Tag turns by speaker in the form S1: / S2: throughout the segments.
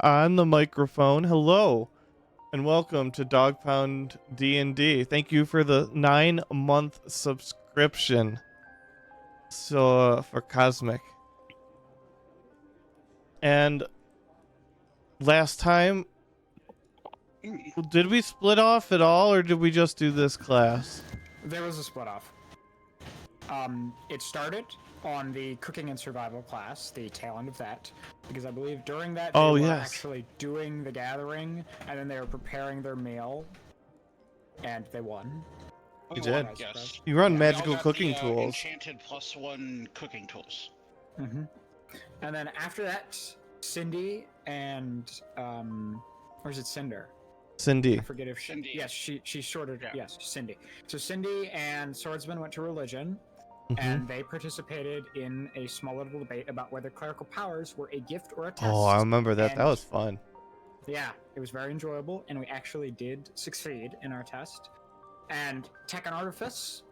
S1: on the microphone. Hello, and welcome to Dog Pound D&D. Thank you for the 9-month subscription. For Cosmic. And last time, did we split off at all, or did we just do this class?
S2: There was a split off. It started on the cooking and survival class, the tail end of that, because I believe during that they were actually doing the gathering, and then they were preparing their meal, and they won.
S1: You did. Yes. You run magical cooking
S3: the,
S1: tools.
S3: Enchanted +1 cooking tools.
S2: Mm-hmm. And then after that, Cindy and or is it Cinder?
S1: Cindy.
S2: I forget if Cindy. Yes, she shorted. Yeah. Yes, Cindy. So Cindy and Swordsman went to religion, and they participated in a small little debate about whether clerical powers were a gift or a test.
S1: Oh, I remember that.
S2: And
S1: that was fun.
S2: Yeah, it was very enjoyable, and we actually did succeed in our test. And Tech and Artifice,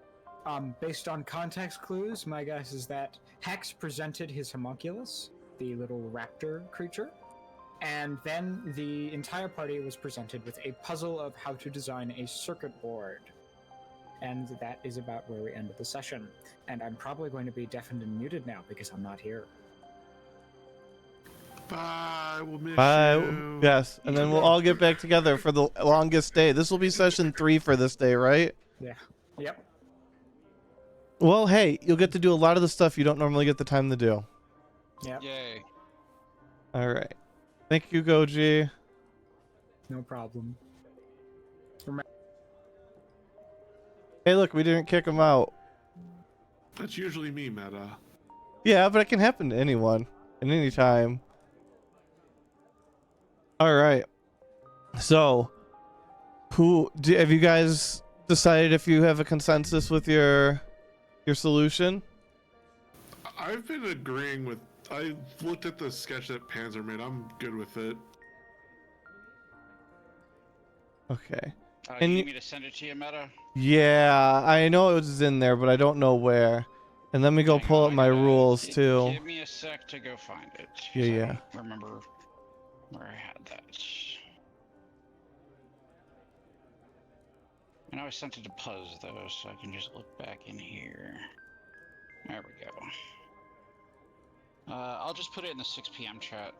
S2: based on context clues, my guess is that Hex presented his homunculus, the little raptor creature, and then the entire party was presented with a puzzle of how to design a circuit board. And that is about where we ended the session. And I'm probably going to be deafened and muted now because I'm not here.
S4: Bye. We'll miss you.
S1: Yes, and then we'll all get back together for the longest day. This will be session 3 for this day, right?
S2: Yeah. Yep.
S1: Well, hey, you'll get to do a lot of the stuff you don't normally get the time to do.
S2: Yeah.
S3: Yay.
S1: All right. Thank you, Goji.
S2: No problem.
S1: Hey, look, we didn't kick him out.
S4: That's usually me, Meta.
S1: Yeah, but it can happen to anyone at any time. All right. So, have you guys decided if you have a consensus with your solution?
S4: I've been agreeing with. I looked at the sketch that Panzer made. I'm good with it.
S1: Okay.
S3: Do you need me to send it to you, Meta?
S1: Yeah, I know it was in there, but I don't know where. And let me go pull up my rules too.
S3: Give me a sec to go find it.
S1: Yeah.
S3: I don't remember where I had that. I know I sent it to Puzz though, so I can just look back in here. There we go. I'll just put it in the 6 p.m. chat.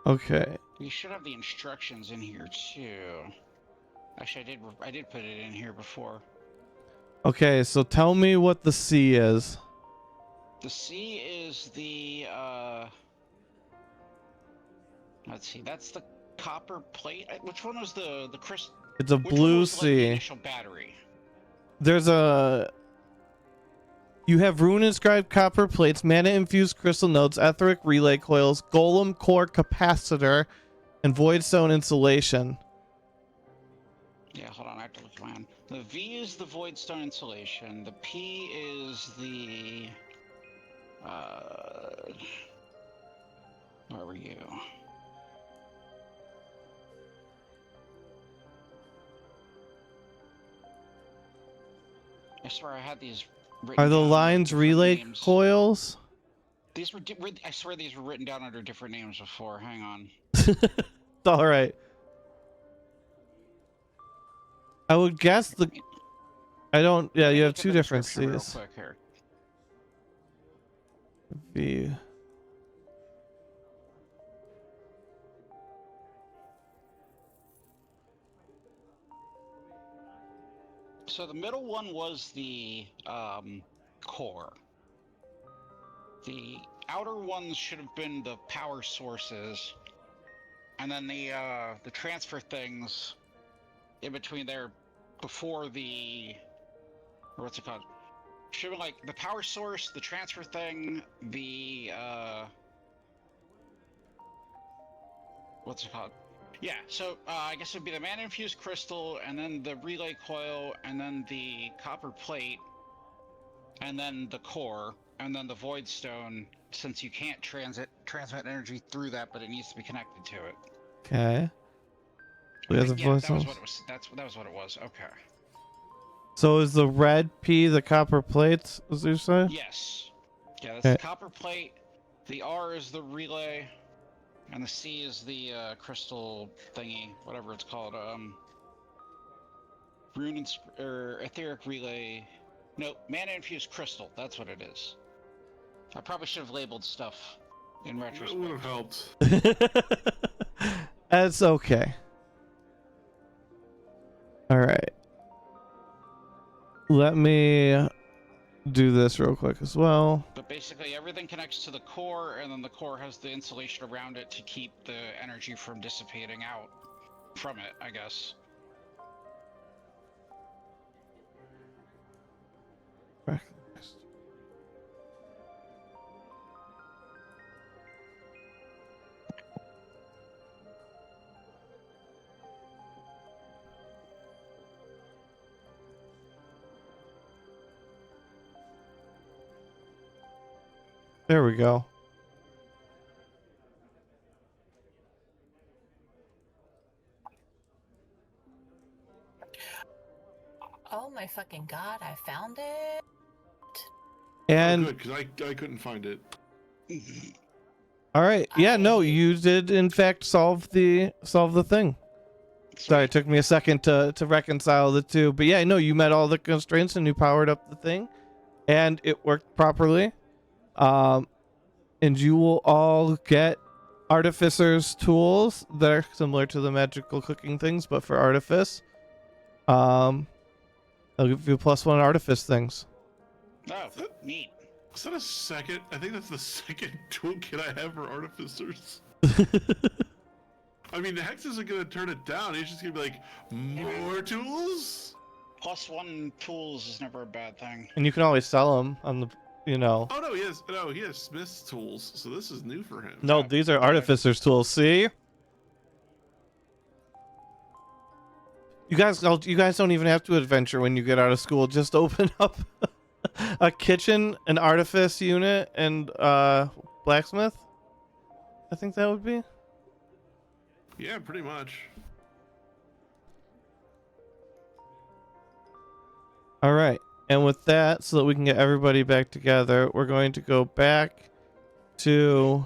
S1: Okay.
S3: You should have the instructions in here too. Actually, I did put it in here before.
S1: Okay, so tell me what the C is.
S3: The C is the let's see, that's the copper plate. Which one was the crystal?
S1: It's a blue C.
S3: Like the initial battery.
S1: There's you have rune-inscribed copper plates, mana-infused crystal nodes, etheric relay coils, golem core capacitor, and voidstone insulation.
S3: Yeah, hold on, I have to look at mine. The V is the voidstone insulation. The P is the where were you? I swear I had these written
S1: Are the
S3: down
S1: lines
S3: under
S1: relay
S3: names.
S1: coils?
S3: These were, I swear these were written down under different names before. Hang on.
S1: All right. I would guess the. I don't. Yeah, you have two different C's.
S3: Real quick here.
S1: V.
S3: So the middle one was the core. The outer ones should have been the power sources, and then the transfer things in between there before the, or what's it called? Should be like the power source, the transfer thing, the what's it called? Yeah, so I guess it would be the mana-infused crystal, and then the relay coil, and then the copper plate, and then the core, and then the void stone, since you can't transmit energy through that, but it needs to be connected to it.
S1: Okay. We have the
S3: yeah,
S1: void
S3: that was
S1: stones.
S3: what it was. That was what it was. Okay.
S1: So is the red P the copper plates, as you say?
S3: Yes. Yeah, that's
S1: Okay.
S3: the copper plate. The R is the relay, and the C is the crystal thingy, whatever it's called. Or etheric relay. No, mana infused crystal. That's what it is. I probably should have labeled stuff in
S4: That
S3: retrospect.
S4: would have helped.
S1: That's okay. All right. Let me do this real quick as well.
S3: But basically, everything connects to the core, and then the core has the insulation around it to keep the energy from dissipating out from it, I guess.
S1: There we go.
S5: Oh my fucking god, I found it.
S1: And
S4: good, because I couldn't find it.
S1: all right. Yeah, no, you did in fact solve the thing. Sorry, it took me a second to reconcile the two. But yeah, no, you met all the constraints and you powered up the thing and it worked properly. And you will all get artificer's tools that are similar to the magical cooking things, but for artifice. I'll give you +1 artifice things.
S3: Oh, neat.
S4: Is that a second? I think that's the second toolkit I have for artificers. I mean, the Hex isn't going to turn it down. He's just going to be like, more tools?
S3: +1 tools is never a bad thing.
S1: And you can always sell them on the, you know.
S4: Oh, no, he has Smith's tools, so this is new for him.
S1: No, these are artificer's tools. See? You guys don't even have to adventure when you get out of school. Just open up a kitchen, an artifice unit, and blacksmith. I think that would be.
S4: Yeah, pretty much.
S1: All right. And with that, so that we can get everybody back together, we're going to go back to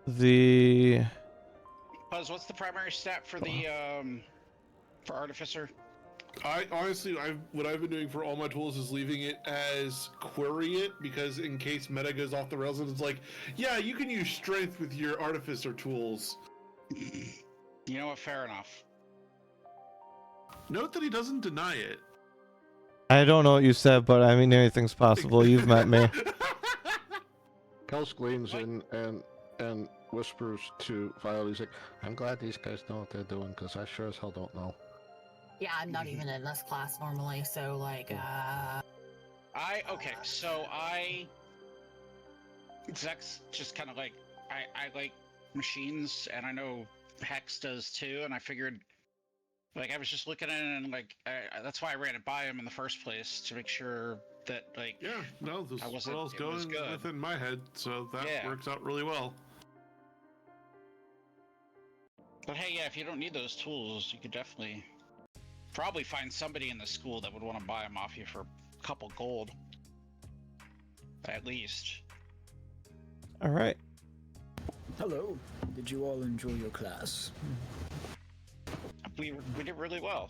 S1: the...
S3: Buzz, what's the primary stat for the for artificer?
S4: I honestly, what I've been doing for all my tools is leaving it as query it, because in case meta goes off the rails and it's like, yeah, you can use strength with your artificer tools.
S3: You know what? Fair enough.
S4: Note that he doesn't deny it.
S1: I don't know what you said, but I mean, anything's possible. You've met me.
S6: Kels gleans in and whispers to Violet. He's like, I'm glad these guys know what they're doing, because I sure as hell don't know.
S5: Yeah, I'm not even in this class normally, so like,
S3: Zach's just kind of like, I like machines, and I know Hex does too, and I figured, like, I was just looking at it, and like, that's why I ran it by him in the first place, to make sure that, like,
S4: Yeah, no, this
S3: I
S4: is
S3: wasn't-
S4: what I was
S3: it was
S4: going
S3: good.
S4: with in my head, so that
S3: Yeah.
S4: works out really well.
S3: But hey, yeah, if you don't need those tools, you could definitely probably find somebody in the school that would want to buy them off you for a couple gold, at least.
S1: All right.
S2: Hello. Did you all enjoy your class?
S3: We did really well.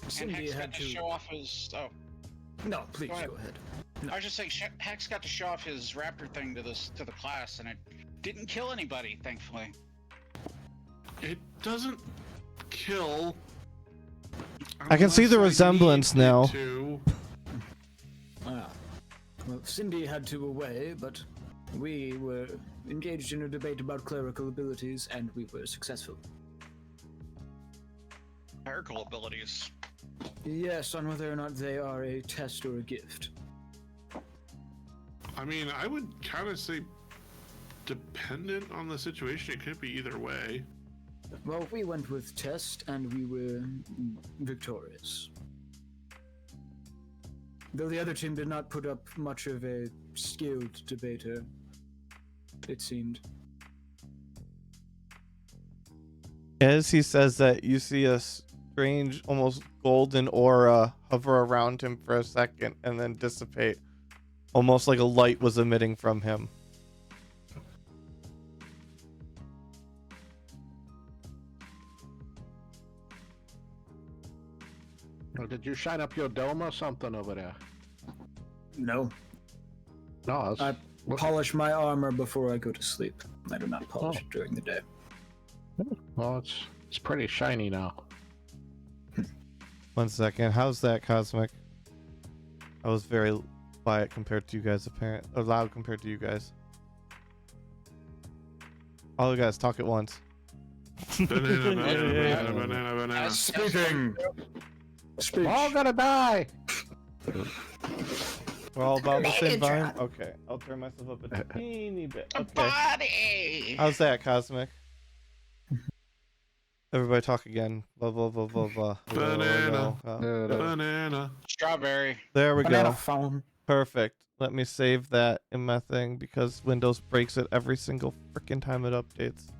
S3: And
S2: Cindy
S3: Hex
S2: had
S3: got to
S2: to.
S3: show off his. Oh,
S2: No, please
S3: Go ahead.
S2: go ahead.
S3: I was just saying, Hex got to show off his raptor thing to the class, and it didn't kill anybody, thankfully.
S4: It doesn't kill.
S1: I can see the
S4: unless I
S1: resemblance
S4: need it
S1: now.
S4: to.
S2: Ah. Well, Cindy had to away, but we were engaged in a debate about clerical abilities, and we were successful.
S3: Clerical abilities.
S2: Yes, on whether or not they are a test or a gift.
S4: I mean, I would kind of say dependent on the situation. It could be either way.
S2: Well, we went with test, and we were victorious. Though the other team did not put up much of a skilled debater, it seemed.
S1: As he says that, you see a strange, almost golden aura hover around him for a second and then dissipate, almost like a light was emitting from him.
S6: Or did you shine up your dome or something over there?
S2: No,
S6: No,
S2: I
S6: that's
S2: polish my armor before I go to sleep. I do not polish it during the day.
S6: well, it's pretty shiny now.
S1: 1 second. How's that, Cosmic? I was very quiet compared to you guys, or loud compared to you guys. All you guys talk at once.
S4: Banana.
S2: Speaking. Speech.
S6: We're all gonna die.
S1: We're all about the same
S5: Intro.
S1: vibe? Okay, I'll turn myself up a teeny bit.
S3: A
S1: Okay.
S3: body.
S1: How's that, Cosmic? Everybody talk again. Blah, blah, blah, blah, blah.
S4: Banana.
S1: No.
S3: Strawberry.
S1: There we
S2: Banana
S1: go.
S2: phone.
S1: Perfect. Let me save that in my thing because Windows breaks it every single freaking time it updates.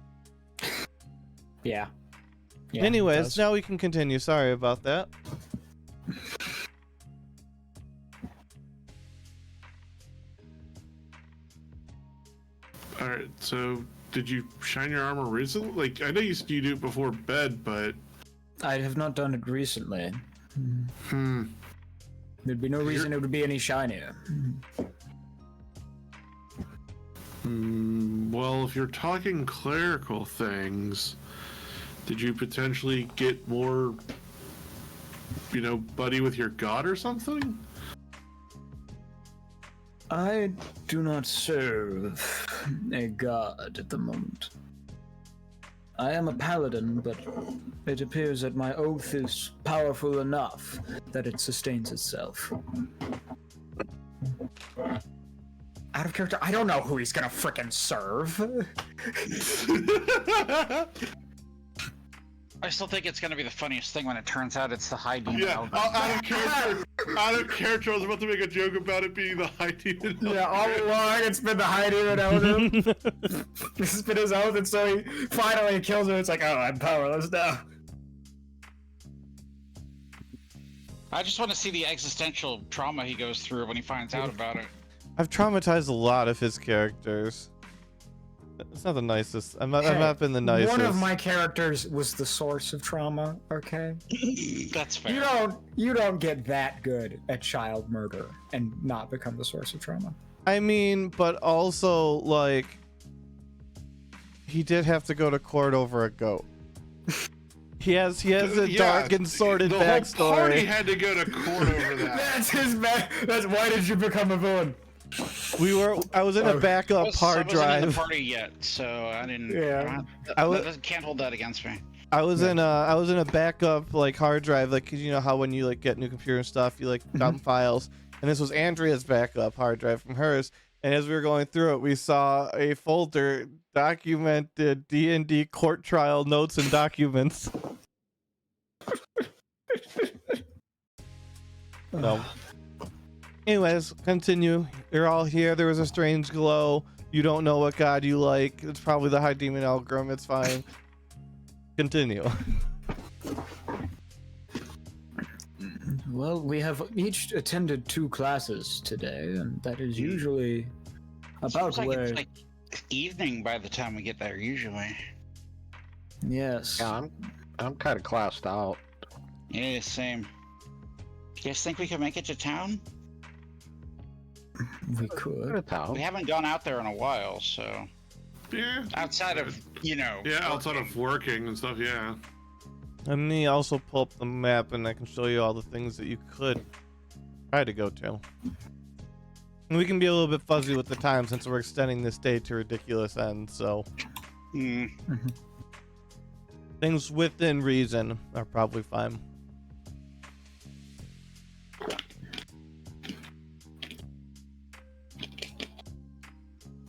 S2: Yeah. Yeah, it
S1: Anyways,
S2: does.
S1: now we can continue. Sorry about that.
S4: All right. So, did you shine your armor recently? Like, I know you said you do it before bed, but
S2: I have not done it recently. There'd be no reason it would be any shinier.
S4: Well, if you're talking clerical things, did you potentially get more, buddy with your god or something?
S2: I do not serve a god at the moment. I am a paladin, but it appears that my oath is powerful enough that it sustains itself. Out of character, I don't know who he's gonna frickin' serve.
S3: I still think it's gonna be the funniest thing when it turns out it's the high demon.
S4: Yeah,
S3: element.
S4: out of character, I was about to make a joke about it being the high demon.
S2: Yeah, all along it's been the high demon elder. This has been his oath, and so he finally kills her. It's like, oh, I'm powerless now.
S3: I just want to see the existential trauma he goes through when he finds out about it.
S1: I've traumatized a lot of his characters. It's not the nicest. I've not been the nicest.
S2: One of my characters was the source of trauma. Okay,
S3: That's fair.
S2: you don't get that good at child murder and not become the source of trauma.
S1: I mean, but also, like, he did have to go to court over a goat. He has a dark and sordid
S4: the whole party
S1: backstory.
S4: had to go to court over that.
S2: That's his That's why did you become a villain?
S1: I was in a backup
S3: I
S1: hard
S3: wasn't in the
S1: drive.
S3: party yet, so I didn't.
S2: Yeah.
S3: Can't hold that against me.
S1: I was in a backup like hard drive, like 'cause you know how when you like get new computer and stuff, you like dump files, and this was Andrea's backup hard drive from hers. And as we were going through it, we saw a folder documented DnD court trial notes and documents. No. Anyways, continue. You're all here. There was a strange glow. You don't know what god you like. It's probably the high demon Elgrim. It's fine. Continue.
S2: Well, we have each attended 2 classes today, and that is usually about
S3: Seems like
S2: where.
S3: it's like evening by the time we get there usually.
S2: Yes.
S6: Yeah, I'm kind of classed out.
S3: Yeah, same. You guys think we could make it to town?
S2: We could.
S6: Good town.
S3: We haven't gone out there in a while, so
S4: Yeah.
S3: outside of
S4: Yeah, outside of working and stuff, yeah.
S1: Let me also pull up the map and I can show you all the things that you could try to go to. And we can be a little bit fuzzy with the time since we're extending this day to ridiculous ends, so things within reason are probably fine.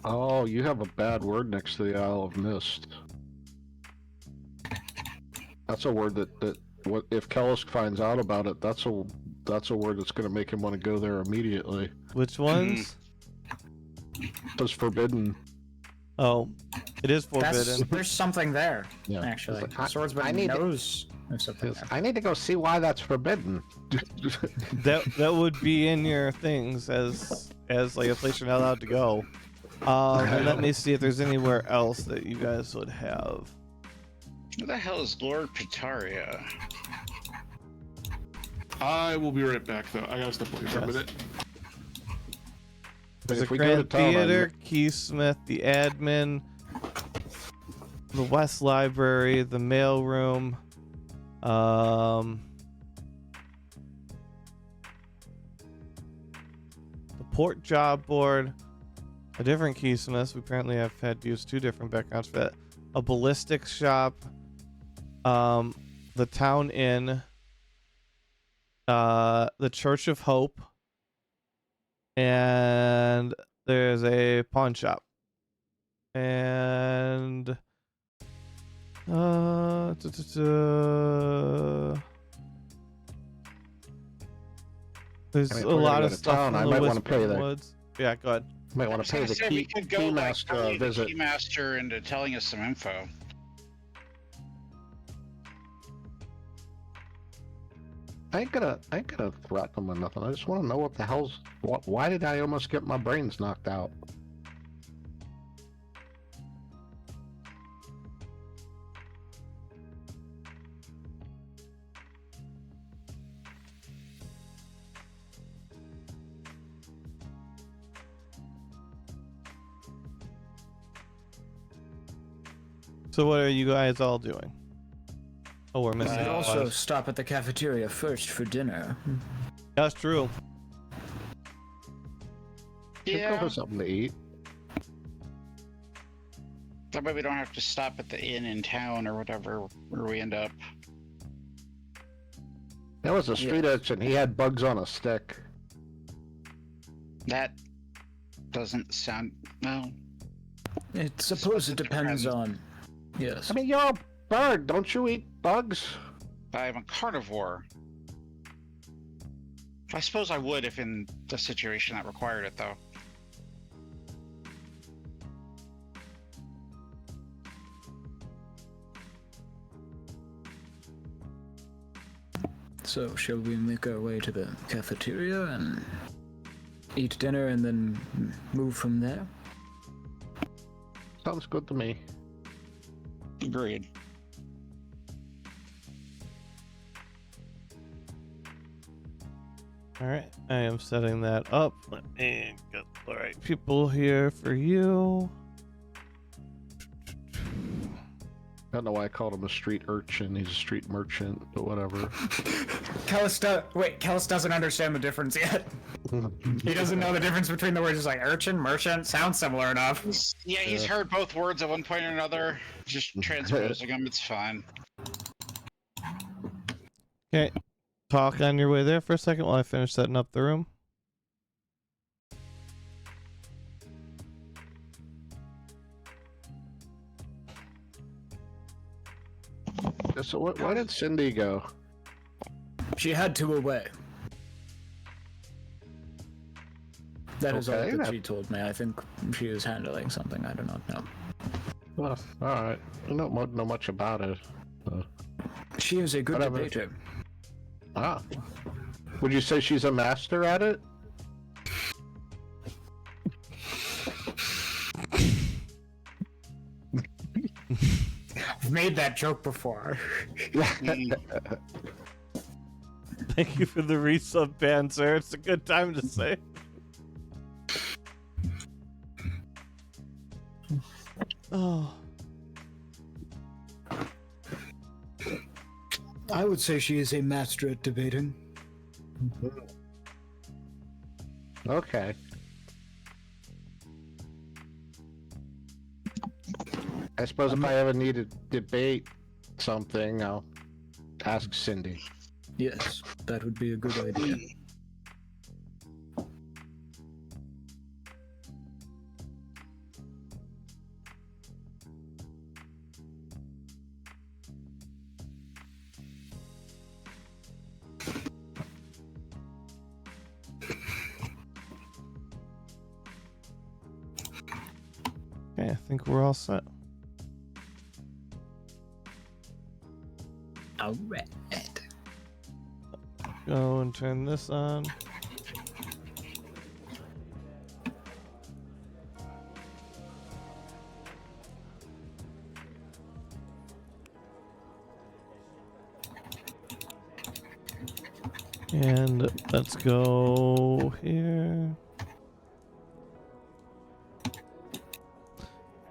S6: Oh, you have a bad word next to the Isle of Mist. That's a word that what if Kellisk finds out about it, that's a word that's going to make him want to go there immediately.
S1: Which ones?
S6: It's forbidden.
S1: Oh, it is forbidden.
S2: There's something there,
S6: Yeah.
S2: actually.
S6: It's like,
S2: Swordsman
S6: I need
S2: knows There's something there.
S6: I need to go see why that's forbidden.
S1: That would be in your things as like a place you're not allowed to go. And let me see if there's anywhere else that you guys would have.
S3: Who the hell is Lord Pitaria?
S4: I will be right back, though. I gotta step away for a
S1: Yes.
S4: minute.
S1: There's
S6: If
S1: a
S6: we go to
S1: Grand
S6: town,
S1: Theater, Keysmith, the admin, the West Library, the mailroom, the Port Job Board, a different Keysmith. We apparently have had to use 2 different backgrounds for that. A ballistics shop, the Town Inn, the Church of Hope, and there's a pawn shop. And there's
S6: I mean, if
S1: a
S6: we're gonna
S1: lot
S6: go
S1: of
S6: to
S1: stuff
S6: town,
S1: in
S6: I
S1: the
S6: might wanna
S1: Whispering
S6: pay the-
S1: Woods. Yeah, go ahead.
S6: Might want
S3: I was
S6: to pay
S3: gonna
S6: the
S3: say, we could go like
S6: keymaster
S3: probably the
S6: visit.
S3: keymaster into telling us some info.
S6: I ain't gonna threaten them or nothing. I just want to know what the hell's. Why did I almost get my brains knocked out?
S1: So what are you guys all doing? Oh, we're missing.
S2: We could
S1: a
S2: also
S1: lot.
S2: stop at the cafeteria first for dinner.
S1: That's true.
S6: Just go for something to eat.
S3: That way we don't have to stop at the inn in town or whatever where we end up.
S6: That was a street urchin. He had bugs on a stick.
S3: That doesn't sound no.
S2: I suppose it depends on. Yes.
S6: I mean, you're a bird. Don't you eat bugs?
S3: I'm a carnivore. I suppose I would if in the situation that required it, though.
S2: So, shall we make our way to the cafeteria and eat dinner and then move from there?
S6: Sounds good to me.
S3: Agreed.
S1: All right, I am setting that up. Let me get the right people here for you.
S6: I don't know why I called him a street urchin. He's a street merchant, but whatever.
S2: Kellis doesn't understand the difference yet. He doesn't know the difference between the words. He's like, urchin, merchant, sounds similar enough.
S3: Yeah, he's heard both words at one point or another. Just transposing them, it's fine.
S1: Okay, talk on your way there for a second while I finish setting up the room.
S6: So why did Cindy go?
S2: She had to away. That is all
S6: Okay,
S2: that
S6: that-
S2: she told me. I think she is handling something. I do not know.
S6: Well, all right. I don't know much about it.
S2: She is a good
S6: Whatever.
S2: debater.
S6: Ah. Would you say she's a master at it?
S2: I've made that joke before.
S1: Thank you for the resub ban, sir. It's a good time to say. Oh.
S2: I would say she is a master at debating.
S6: Okay. I suppose if I ever need to debate something, I'll ask Cindy.
S2: Yes, that would be a good idea.
S1: Okay, I think we're all set.
S2: Alright.
S1: Go and turn this on. And let's go here.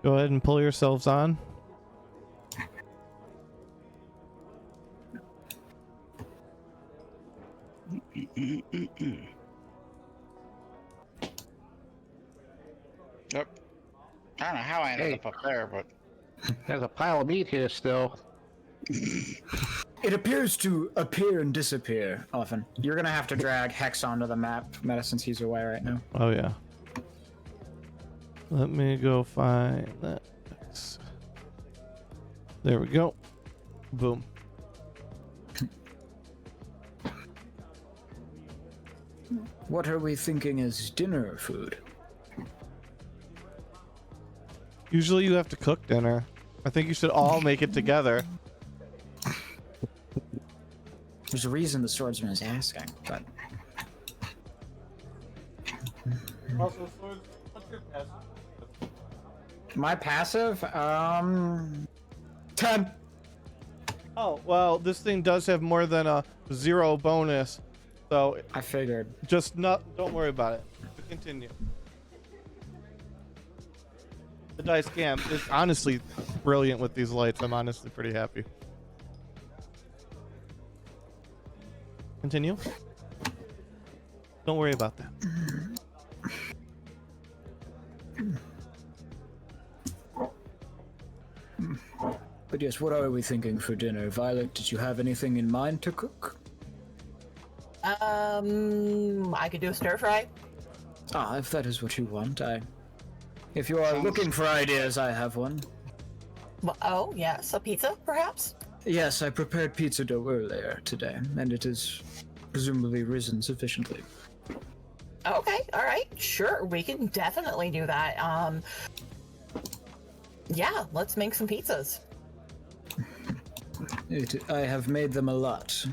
S1: Go ahead and pull yourselves on.
S3: Yep. I don't know how I ended up there, but
S6: There's a pile of meat here still.
S2: It appears to appear and disappear often. You're gonna have to drag Hex onto the map, Meta, since he's away right now.
S1: Oh yeah. Let me go find that. There we go. Boom.
S2: What are we thinking as dinner food?
S1: Usually you have to cook dinner. I think you should all make it together.
S2: There's a reason the swordsman is asking, but
S1: Also, Swords, what's your passive?
S2: my passive, 10.
S1: Oh, well, this thing does have more than a 0 bonus, so
S2: I figured.
S1: just don't worry about it. Continue. The dice cam is honestly brilliant with these lights. I'm honestly pretty happy. Continue. Don't worry about that.
S2: But yes, what are we thinking for dinner? Violet, did you have anything in mind to cook?
S5: I could do a stir fry.
S2: Ah, if that is what you want, if you are looking for ideas, I have one.
S5: Well, oh, yes, a pizza, perhaps?
S2: Yes, I prepared pizza dough earlier today, and it is presumably risen sufficiently.
S5: Okay, all right, sure, we can definitely do that. Yeah, let's make some pizzas.
S2: I have made them a lot.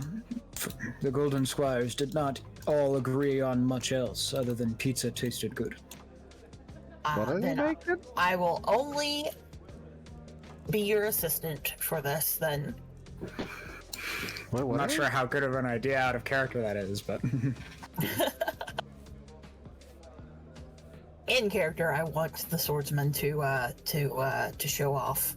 S2: The Golden Squires did not all agree on much else other than pizza tasted good.
S6: What are you
S5: Then
S6: making?
S5: I will only be your assistant for this, then.
S6: Wait,
S2: I'm
S6: what
S2: not
S6: are
S2: sure how good of an idea out of character that is, but
S5: In character, I want the swordsman to show off.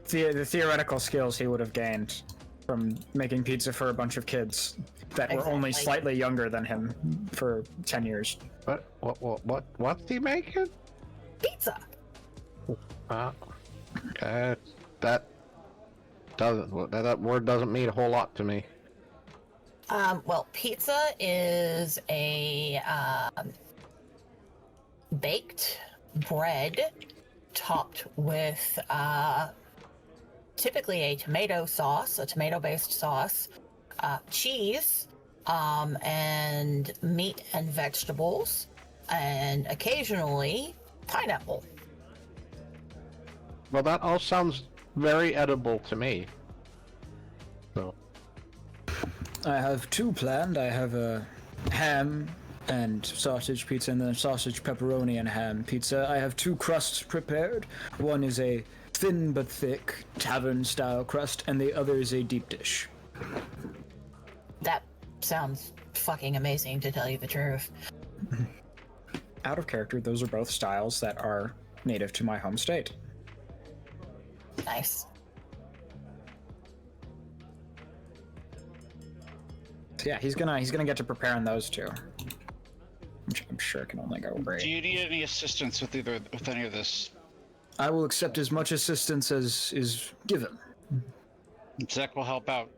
S2: the theoretical skills he would have gained from making pizza for a bunch of kids that were only
S5: Exactly.
S2: slightly younger than him for 10 years.
S6: what's he making?
S5: Pizza.
S6: That word doesn't mean a whole lot to me.
S5: Well, pizza is a baked bread topped with typically a tomato sauce, a tomato-based sauce, cheese, and meat and vegetables, and occasionally pineapple.
S6: Well, that all sounds very edible to me. So,
S2: I have two planned. I have a ham and sausage pizza and then a sausage pepperoni and ham pizza. I have two crusts prepared. One is a thin but thick tavern style crust and the other is a deep dish.
S5: That sounds fucking amazing, to tell you the truth.
S2: Out of character, those are both styles that are native to my home state.
S5: Nice.
S2: So yeah, he's gonna get to preparing those two, which I'm sure can only go
S3: do
S2: great.
S3: you need any assistance with any of this?
S2: I will accept as much assistance as is given.
S3: Zach will help out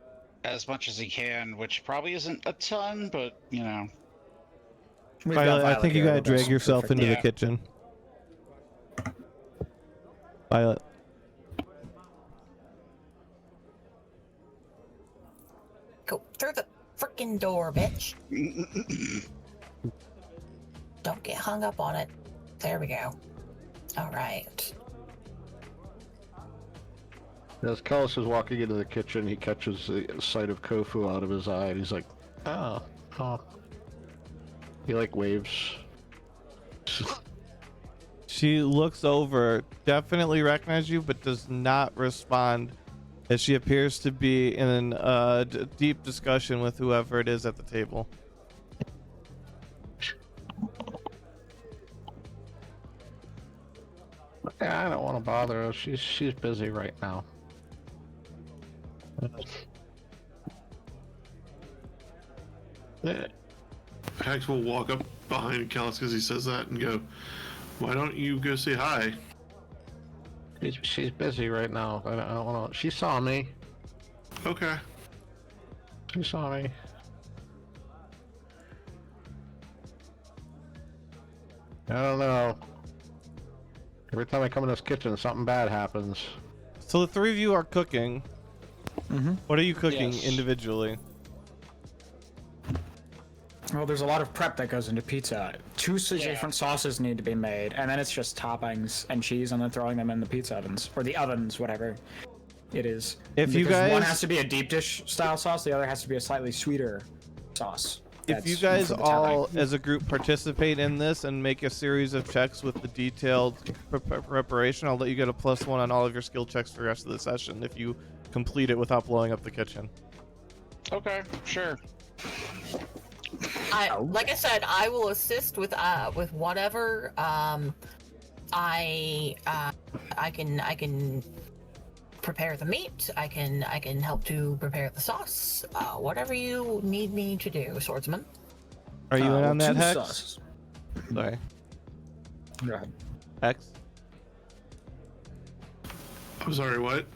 S3: as much as he can, which probably isn't a ton, but you know.
S2: We've got
S1: Violet, I
S2: Violet
S1: think you
S2: here,
S1: gotta
S2: that's
S1: drag yourself
S2: perfect.
S1: into the
S3: Yeah.
S1: kitchen. Violet.
S5: Go through the freaking door, bitch. Don't get hung up on it. There we go. All right.
S6: As Kellis is walking into the kitchen, he catches the sight of Kofu out of his eye, and he's like, "Oh, oh." He like waves.
S1: She looks over, definitely recognizes you, but does not respond, as she appears to be in a deep discussion with whoever it is at the table.
S6: Yeah, I don't want to bother her. She's busy right now.
S4: Hex will walk up behind Callus because he says that and go, "Why don't you go say hi?"
S6: She's busy right now. I don't want to. She saw me.
S4: Okay.
S6: She saw me. I don't know. Every time I come in this kitchen, something bad happens.
S1: So the three of you are cooking.
S2: Mm-hmm.
S1: What are you cooking
S3: Yes.
S1: individually?
S2: Well, there's a lot of prep that goes into pizza. Two
S3: Yeah.
S2: different sauces need to be made, and then it's just toppings and cheese, and then throwing them in the pizza ovens or the ovens, whatever it is.
S1: If you
S2: Because one
S1: guys-
S2: has to be a deep dish style sauce, the other has to be a slightly sweeter sauce.
S1: If you
S2: That's
S1: guys
S2: for the
S1: all,
S2: topping.
S1: as a group, participate in this and make a series of checks with the detailed preparation, I'll let you get a +1 on all of your skill checks for the rest of the session if you complete it without blowing up the kitchen.
S3: Okay, sure.
S5: Like I said, I will assist with whatever. I can prepare the meat. I can help to prepare the sauce. Whatever you need me to do, swordsman.
S1: Are you in on that,
S2: two
S1: Hex?
S2: sauces.
S1: Sorry.
S2: Go ahead.
S1: Hex?
S4: I'm sorry, what?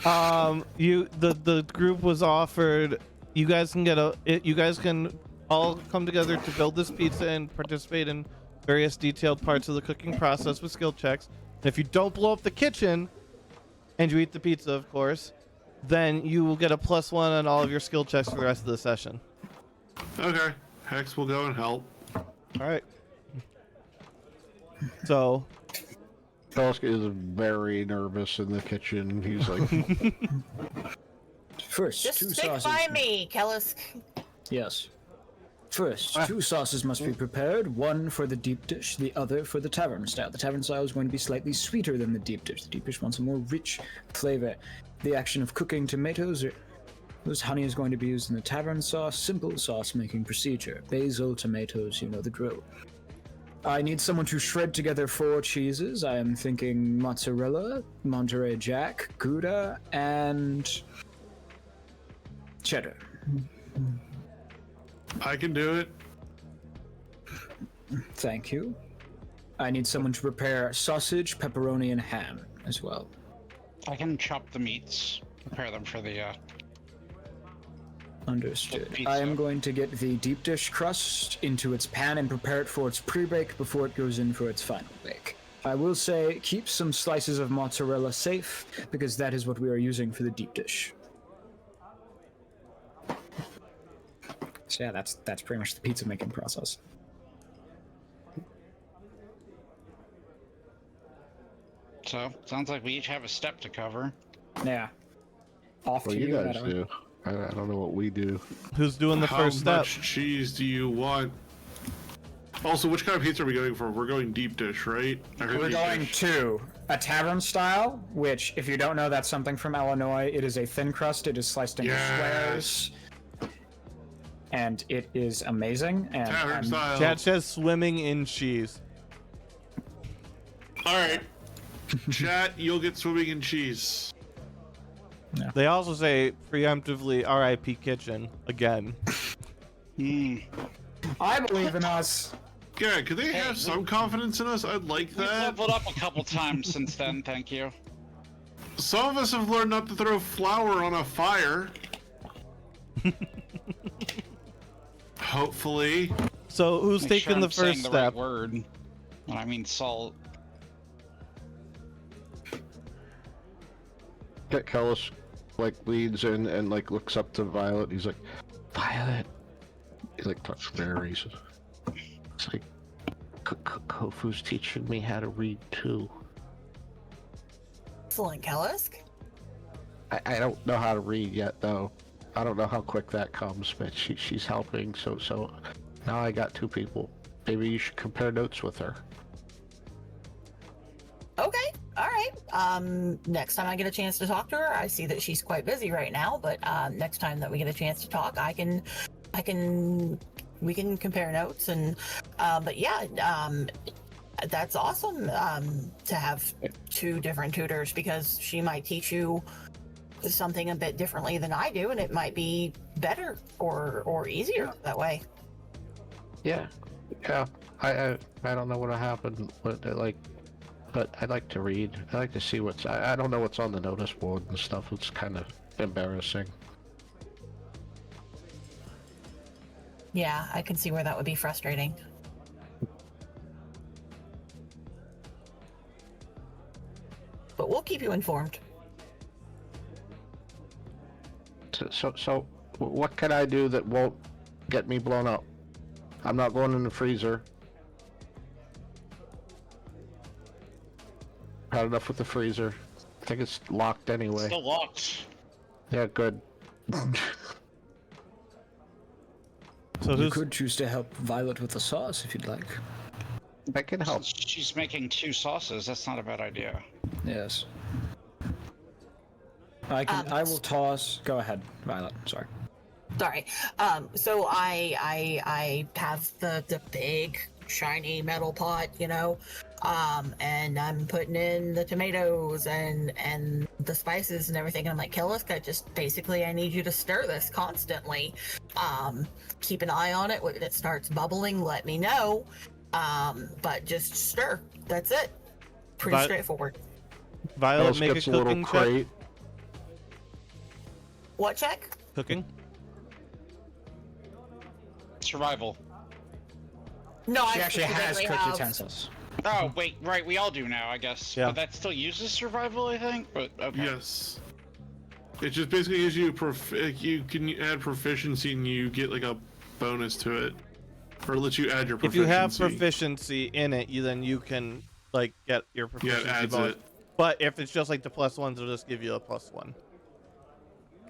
S1: The group was offered, you guys can all come together to build this pizza and participate in various detailed parts of the cooking process with skill checks. And if you don't blow up the kitchen and you eat the pizza, of course, then you will get a +1 on all of your skill checks for the rest of the session.
S4: Okay. Hex will go and help.
S1: All right. So
S6: Kellis is very nervous in the kitchen. He's like,
S2: First,
S5: Just
S2: two
S5: stick
S2: sauces.
S5: by me, Kellis.
S2: Yes. First, two sauces must be prepared, one for the deep dish, the other for the tavern style. The tavern style is going to be slightly sweeter than the deep dish. The deep dish wants a more rich flavor. The action of cooking tomatoes, whose honey is going to be used in the tavern sauce. Simple sauce making procedure. Basil, tomatoes, you know the drill. I need someone to shred together 4 cheeses. I am thinking mozzarella, Monterey Jack, Gouda, and cheddar.
S4: I can do it.
S2: Thank you. I need someone to prepare sausage, pepperoni, and ham as well.
S3: I can chop the meats, prepare them for the
S2: Understood.
S3: Pizza.
S2: I am going to get the deep dish crust into its pan and prepare it for its pre-bake before it goes in for its final bake. I will say keep some slices of mozzarella safe because that is what we are using for the deep dish. So yeah, that's pretty much the pizza making process.
S3: So sounds like we each have a step to cover.
S2: Yeah. Off
S6: "Well,
S2: to
S6: you
S2: you,
S6: guys
S2: Meadow.
S6: do. I don't know what we do."
S1: who's doing the
S4: How
S1: first step?
S4: much cheese do you want? Also, which kind of pizza are we going for? We're going deep dish, right? I heard
S2: We're
S4: deep
S2: going
S4: dish.
S2: to a tavern style, which, if you don't know, that's something from Illinois. It is a thin crust. It is sliced into squares, and it is amazing. And
S4: Tavern
S2: I'm-
S4: style.
S1: Chat says swimming in cheese.
S4: All right. Chat, you'll get swimming in cheese.
S1: They also say preemptively RIP kitchen again.
S2: I believe in us.
S4: Yeah, could they have
S3: we-
S4: some confidence in us? I'd like
S3: We've
S4: that.
S3: leveled up a couple times since then, thank you.
S4: Some of us have learned not to throw flour on a fire. Hopefully.
S1: So who's
S3: Make
S1: taking
S3: sure
S1: the
S3: I'm saying
S1: first
S3: the
S1: step?
S3: right word. When I mean salt.
S6: Kellis like leads in and like looks up to Violet. He's like, "Violet." He like touched berries. It's like Kofu's teaching me how to read too.
S5: Excellent, Kellisk.
S6: I don't know how to read yet, though. I don't know how quick that comes, but she's helping. So now I got 2 people. Maybe you should compare notes with her.
S5: Okay, all right. Next time I get a chance to talk to her, I see that she's quite busy right now, but next time that we get a chance to talk, we can compare notes and but yeah, that's awesome to have 2 different tutors, because she might teach you something a bit differently than I do, and it might be better or easier that way.
S6: Yeah. I don't know what happened, but I'd like to read. I like to see what's. I don't know what's on the notice board and stuff. It's kind of embarrassing.
S5: Yeah, I can see where that would be frustrating. But we'll keep you informed.
S6: So what can I do that won't get me blown up? I'm not going in the freezer. Had enough with the freezer. I think it's locked anyway.
S3: Still locked.
S6: Yeah, good.
S1: So
S2: You
S1: who's
S2: could choose to help Violet with the sauce if you'd like.
S6: I can help.
S3: Since she's making 2 sauces, that's not a bad idea.
S2: Yes. I will toss. Go ahead, Violet. Sorry.
S5: Sorry. So I have the big shiny metal pot, and I'm putting in the tomatoes and the spices and everything. And I'm like, Kellisk, I need you to stir this constantly. Keep an eye on it. When it starts bubbling, let me know. But just stir. That's it. Pretty straightforward.
S1: Violet
S6: Alice
S1: make a
S6: gets a little
S1: cooking check?
S6: crate.
S5: What check?
S1: Cooking?
S3: Survival.
S5: No,
S2: She
S5: I
S2: actually has
S5: specifically
S2: cooked
S5: have-
S2: utensils.
S3: Oh, wait, right, we all do now, I guess.
S1: Yeah.
S3: But that still uses survival, I think? But, okay.
S4: Yes. It just basically gives you you can add proficiency and you get like a bonus to it, or lets you add your
S1: If
S4: proficiency.
S1: you have proficiency in it, then you can like get your
S4: Yeah,
S1: proficiency
S4: it adds
S1: bonus.
S4: it.
S1: But if it's just like the +1s, it'll just give you a +1.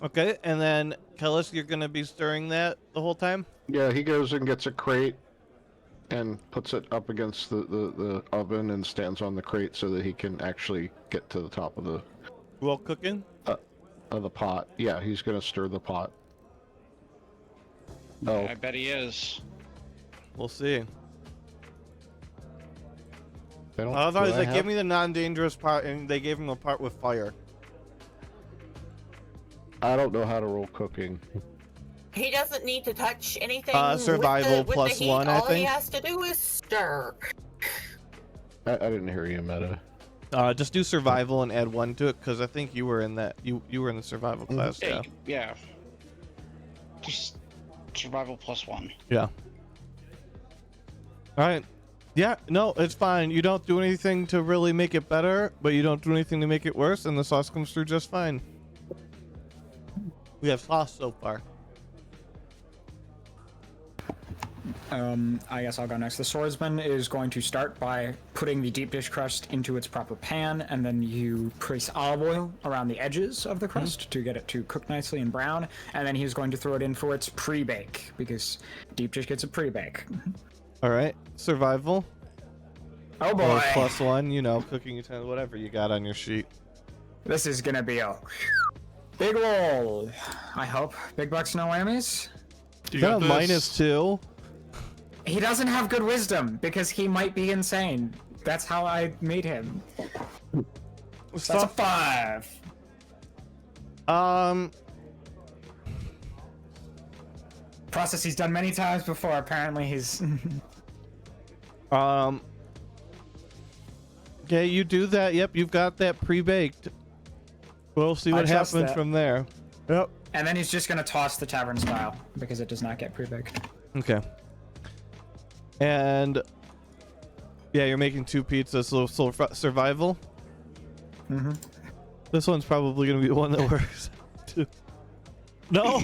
S1: Okay, and then Kellisk, you're gonna be stirring that the whole time?
S6: Yeah, he goes and gets a crate and puts it up against the oven and stands on the crate so that he can actually get to the top of
S1: While cooking?
S6: the pot. Yeah, he's gonna stir the pot. Oh,
S3: I bet he is.
S1: We'll see.
S6: they don't.
S1: I thought
S6: do
S1: it was
S6: I
S1: like,
S6: have-
S1: give me the non-dangerous part, and they gave him a part with fire.
S6: I don't know how to roll cooking.
S5: He doesn't need to touch anything.
S1: Survival
S5: with the
S1: +1,
S5: heat.
S1: I
S5: All he
S1: think.
S5: has to do is stir.
S6: I didn't hear you, Meta.
S1: Just do survival and add 1 to it, because I think you were in that. You were in the survival class.
S3: Yeah.
S1: Yeah.
S3: Yeah. Just survival +1.
S1: Yeah. All right. Yeah. No, it's fine. You don't do anything to really make it better, but you don't do anything to make it worse, and the sauce comes through just fine. We have sauce so far.
S2: I guess I'll go next. The swordsman is going to start by putting the deep dish crust into its proper pan, and then you place olive oil around the edges of the crust to get it to cook nicely and brown, and then he's going to throw it in for its pre-bake, because deep dish gets a pre-bake.
S1: All right. Survival.
S2: Oh
S1: Or
S2: boy!
S1: +1, cooking utensil, whatever you got on your sheet.
S2: This is gonna be a big roll. I hope. Big bucks, no whammies.
S4: You
S1: Got a
S4: this.
S1: -2.
S2: He doesn't have good wisdom, because he might be insane. That's how I made him. That's a 5. Process he's done many times before. Apparently he's...
S1: Okay, you do that. Yep, you've got that pre-baked. We'll see what
S2: trust
S1: happens
S2: that.
S1: from there. Yep.
S2: And then he's just gonna toss the tavern style, because it does not get pre-baked.
S1: Okay. And yeah, you're making 2 pizzas, so survival.
S2: Mm-hmm.
S1: This one's probably gonna be the one that works. Too. No.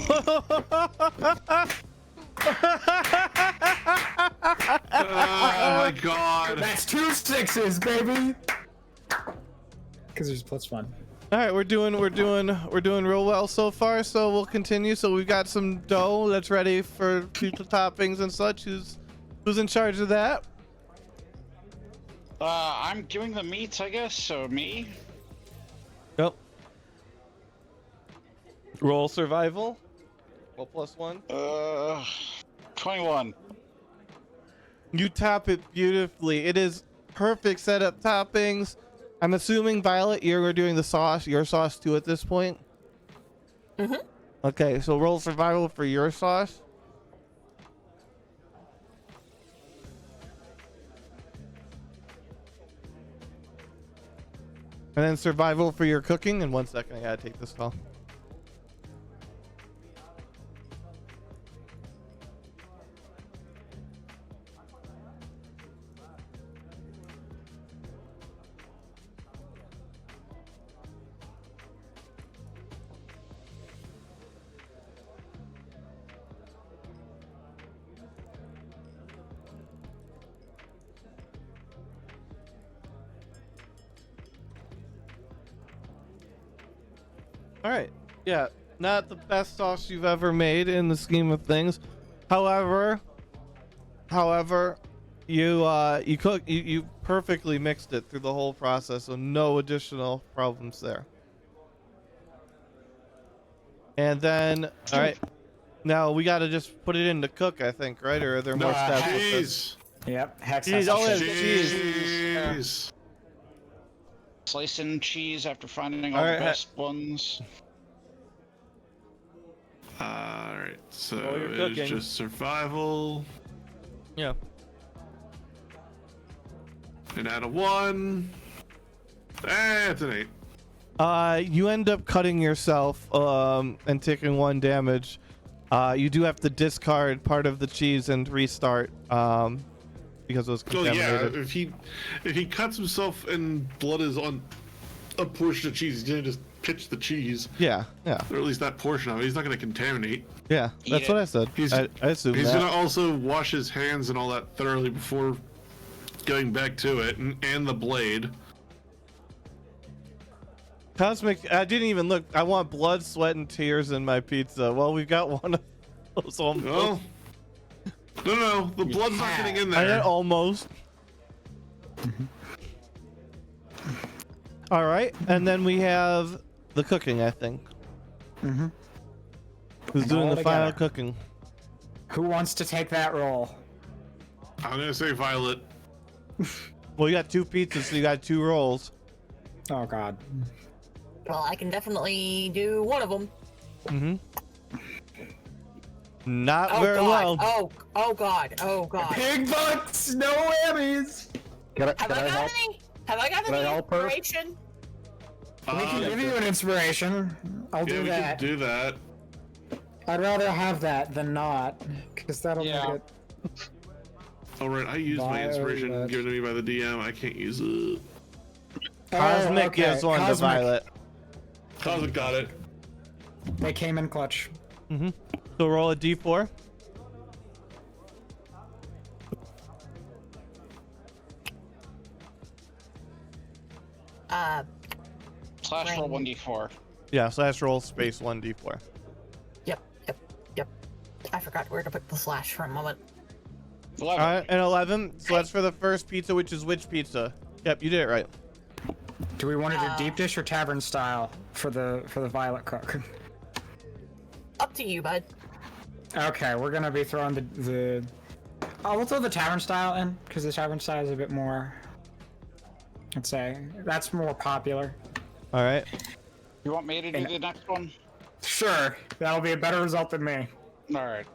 S4: Oh my god.
S2: That's 2 6s, baby! because there's +1.
S1: All right, we're doing real well so far. So we'll continue. So we've got some dough that's ready for future toppings and such. Who's in charge of that?
S3: I'm doing the meats, I guess. So me.
S1: Yep. Roll survival. Roll +1.
S3: 21.
S1: You top it beautifully. It is perfect setup toppings. I'm assuming, Violet, you're doing the sauce, your sauce too at this point?
S5: Mm-hmm.
S1: Okay, so roll survival for your sauce. And then survival for your cooking. In 1 second, I gotta take this call. All right. Yeah, not the best sauce you've ever made in the scheme of things. However, you perfectly mixed it through the whole process, so no additional problems there. And then, all right, now we got to just put it in to cook, I think, right? Or are there more steps with this?
S4: Cheese.
S2: Yep. Hex
S1: Cheese,
S2: has to
S1: all
S2: ship.
S1: that cheese.
S4: Cheese.
S3: Slicing cheese after finding all
S1: Alright,
S3: the best ones.
S4: Alright, so
S1: While you're
S4: it's
S1: cooking.
S4: just survival.
S1: Yeah.
S4: And add a 1. It's an 8.
S1: You end up cutting yourself and taking 1 damage. You do have to discard part of the cheese and restart because it was
S4: Oh yeah,
S1: contaminated.
S4: if he cuts himself and blood is on a portion of cheese, he's gonna just pitch the cheese,
S1: Yeah,
S4: or at least that portion of it. He's not gonna contaminate.
S1: yeah. That's
S3: Eat
S1: what
S3: it.
S1: I said.
S4: He's-
S1: I assume
S4: He's
S1: that.
S4: gonna also wash his hands and all that thoroughly before going back to it, and the blade.
S1: Cosmic, I didn't even look. I want blood, sweat, and tears in my pizza. Well, we've got one of those almost.
S4: Oh. No, the blood's not getting in
S1: I
S4: there.
S1: did almost. All right, and then we have the cooking, I think.
S2: Mm-hmm.
S1: Who's doing
S2: All
S1: the final
S2: together.
S1: cooking?
S2: Who wants to take that role?
S4: I'm gonna say Violet.
S1: Well, you got 2 pizzas, so you got 2 rolls.
S2: Oh God.
S5: Well, I can definitely do one of them.
S1: Mm-hmm. Not
S5: Oh
S1: very
S5: god.
S1: well.
S5: Oh god. Oh god.
S2: Pig butts, no whammies.
S6: Can I,
S5: Have
S6: can
S5: I
S6: I
S5: got
S6: help?
S5: any? Have I got
S6: Can I
S5: any
S6: help her?
S5: inspiration?
S2: We can give you an inspiration. I'll
S4: Yeah,
S2: do
S4: we
S2: that.
S4: can do that.
S2: I'd rather have that than not, because that'll
S3: Yeah.
S2: make it.
S4: All right, I used my inspiration
S2: Violet.
S4: given to me by the DM. I can't use it.
S1: Cosmic
S2: Oh, okay.
S1: gives one to
S2: Cosmic.
S1: Violet.
S4: Cosmic got it.
S2: They came in clutch.
S1: Mm-hmm. So roll a d4.
S3: Slash roll
S5: When-
S3: 1d4.
S1: Yeah, slash roll space 1d4.
S5: Yep. I forgot where to put the slash for a moment.
S3: 11.
S1: All right, and 11. So that's for the first pizza, which is which pizza? Yep, you did it right.
S2: Do we want to do deep dish or tavern style for the Violet cook?
S5: Up to you, bud.
S2: Okay, we're gonna be throwing the. Oh, we'll throw the tavern style in because the tavern style is a bit more. Let's say that's more popular.
S1: All right.
S3: You want me to do the next one?
S2: Sure, that'll be a better result than me.
S3: Alright.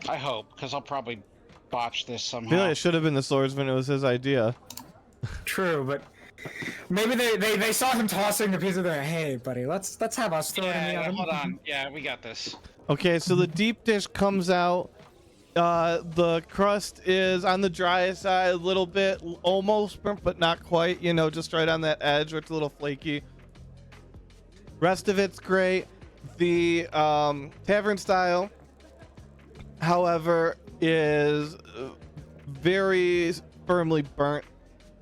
S3: I hope, because I'll probably botch this
S1: I feel
S3: somehow.
S1: like it should have been the swordsman. It was his idea.
S2: True, but maybe they saw him tossing the pizza there. Hey, buddy, let's have us throw it in the
S3: Yeah,
S2: oven.
S3: hold on. Yeah, we got this.
S1: Okay, so the deep dish comes out. The crust is on the dry side a little bit, almost burnt, but not quite. You know, just right on that edge where it's a little flaky. Rest of it's great. The tavern style, however, is very firmly burnt.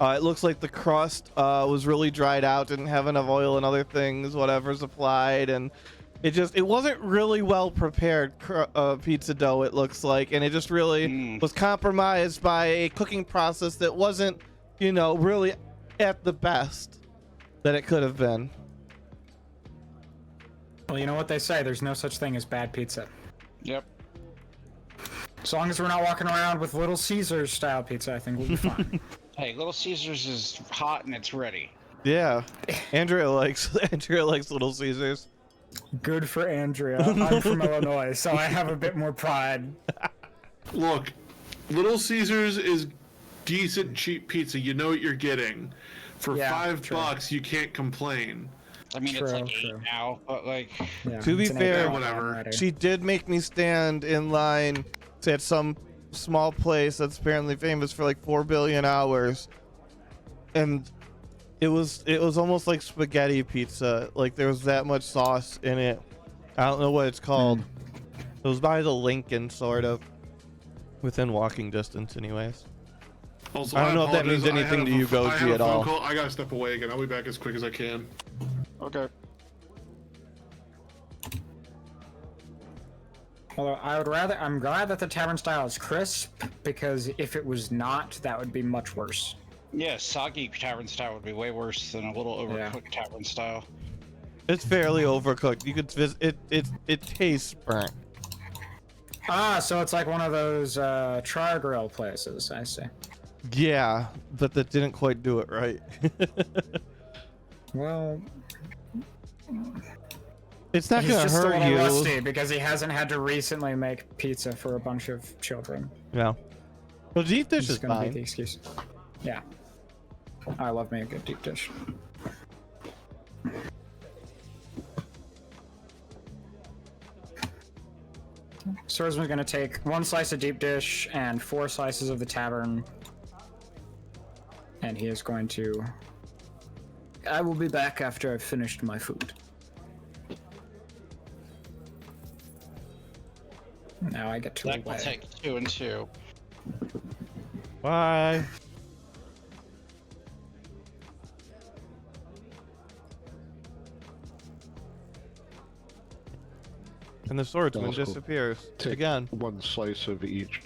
S1: It looks like the crust was really dried out, didn't have enough oil and other things, whatever's applied, and it wasn't really well prepared pizza dough, it looks like, and it just really was compromised by a cooking process that wasn't, really at the best that it could have been.
S2: Well, you know what they say, there's no such thing as bad pizza.
S3: Yep.
S2: As long as we're not walking around with Little Caesars style pizza, I think we'll be fine.
S3: Hey, Little Caesars is hot and it's ready.
S1: Yeah, Andrea likes Little Caesars.
S2: Good for Andrea. I'm from Illinois, so I have a bit more pride.
S4: Look, Little Caesars is decent, cheap pizza. You know what you're getting. For
S2: Yeah,
S4: $5, you can't complain.
S3: I mean,
S2: True,
S3: it's like
S2: true.
S3: 8 now, but like,
S2: Yeah,
S1: To be
S2: it's an
S1: fair,
S2: 8-hour
S4: whatever.
S2: already.
S1: She did make me stand in line at some small place that's apparently famous for like 4 billion hours, and it was almost like spaghetti pizza. Like there was that much sauce in it. I don't know what it's called. It was by the Lincoln, sort of within walking distance, anyways.
S4: Also,
S1: I don't know if that
S4: apologize.
S1: means
S4: I
S1: anything
S4: had
S1: to
S4: a-
S1: you,
S4: I
S1: Goji,
S4: had a
S1: at
S4: phone
S1: all.
S4: call. I gotta step away again. I'll be back as quick as I can.
S3: okay.
S2: Although I'm glad that the tavern style is crisp, because if it was not, that would be much worse.
S3: Yeah, soggy tavern style would be way worse than a little overcooked tavern style.
S1: It's fairly overcooked. You could it tastes burnt.
S2: Ah, so it's like one of those char grill places. I see.
S1: Yeah, but that didn't quite do it right.
S2: Well,
S1: It's not
S2: he's
S1: gonna
S2: just a
S1: hurt
S2: little
S1: you.
S2: rusty because he hasn't had to recently make pizza for a bunch of children.
S1: Yeah. Well, deep dish
S2: This
S1: is
S2: is gonna be the
S1: fine.
S2: excuse. Yeah. I love me a good deep dish. Swordsman's gonna take 1 slice of deep dish and 4 slices of the tavern. And he is going to... I will be back after I've finished my food. Now I get to
S3: That will
S2: away.
S3: take 2 and 2.
S1: Bye. And the swordsman
S6: That's cool.
S1: disappears
S6: Take
S1: again.
S6: 1 slice of each.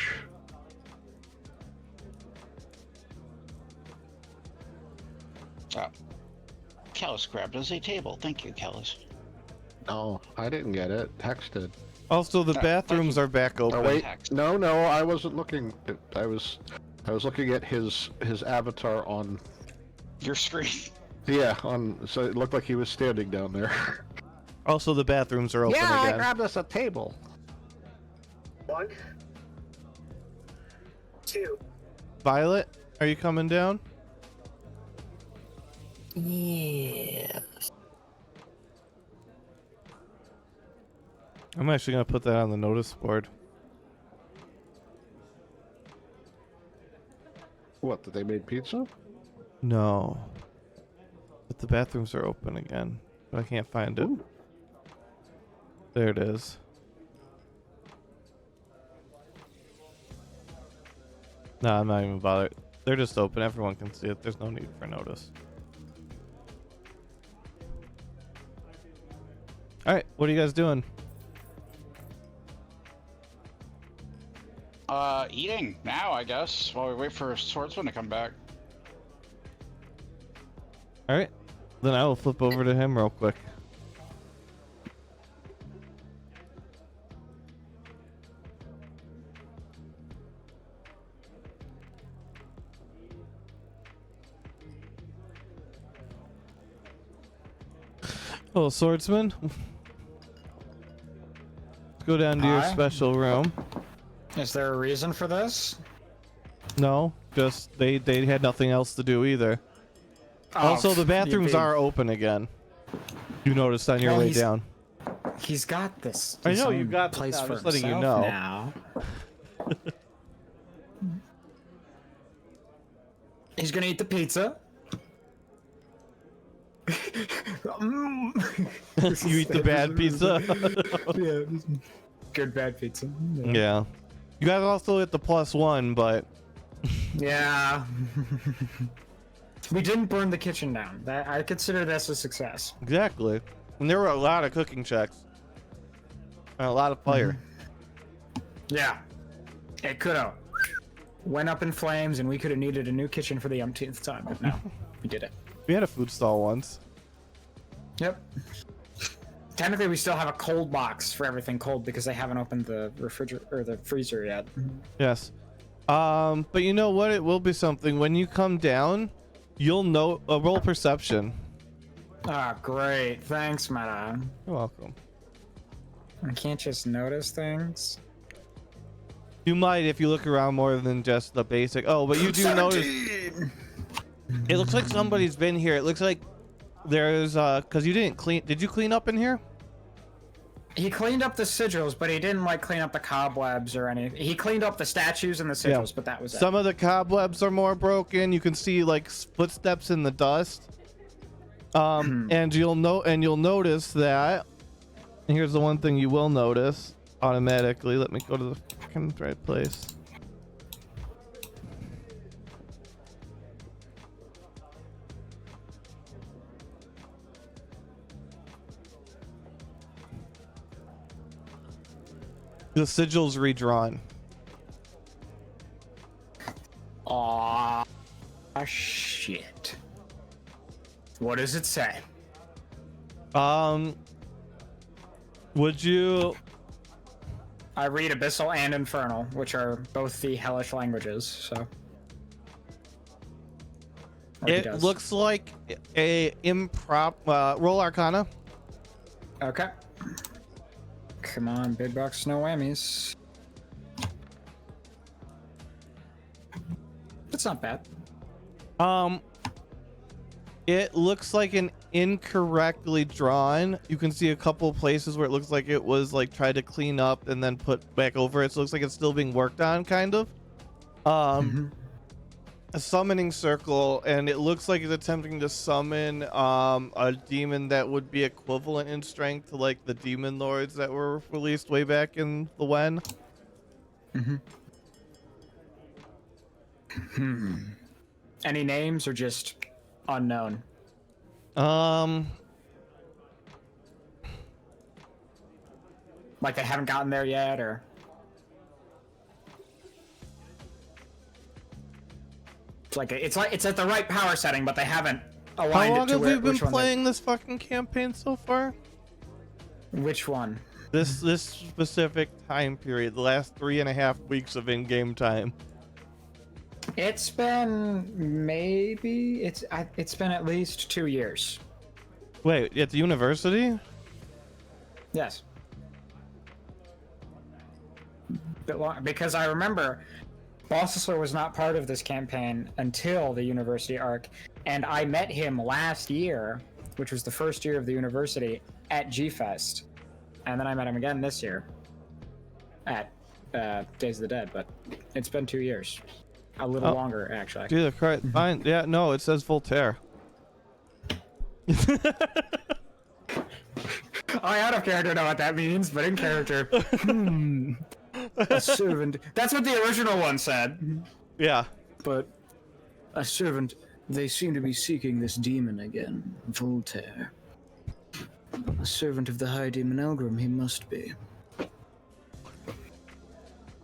S3: Oh. Callus grabbed us a table. Thank you, Callus.
S6: No, I didn't get it. Hex did.
S1: Also, the bathrooms are back
S6: Oh
S1: open.
S6: wait,
S3: Hex.
S6: no, I wasn't looking. I was looking at his avatar on.
S3: Your screen.
S6: Yeah, on. So it looked like he was standing down there.
S1: Also, the bathrooms are open again.
S6: grabbed us a table.
S7: 1, 2.
S1: Violet, are you coming down?
S5: Yeah.
S1: I'm actually gonna put that on the notice board.
S6: What? That they made pizza?
S1: No. But the bathrooms are open again. But I can't find it.
S6: Ooh.
S1: There it is. No, I'm not even bothered. They're just open. Everyone can see it. There's no need for notice. Alright, what are you guys doing?
S3: Eating now, I guess, while we wait for Swordsman to come back.
S1: Alright. Then I will flip over to him real quick. Oh, swordsman. Go down to your
S2: Hi.
S1: special room.
S2: Is there a reason for this?
S1: No, just they had nothing else to do either.
S2: Oh,
S1: Also, the bathrooms
S2: yippee.
S1: are open again. You noticed on your
S2: Well,
S1: way
S2: he's-
S1: down.
S2: He's got this.
S1: I
S2: his
S1: know, you
S2: own
S1: got this
S2: place
S1: now, I'm
S2: for
S1: just letting you
S2: himself
S1: know.
S2: now. He's gonna eat the pizza.
S1: You eat the bad pizza.
S2: Yeah, good bad pizza.
S1: Yeah. You guys also hit the +1, but
S2: Yeah. We didn't burn the kitchen down. That I consider this a success.
S1: Exactly. And there were a lot of cooking checks. And a lot of fire.
S2: Yeah. It could have went up in flames, and we could have needed a new kitchen for the umpteenth time. But no, we did it.
S1: We had a food stall once.
S2: Yep. Technically, we still have a cold box for everything cold because they haven't opened the refrigerator or the freezer yet.
S1: Yes. But you know what? It will be something. When you come down, you'll know a roll perception.
S2: Ah, great. Thanks, Meta.
S1: You're welcome.
S2: I can't just notice things.
S1: You might if you look around more than just the basic. Oh, but you do
S2: 17!
S1: notice. It looks like somebody's been here. It looks like there's because you didn't clean. Did you clean up in here?
S2: He cleaned up the sigils, but he didn't like clean up the cobwebs or anything. He cleaned up the statues and the sigils, but that was it.
S1: Some of the cobwebs are more broken. You can see like footsteps in the dust. And you'll notice that. And here's the one thing you will notice automatically. Let me go to the fucking right place. The sigil's redrawn.
S2: Aw, shit. What does it say?
S1: Would you?
S2: I read Abyssal and Infernal, which are both the hellish languages, so. Or he
S1: It
S2: does.
S1: looks like a roll Arcana.
S2: Okay. Come on, big bucks, no whammies. That's not bad.
S1: It looks like an incorrectly drawn. You can see a couple places where it looks like it was like tried to clean up and then put back over it. So it looks like it's still being worked on, kind of. A summoning circle, and it looks like it's attempting to summon a demon that would be equivalent in strength to like the demon lords that were released way back in the when.
S2: Any names or just unknown? Like they haven't gotten there yet, or? It's at the right power setting, but they haven't
S1: How
S2: aligned
S1: long
S2: it to
S1: have we been
S2: which one
S1: playing this fucking campaign so far?
S2: Which one?
S1: This specific time period, the last 3.5 weeks of in-game time.
S2: It's been it's been at least 2 years.
S1: Wait, at the university?
S2: Yes. Bit long, because I remember Bossler was not part of this campaign until the university arc, and I met him last year, which was the first year of the university, at G-Fest. And then I met him again this year at Days of the Dead, but it's been 2 years. A little longer, actually.
S1: Dude, correct. Fine. Yeah, no, it says Voltaire.
S2: I out of character know what that means, but in character. A servant. That's what the original one said.
S1: Yeah.
S2: But a servant, they seem to be seeking this demon again. Voltaire. A servant of the High Demon Elgrim, he must be.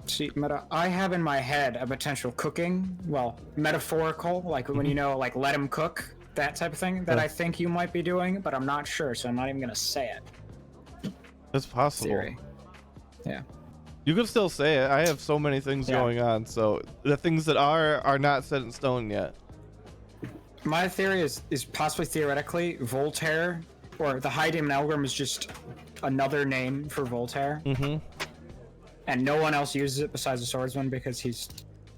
S2: See, Meta, I have in my head a potential cooking, well, metaphorical, like when you know, like let him cook, that type of thing, that I think you might be doing, but I'm not sure, so I'm not even gonna say it.
S1: That's possible.
S2: Theory. Yeah.
S1: You could still say it. I have so many things going on, so the things that are not set in stone yet.
S2: My theory is possibly theoretically Voltaire, or the High Demon Elgrim is just another name for Voltaire. And no one else uses it besides the swordsman because he's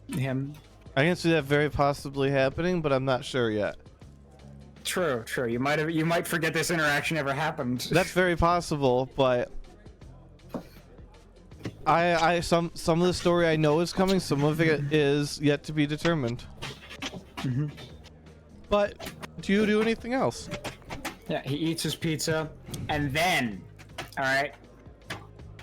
S2: him.
S1: I can see that very possibly happening, but I'm not sure yet.
S2: True. You might forget this interaction ever happened.
S1: That's very possible, but some of the story I know is coming. Some of it is yet to be determined. But do you do anything else?
S2: Yeah, he eats his pizza, and then, all right,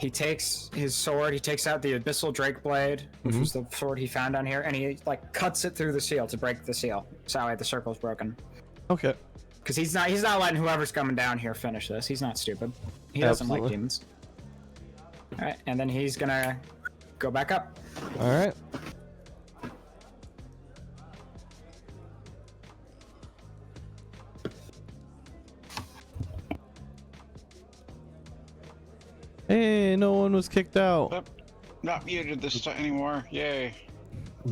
S2: He takes his sword, he takes out the Abyssal Drake Blade, which was the sword he found down here, and he like cuts it through the seal to break the seal. So that way the circle's broken.
S1: Okay.
S2: Because he's not letting whoever's coming down here finish this. He's not stupid. He doesn't like
S1: Absolutely.
S2: demons. Alright, and then he's gonna go back up.
S1: All right. Hey, no one was kicked out.
S3: Yep. Not muted this time anymore. Yay.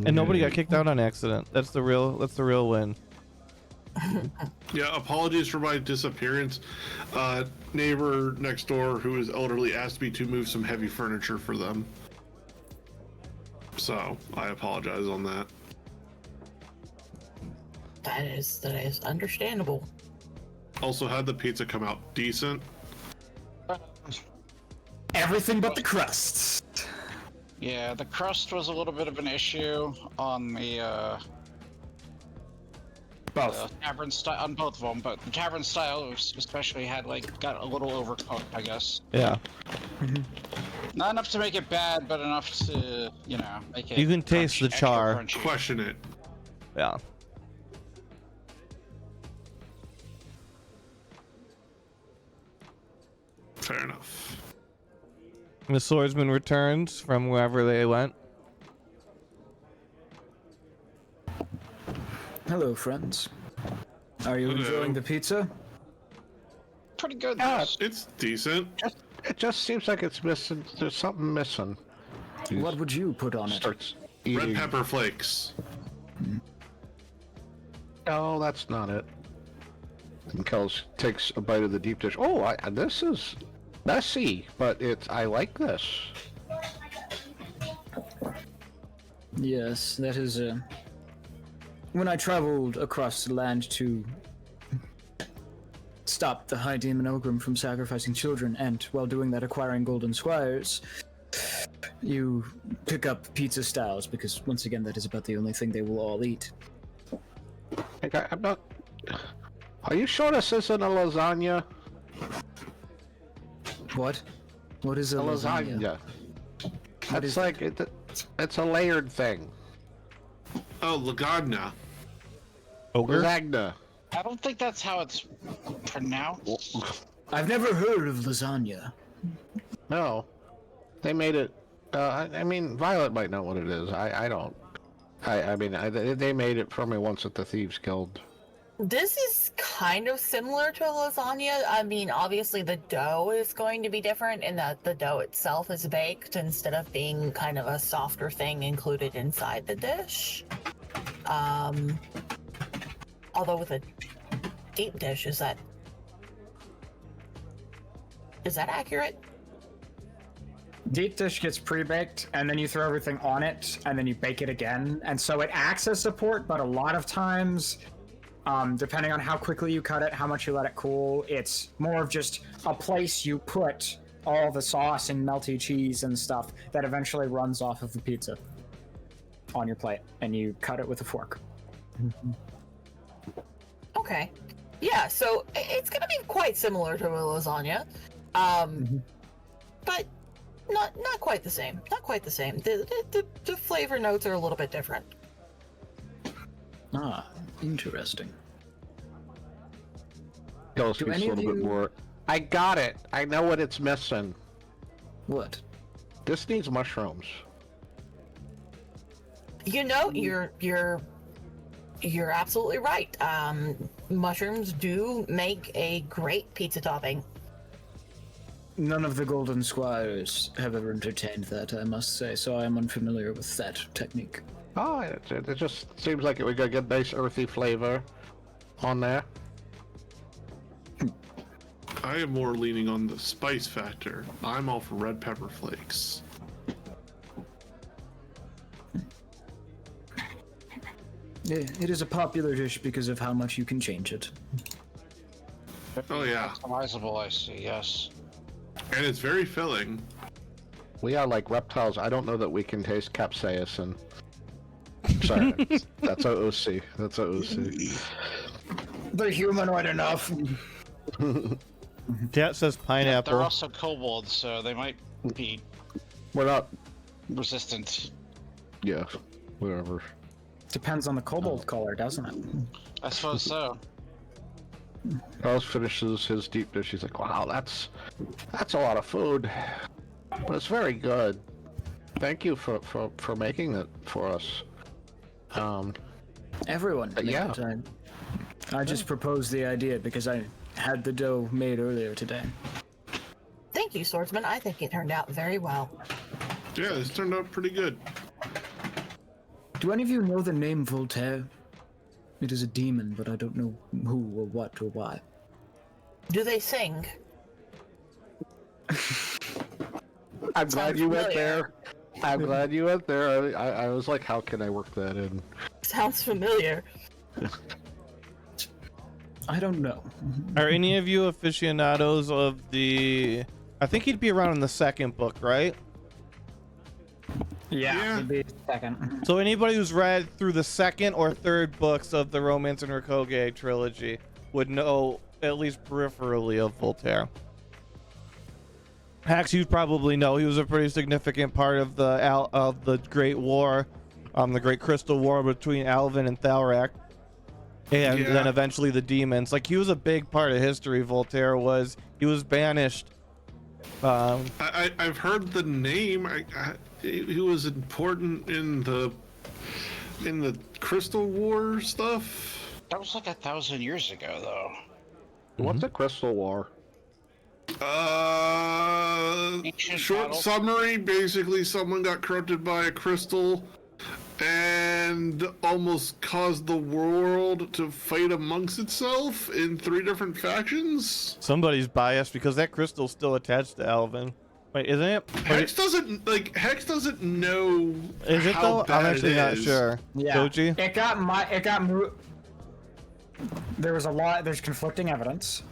S1: And nobody got kicked out on accident. That's the real win.
S4: Yeah, apologies for my disappearance. Neighbor next door who is elderly asked me to move some heavy furniture for them. So, I apologize on that.
S5: That is understandable.
S4: Also had the pizza come out decent.
S2: Everything but the crusts.
S3: Yeah, the crust was a little bit of an issue on the
S2: Both.
S3: tavern style, on both of them, but the tavern style especially had got a little overcooked, I guess.
S1: Yeah.
S3: Not enough to make it bad, but enough to, make it.
S1: You can taste the
S3: extra
S1: char.
S3: crunchy.
S4: Question it.
S1: Yeah.
S4: Fair enough.
S1: The swordsman returns from wherever they went.
S2: Hello, friends. Are you
S4: Hello.
S2: enjoying the pizza?
S3: Pretty good.
S6: Yeah,
S3: this.
S4: It's decent.
S6: It just seems like it's missing. There's something missing.
S2: What would you put on it?
S6: Starts
S4: Red
S6: eating.
S4: pepper flakes.
S6: No, that's not it. And Kels takes a bite of the deep dish. Oh, this is messy, but I like this.
S2: Yes, that is. When I traveled across the land to stop the High Demon Ogrim from sacrificing children, and while doing that, acquiring golden squires, you pick up pizza styles because, once again, that is about the only thing they will all eat.
S6: I'm not. Are you sure this isn't a lasagna?
S2: What? What is a lasagna? What
S6: It's
S2: is
S6: like it's a layered thing.
S4: Oh, Lagagna.
S1: Ogre?
S6: Lasagna.
S3: I don't think that's how it's pronounced.
S2: I've never heard of lasagna.
S6: No, they made it. I mean, Violet might know what it is. I don't. They made it for me once at the Thieves Guild.
S5: This is kind of similar to a lasagna. I mean, obviously the dough is going to be different in that the dough itself is baked instead of being kind of a softer thing included inside the dish. Although with a deep dish, is that accurate?
S2: Deep dish gets pre-baked, and then you throw everything on it, and then you bake it again. And so it acts as support, but a lot of times, depending on how quickly you cut it, how much you let it cool, it's more of just a place you put all the sauce and melty cheese and stuff that eventually runs off of the pizza on your plate, and you cut it with a fork.
S5: Okay. Yeah, so it's gonna be quite similar to a lasagna. But not quite the same. Not quite the same. The flavor notes are a little bit different.
S2: Ah, interesting.
S6: Kels
S2: Do
S6: speaks
S2: any
S6: a
S2: of
S6: little bit
S2: you-
S6: more. I got it. I know what it's missing.
S2: What?
S6: This needs mushrooms.
S5: You know, you're absolutely right. Mushrooms do make a great pizza topping.
S2: None of the Golden Squires have ever entertained that, I must say, so I am unfamiliar with that technique.
S6: Oh, it just seems like it would get a nice earthy flavor on there.
S4: I am more leaning on the spice factor. I'm all for red pepper flakes.
S2: Yeah, it is a popular dish because of how much you can change it.
S4: Oh yeah,
S3: Customizable, I see, yes.
S4: and it's very filling.
S6: We are like reptiles. I don't know that we can taste capsaicin. Sorry, that's OOC. That's OOC.
S2: They're humanoid enough.
S1: Yeah, it says
S3: Yeah,
S1: pineapple.
S3: they're also kobolds, so they might be
S6: We're not.
S3: resistant.
S6: Yeah, whatever.
S2: Depends on the kobold color, doesn't it?
S3: I suppose so.
S6: Carlos finishes his deep dish. He's like, "Wow, that's a lot of food, but it's very good. Thank you for making it for us."
S2: Everyone.
S6: Yeah.
S2: I just proposed the idea because I had the dough made earlier today.
S5: Thank you, swordsman. I think it turned out very well.
S4: Yeah, this turned out pretty good.
S2: Do any of you know the name Voltaire? It is a demon, but I don't know who or what or why.
S5: Do they sing?
S6: I'm glad
S5: Sounds
S6: you went
S5: familiar.
S6: there. I'm glad you went there. I was like, how can I work that in?
S5: Sounds familiar.
S2: I don't know.
S1: Are any of you aficionados of the... I think he'd be around in the second book, right?
S4: Yeah.
S2: It'd be second.
S1: So anybody who's read through the second or third books of the Romance and Rakoge trilogy would know at least peripherally of Voltaire. Hax, you'd probably know he was a pretty significant part of the Great War, the Great Crystal War between Alvin and Thalrak, and
S4: Yeah.
S1: then eventually the demons. Like, he was a big part of history. Voltaire was. He was banished.
S4: I've heard the name. He was important in the Crystal War stuff.
S3: That was like 1,000 years ago, though.
S6: What's a crystal war?
S3: Ancient
S4: Short
S3: battle.
S4: summary. Basically, someone got corrupted by a crystal and almost caused the world to fight amongst itself in 3 different factions.
S1: Somebody's biased because that crystal's still attached to Alvin. Wait, isn't it?
S4: Hex doesn't know.
S1: Is it
S4: how
S1: though? I'm
S4: bad
S1: actually
S4: it
S1: not
S4: is.
S1: sure.
S2: Yeah.
S1: Doji?
S2: It got moved. There's conflicting evidence.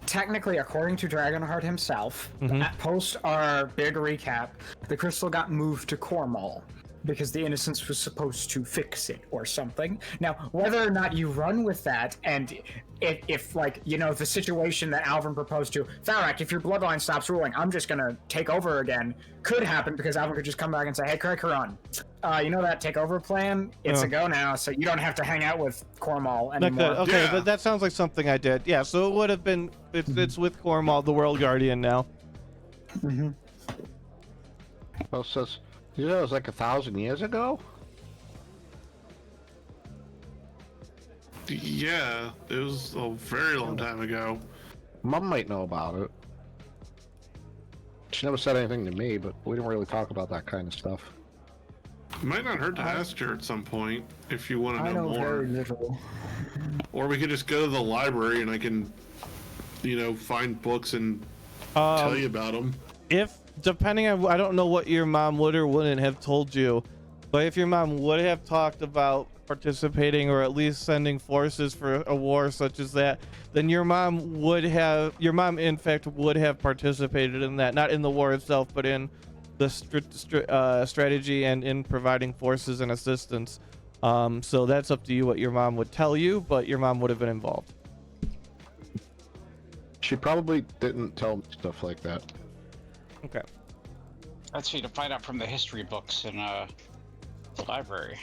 S2: Technically, according to Dragonheart himself, post our big recap, the crystal got moved to Cornwall because the Innocence was supposed to fix it or something. Now, whether or not you run with that, and if like, you know, the situation that Alvin proposed to, Thalrak, if your bloodline stops ruling, I'm just gonna take over again, could happen because Alvin could just come back and say, hey, Crikaron, you know that takeover plan? It's a go now, so you don't have to hang out with Cornwall
S1: That
S2: anymore.
S1: could, okay,
S4: Yeah.
S1: but that sounds like something I did. Yeah, so it would have been. It's with Cornwall, the World Guardian now.
S6: Well, it says, you know, it was like 1,000 years ago.
S4: Yeah, it was a very long time ago.
S6: Mom might know about it. She never said anything to me, but we didn't really talk about that kind of stuff.
S4: It might not hurt to ask her at some point if you want to
S2: I
S4: know
S2: know
S4: more.
S2: very little.
S4: Or we could just go to the library and I can, you know, find books and tell you about them.
S1: If, depending on, I don't know what your mom would or wouldn't have told you, but if your mom would have talked about participating or at least sending forces for a war such as that, then your mom in fact would have participated in that, not in the war itself, but in the strategy and in providing forces and assistance. So that's up to you what your mom would tell you, but your mom would have been involved.
S6: She probably didn't tell me stuff like that.
S1: Okay.
S3: That's for you to find out from the history books in the library.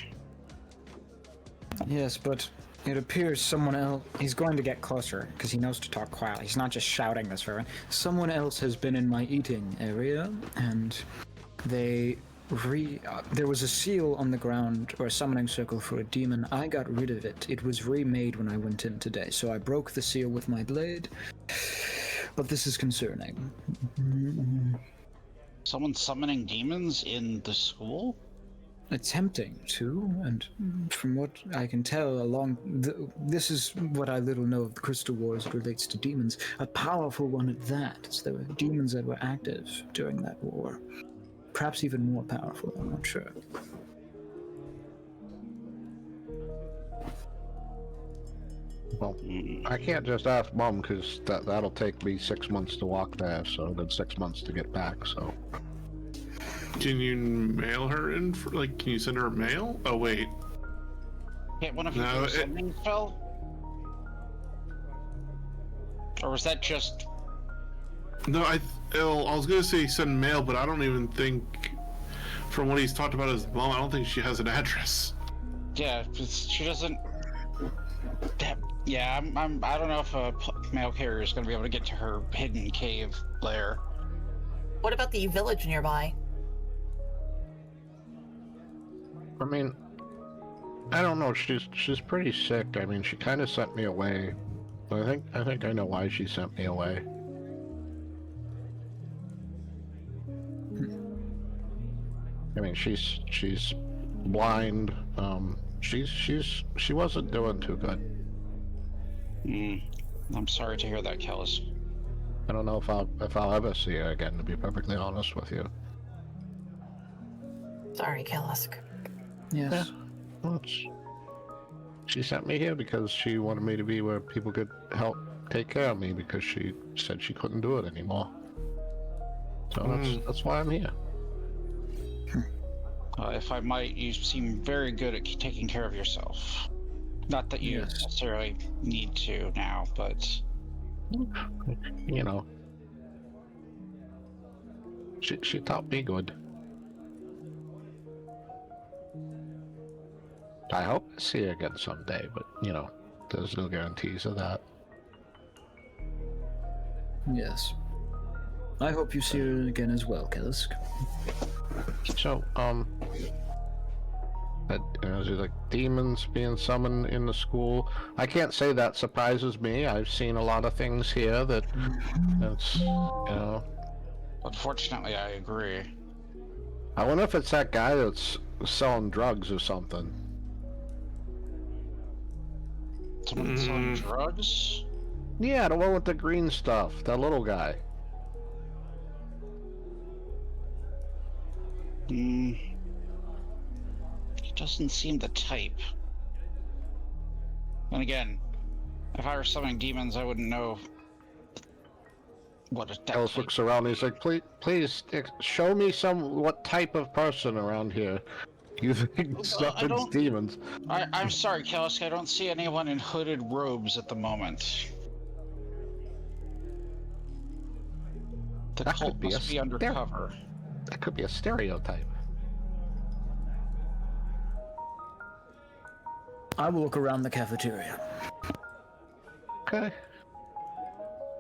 S2: Yes, but it appears someone else. He's going to get closer because he knows to talk quietly. He's not just shouting this for everyone. Someone else has been in my eating area, and there was a seal on the ground or a summoning circle for a demon. I got rid of it. It was remade when I went in today, so I broke the seal with my blade. But this is concerning.
S3: Someone summoning demons in the school?
S2: Attempting to, and from what I can tell, this is what I little know of the Crystal Wars as it relates to demons. A powerful one at that, as there were demons that were active during that war. Perhaps even more powerful, I'm not sure.
S6: Well, I can't just ask Mom because that'll take me 6 months to walk there, so then 6 months to get back. So
S4: Can you mail her in? Can you send her a mail? Oh wait.
S3: Can't one of you
S4: No,
S3: do a
S4: it-
S3: summoning spell? Or was that just
S4: No, I was gonna say send mail, but I don't even think, from what he's talked about his mom, I don't think she has an address.
S3: Yeah, she doesn't. Yeah, I don't know if a mail carrier is going to be able to get to her hidden cave lair.
S5: What about the village nearby?
S6: I mean, I don't know. She's pretty sick. I mean, she kind of sent me away. I think I know why she sent me away. I mean, she's blind. She wasn't doing too good.
S3: I'm sorry to hear that, Kellis.
S6: I don't know if I'll ever see her again, to be perfectly honest with you.
S5: Sorry, Kellisk.
S2: Yes.
S6: Well, she sent me here because she wanted me to be where people could help take care of me because she said she couldn't do it anymore. So that's why I'm here.
S3: If I might, you seem very good at taking care of yourself. Not that you necessarily need to now, but...
S6: You know. She taught me good. I hope to see her again someday, but, you know, there's no guarantees of that.
S2: Yes. I hope you see her again as well, Kellisk.
S6: So, is it like demons being summoned in the school? I can't say that surprises me. I've seen a lot of things here that's, you know.
S3: Unfortunately, I agree.
S6: I wonder if it's that guy that's selling drugs or something.
S3: Someone selling drugs?
S6: Yeah, the one with the green stuff, that little guy.
S3: He doesn't seem the type. And again, if I were summoning demons, I wouldn't know what a
S6: Alice looks around and he's like, please, show me what type of person around here you think summons demons.
S3: I'm sorry, Kellisk, I don't see anyone in hooded robes at the moment. The cult must be undercover.
S6: That could be a stereotype.
S2: I will look around the cafeteria.
S6: Okay.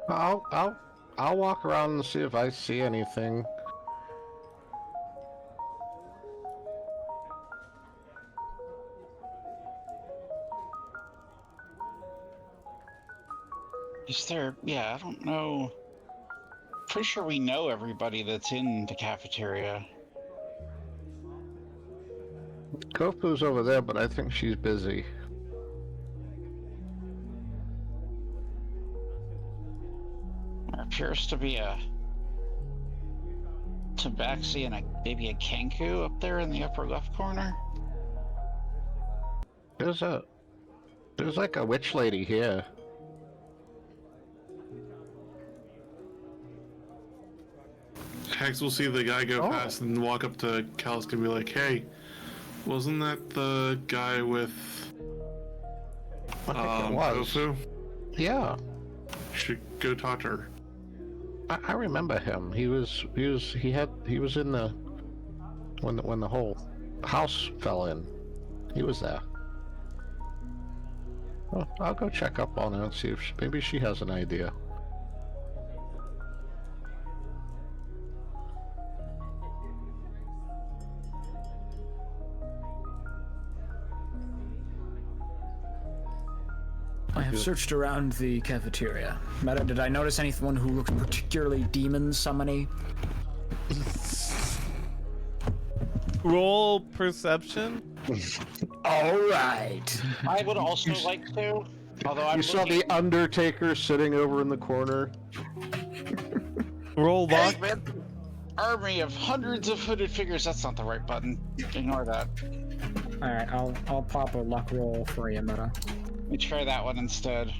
S6: I'll walk around and see if I see anything.
S3: Is there... Yeah, I don't know. Pretty sure we know everybody that's in the cafeteria.
S6: Kofu's over there, but I think she's busy.
S3: There appears to be a Tabaxi and maybe a Kenku up there in the upper left corner.
S6: There's like a witch lady here.
S4: Hex will see the guy go past and walk up to Kellisk and be like, hey, wasn't that the guy with
S6: I think it was.
S4: Kofu?
S6: Yeah.
S4: You should go talk to her.
S6: I remember him. He was in the when the whole house fell in. He was there. Oh, I'll go check up on her and see if maybe she has an idea.
S2: I have searched around the cafeteria. Meta, did I notice anyone who looks particularly demon summony?
S1: Roll perception.
S2: All right.
S3: I would also like to, although I'm
S6: saw the Undertaker sitting over in the corner.
S1: Roll luck.
S3: Hey, man. Army of hundreds of hooded figures. That's not the right button. Ignore that.
S2: All right, I'll pop a luck roll for you, Meta.
S3: Let me try that one instead.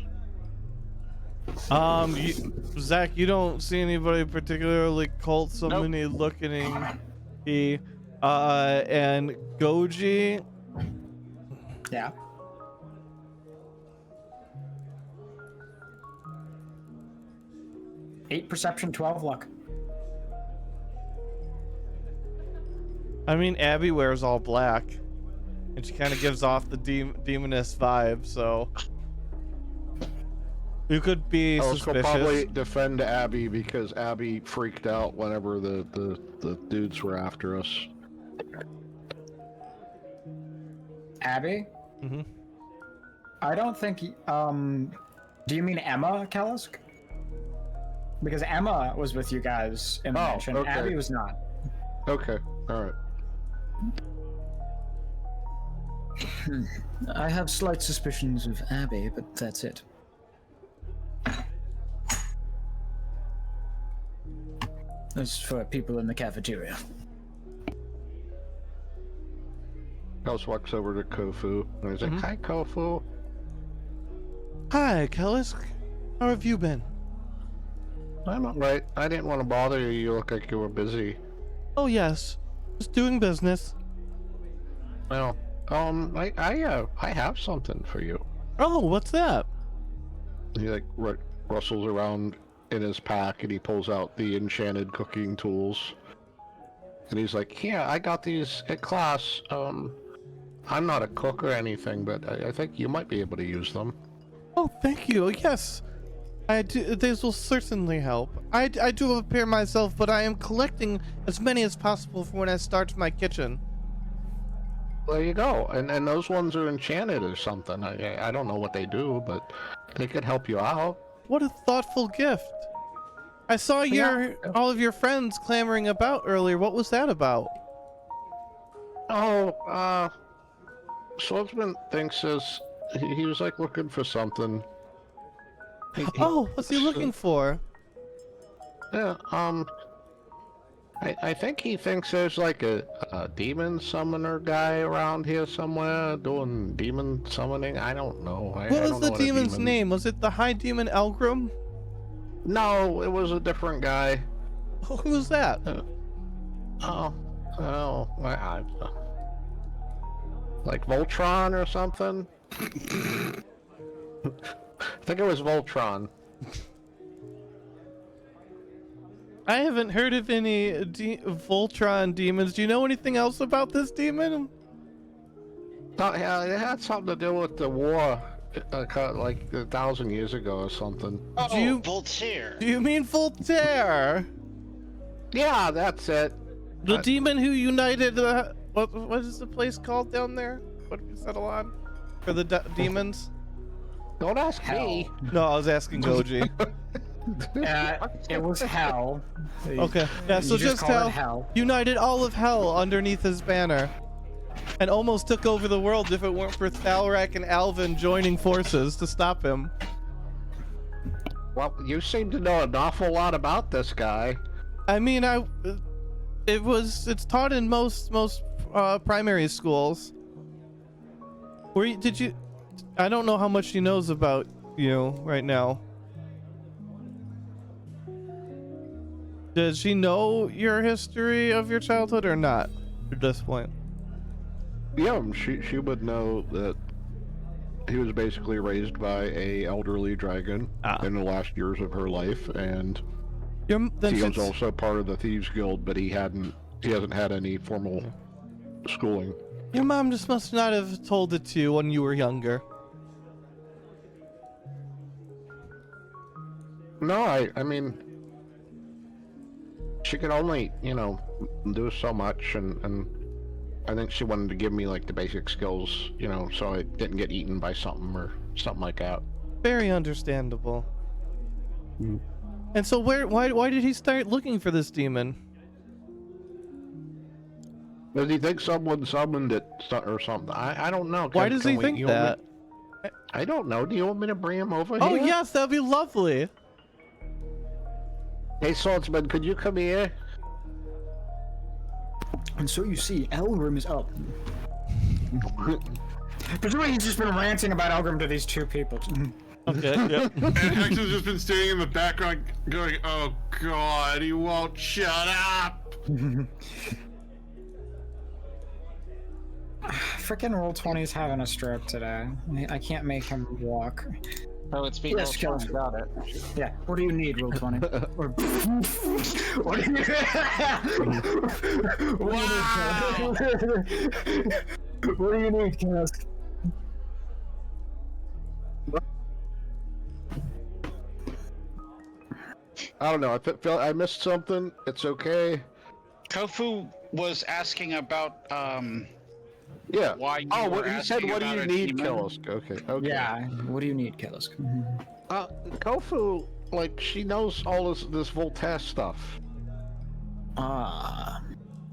S1: Zach, you don't see anybody particularly cult summoning looking. And Goji.
S2: Yeah. 8 perception, 12 luck.
S1: I mean, Abby wears all black, and she kind of gives off the demoness vibe, so you could be
S6: I will
S1: suspicious.
S6: probably defend Abby because Abby freaked out whenever the dudes were after us.
S2: Abby?
S1: Mm-hmm.
S2: I don't think. Do you mean Emma Kalisk? Because Emma was with you guys in the mansion.
S6: Okay.
S2: Abby was not.
S6: Okay, alright.
S2: I have slight suspicions of Abby, but that's it. As for people in the cafeteria.
S6: Gus walks over to Kofu and he's like, "Hi, Kofu."
S1: Hi, Kellis. How have you been?
S6: I'm alright. I didn't want to bother you. You look like you were busy.
S1: Oh yes, just doing business.
S6: Well, I have something for you.
S1: Oh, what's that?
S6: He like rustles around in his pack and he pulls out the enchanted cooking tools. And he's like, "Yeah, I got these at class. I'm not a cook or anything, but I think you might be able to use them."
S1: Oh, thank you. Yes, I do. These will certainly help. I do prepare myself, but I am collecting as many as possible for when I start my kitchen.
S6: There you go. And those ones are enchanted or something. I don't know what they do, but they could help you out.
S1: What a thoughtful gift. I saw all of your friends clamoring about earlier. What was that about?
S6: Oh, Swordsman thinks he was like looking for something.
S1: Oh, what's he looking for?
S6: Yeah, I think he thinks there's like a demon summoner guy around here somewhere doing demon summoning. I don't know. I
S1: What was
S6: don't
S1: the
S6: know what a
S1: demon's
S6: demon...
S1: name? Was it the High Demon Elgrim?
S6: No, it was a different guy.
S1: Who was that?
S6: Like Voltron or something? I think it was Voltron.
S1: I haven't heard of any Voltron demons. Do you know anything else about this demon?
S6: No, yeah, it had something to do with the war, like 1,000 years ago or something.
S3: Oh, Voltaire.
S1: Do you mean Voltaire?
S6: Yeah, that's it.
S1: The demon who united, what is the place called down there? What did we settle on? For the demons?
S6: Don't ask me.
S1: No, I was asking Goji.
S2: It was hell.
S1: Okay, yeah, so
S2: You
S1: just
S2: call it
S1: hell united all of hell underneath his banner. And almost took over the world if it weren't for Thalrak and Alvin joining forces to stop him.
S6: Well, you seem to know an awful lot about this guy.
S1: I mean, it's taught in most primary schools. I don't know how much she knows about you right now. Does she know your history of your childhood or not at this point?
S6: Yeah, she would know that he was basically raised by a elderly dragon in the last years of her life, and he was also part of the Thieves Guild, but he hasn't had any formal schooling.
S1: Your mom just must not have told it to you when you were younger.
S6: No, I mean, she could only, do so much, and I think she wanted to give me like the basic skills, so I didn't get eaten by something or something like that.
S1: Very understandable. And so why did he start looking for this demon?
S6: Does he think someone summoned it or something? I don't know.
S1: Why does he think that?
S6: I don't know. Do you want me to bring him over
S1: Oh
S6: here?
S1: yes, that'd be lovely.
S6: Hey, Swordsman, could you come here?
S2: And so you see, Elgrim is up. Presumably he's just been ranting about Elgrim to these two people.
S1: Okay, yep.
S4: And Hex has just been standing in the background going, "Oh god, he won't shut up!"
S2: Frickin' Roll20's having a stroke today. I can't make him walk.
S3: Oh, it's being
S2: Yes,
S3: rolled
S2: Kelsey.
S3: about it.
S2: Yeah. What do you need, Roll 20? Or, what do you need?
S3: Wow.
S2: What do you need, Kaz?
S6: I don't know. I feel I missed something. It's okay.
S3: Kofu was asking about
S6: Yeah.
S3: why you
S6: Oh,
S3: were
S6: what he said.
S3: asking
S6: What do
S3: about
S6: you
S3: a
S6: need,
S3: demon.
S6: Killisk? Okay. Okay.
S2: Yeah. What do you need, Kaz?
S6: Kofu, like she knows all this Voltaire stuff.
S2: Ah.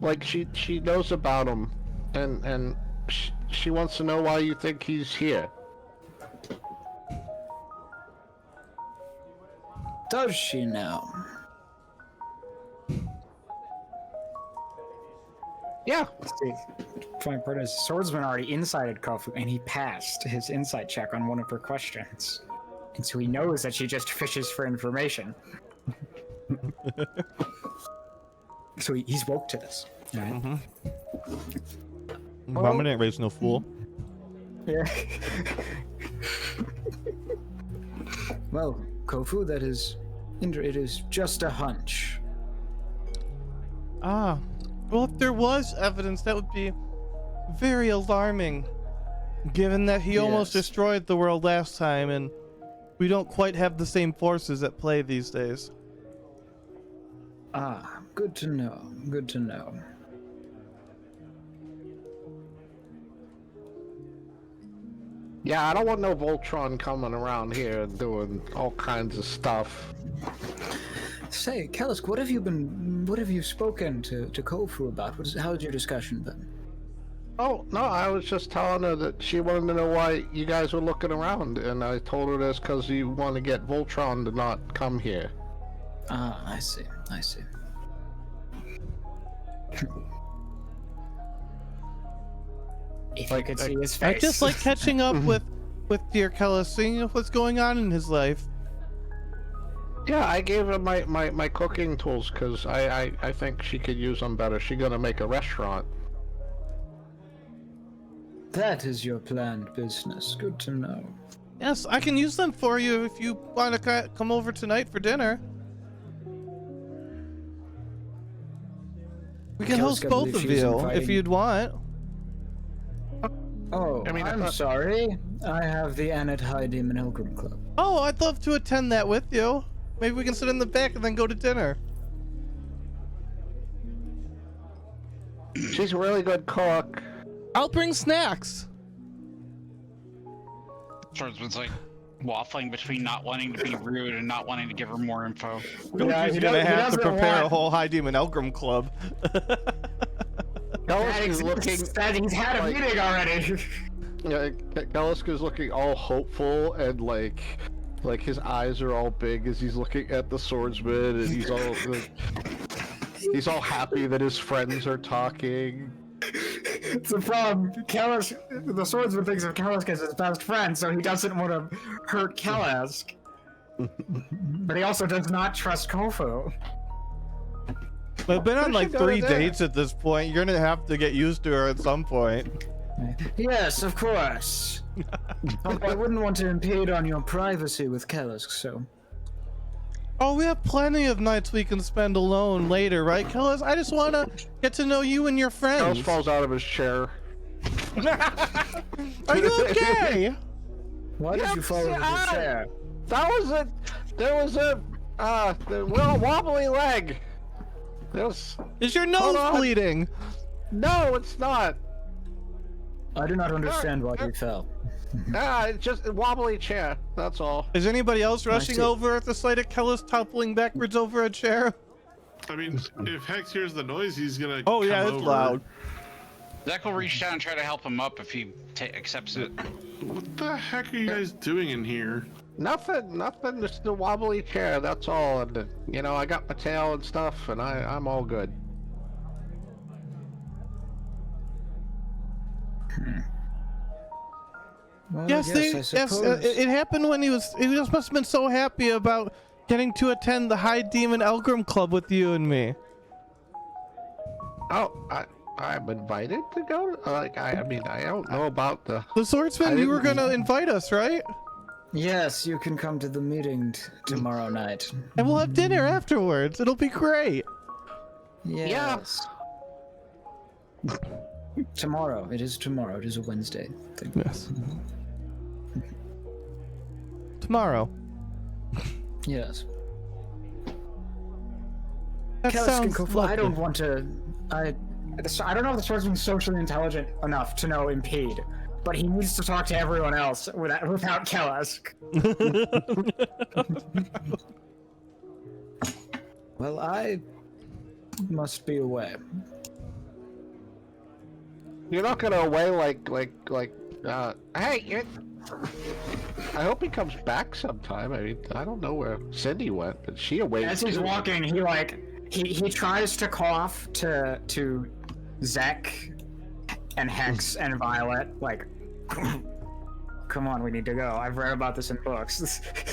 S6: Like she knows about him, and she wants to know why you think he's here.
S2: Does she know?
S6: Yeah.
S2: See, funny part is, Swordsman already incited Kofu, and he passed his insight check on one of her questions. And so he knows that she just fishes for information. So he's woke to this. Right?
S1: Mama didn't raise no fool.
S2: Yeah. Well, Kofu, that is... it is just a hunch.
S1: Ah. Well, if there was evidence, that would be very alarming, given that he almost
S2: Yes.
S1: destroyed the world last time, and we don't quite have the same forces at play these days.
S2: Ah, good to know. Good to know.
S6: Yeah, I don't want no Voltron coming around here and doing all kinds of stuff.
S2: Say, Kalisk, what have you spoken to Kofu about? How's your discussion been?
S6: Oh, no, I was just telling her that she wanted to know why you guys were looking around, and I told her that's because you want to get Voltron to not come here.
S2: Ah, I see. I see. If you could see his
S1: I
S2: face.
S1: just like catching up with dear Kellis, seeing what's going on in his life.
S6: Yeah, I gave her my cooking tools because I think she could use them better. She's gonna make a restaurant.
S2: That is your planned business. Good to know.
S1: Yes, I can use them for you if you want to come over tonight for dinner. We can host
S2: Kelska
S1: both
S2: believes
S1: of
S2: she's
S1: you if
S2: inviting-
S1: you'd want.
S2: Oh,
S6: I mean, I
S2: I'm
S6: thought-
S2: sorry. I have the Annette High Demon Ilgrim Club.
S1: Oh, I'd love to attend that with you. Maybe we can sit in the back and then go to dinner.
S6: She's a really good cook.
S1: I'll bring snacks.
S3: Swordsman's like waffling between not wanting to be rude and not wanting to give her more info.
S1: He's
S2: he
S1: gonna
S2: does- he
S1: have to
S2: doesn't
S1: prepare a
S2: want-
S1: whole High Demon Elgrim club.
S6: Kellisk is looking.
S2: He's had a
S6: like-
S2: meeting already.
S6: Yeah, Kellisk is looking all hopeful and like his eyes are all big as he's looking at the swordsman, and he's all happy that his friends are talking.
S2: It's a problem. The swordsman thinks of Kalisk as his best friend, so he doesn't want to hurt Kalisk. But he also does not trust Kofu.
S1: I've been on
S6: We
S1: like
S6: should go
S1: 3
S6: to dinner.
S1: dates at this point. You're gonna have to get used to her at some point.
S2: Yes, of course. I wouldn't want to impede on your privacy with Kalisk, so...
S1: Oh, we have plenty of nights we can spend alone later, right, Kellis? I just want to get to know you and your friends.
S6: Kellisk falls out of his chair.
S1: Are you okay?
S2: Why did you fall over the chair?
S6: There was a wobbly leg.
S1: Is your
S6: Hold
S1: nose
S6: on.
S1: bleeding?
S6: No, it's not.
S2: I do not understand why you fell.
S6: It's just a wobbly chair. That's all.
S1: Is anybody else rushing
S2: see.
S1: over at the sight of Kellis toppling backwards over a chair?
S4: I mean, if Hex hears the noise, he's gonna.
S1: Oh yeah,
S4: come
S1: it's
S4: over.
S1: loud.
S3: Zach will reach down and try to help him up if he accepts it.
S4: What the heck are you guys doing in here?
S6: Nothing. Just a wobbly chair. That's all. And I got my tail and stuff, and I'm all good.
S2: Well,
S1: Yes,
S2: I suppose.
S1: it happened when he just must have been so happy about getting to attend the High Demon Elgrim Club with you and me.
S6: Oh, I'm invited to go. I mean, I don't know about the.
S1: The swordsman, you were
S6: didn't-
S1: gonna invite us, right?
S2: Yes, you can come to the meeting tomorrow night.
S1: And we'll have dinner afterwards. It'll be great.
S2: Yes. Tomorrow. It is tomorrow. It is a Wednesday thing.
S1: Yes. Tomorrow.
S2: Yes.
S1: That
S2: Kellis
S1: sounds
S2: can
S1: lovely.
S2: I don't want to. I don't know if the swordsman's socially intelligent enough to know impede, but he needs to talk to everyone else without Kellis. Well, I must be away.
S6: You're not gonna away hey, I hope he comes back sometime. I mean, I don't know where Cindy went, but she away.
S2: As he's walking, he tries to cough to Zek and Hex and Violet, like, come on, we need to go. I've read about this in books.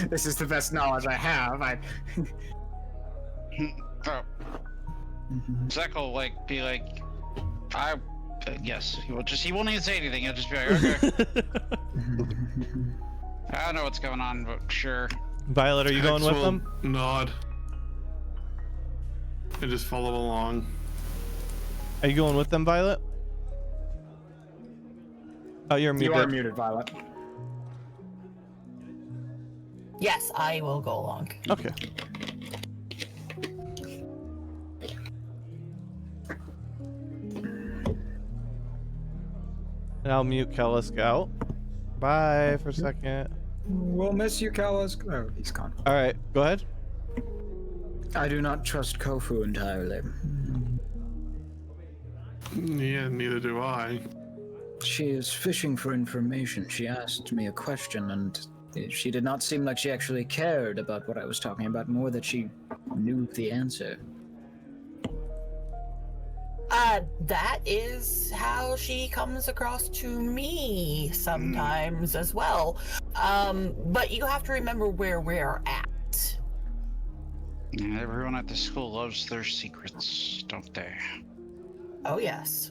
S2: This is the best knowledge I have.
S3: Oh. Zach will be like, yes. He won't even say anything. He'll just be like, okay. I don't know what's going on, but sure.
S1: Violet, are you going
S4: Hex
S1: with
S4: will
S1: them?
S4: Nod. And just follow along.
S1: Are you going with them, Violet? Oh, you're muted.
S2: You are muted, Violet.
S5: Yes, I will go along.
S1: Okay. And I'll mute Kellis out. Bye for a second.
S2: We'll miss you, Kellis. Oh, he's gone.
S1: All right, go ahead.
S2: I do not trust Kofu entirely.
S4: Yeah, neither do I.
S2: She is fishing for information. She asked me a question, and she did not seem like she actually cared about what I was talking about, more that she knew the answer.
S5: That is how she comes across to me sometimes as well. But you have to remember where we're at.
S3: Yeah, everyone at the school loves their secrets, don't they?
S5: Oh, yes.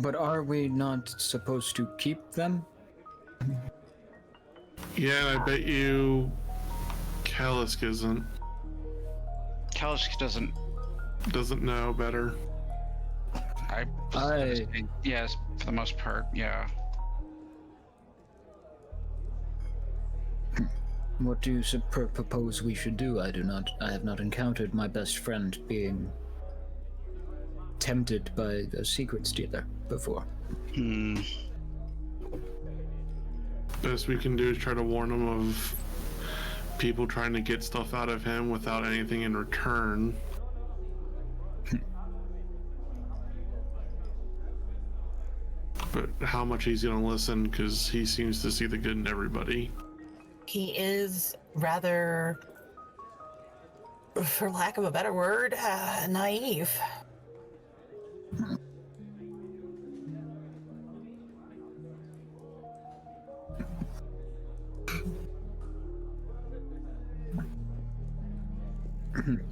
S2: But are we not supposed to keep them?
S4: Yeah, and I bet you Kalisk isn't.
S3: Kalisk
S4: Doesn't know better.
S3: Yes, for the most part, yeah.
S2: What do you propose we should do? I have not encountered my best friend being tempted by a secret stealer before.
S4: Best we can do is try to warn him of people trying to get stuff out of him without anything in return. But how much he's gonna listen, because he seems to see the good in everybody.
S5: He is rather, for lack of a better word, naive.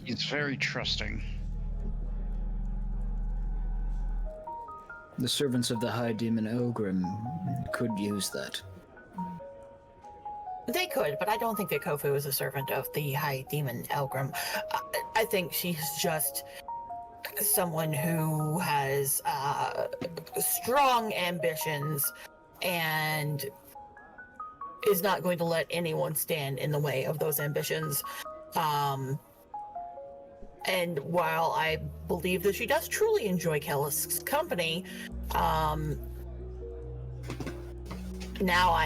S3: He's very trusting.
S2: The servants of the High Demon Elgrim could use that.
S5: They could, but I don't think that Kofu is a servant of the High Demon Elgrim. I think she's just someone who has strong ambitions and is not going to let anyone stand in the way of those ambitions. And while I believe that she does truly enjoy Kellisk's company, now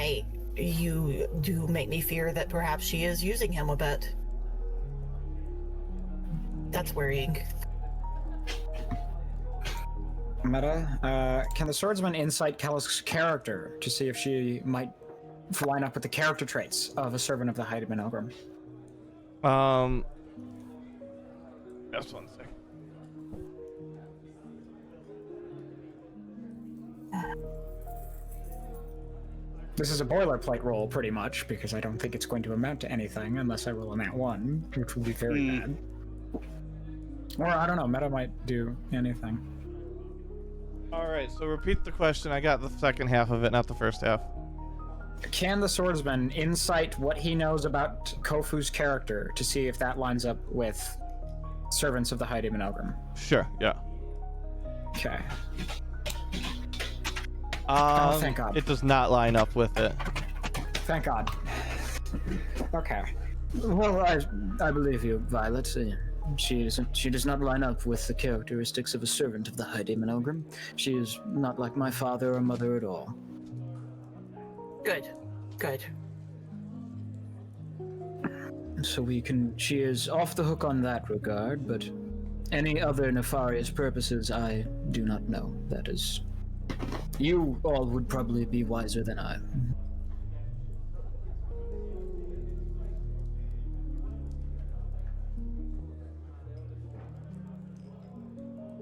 S5: you do make me fear that perhaps she is using him a bit. That's worrying.
S2: Meta, can the swordsman insight Kellisk's character to see if she might line up with the character traits of a servant of the High Demon Elgrim?
S1: Just one second.
S2: This is a boilerplate roll, pretty much, because I don't think it's going to amount to anything unless I roll a nat 1, which would be very bad. Or, I don't know, Meta might do anything.
S1: All right, so repeat the question. I got the second half of it, not the first half.
S2: Can the swordsman insight what he knows about Kofu's character to see if that lines up with Servants of the High Demon Ogrim?
S1: Sure, yeah.
S2: Okay. Oh, thank God.
S1: It does not line up with it.
S2: Thank God. Okay. Well, I believe you, Violet. She does not line up with the characteristics of a servant of the High Demon Ogrim. She is not like my father or mother at all.
S5: Good. Good.
S2: So she is off the hook on that regard, but any other nefarious purposes I do not know. That is... You all would probably be wiser than I.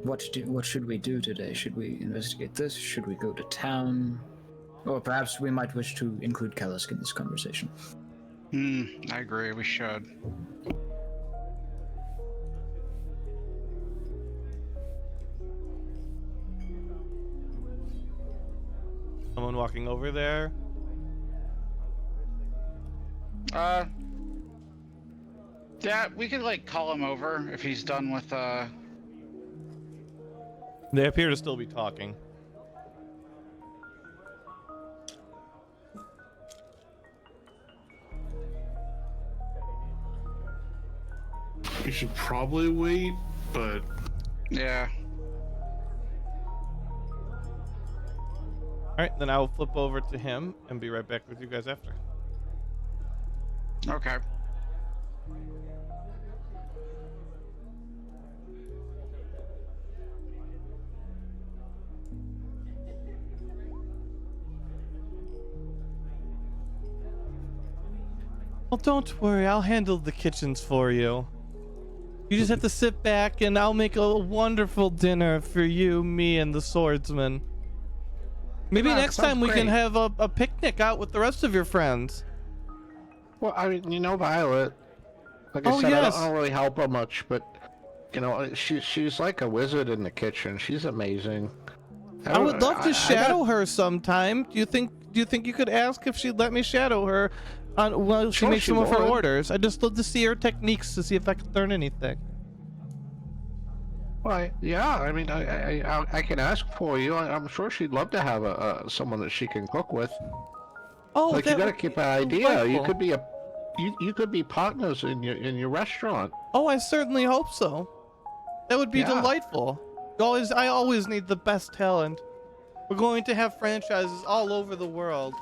S2: What should we do today? Should we investigate this? Should we go to town? Or perhaps we might wish to include Kellisk in this conversation.
S3: I agree, we should.
S1: Someone walking over there.
S3: Yeah, we could like call him over if he's done with
S1: They appear to still be talking.
S4: We should probably wait, but
S3: yeah.
S1: All right, then I'll flip over to him and be right back with you guys after.
S3: Okay.
S1: Well, don't worry. I'll handle the kitchens for you. You just have to sit back and I'll make a wonderful dinner for you, me, and the swordsman. Maybe
S6: Yeah,
S1: next
S6: sounds
S1: time we can
S6: great.
S1: have a picnic out with the rest of your friends.
S6: Well, I mean, you know, Violet. Like I
S1: Oh,
S6: said,
S1: yes.
S6: I don't really help her much, but you know, she's like a wizard in the kitchen. She's amazing.
S1: I would love to
S6: I
S1: shadow her sometime. Do you think you could ask if she'd let me shadow her on while she
S6: Sure,
S1: makes
S6: she
S1: some of her
S6: would.
S1: orders? I just love to see her techniques to see if I could learn anything.
S6: Well, yeah. I mean, I can ask for you. I'm sure she'd love to have someone that she can cook with.
S1: Oh,
S6: Like, you
S1: that
S6: gotta
S1: would
S6: keep
S1: be
S6: an idea. You
S1: delightful.
S6: could be you could be partners in your restaurant.
S1: Oh, I certainly hope so. That would be
S6: Yeah.
S1: delightful. I always need the best talent. We're going to have franchises all over the world.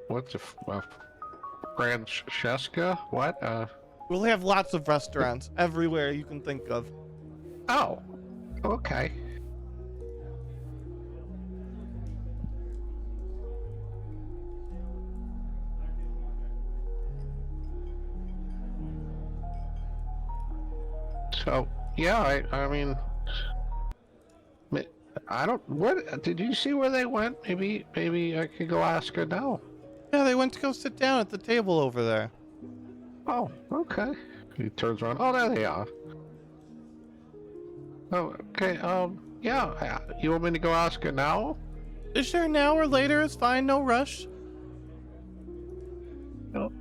S6: What's Francesca? What?
S1: We'll have lots of restaurants everywhere you can think of.
S6: Oh, okay. So, yeah, I mean, I don't. What did you see where they went? Maybe I could go ask her now.
S1: Yeah, they went to go sit down at the table over there.
S6: Oh, okay. He turns around. Oh, there they are. Oh, okay. Yeah. You want me to go ask her now?
S1: Sure, now or later is fine, no rush.
S6: No.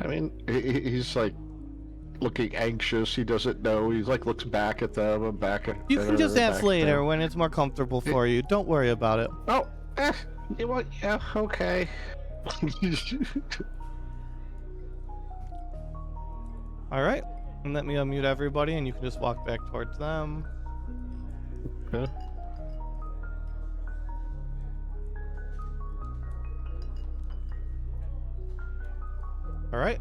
S6: I mean, he's like looking anxious. He doesn't know. He's like looks back at them and back at.
S1: You can just
S6: back
S1: ask
S6: at
S1: later
S6: them.
S1: when it's more comfortable for you. Don't worry about it.
S6: Oh, you want? Yeah, okay.
S1: All right, and let me unmute everybody, and you can just walk back towards them.
S6: Okay.
S1: All right.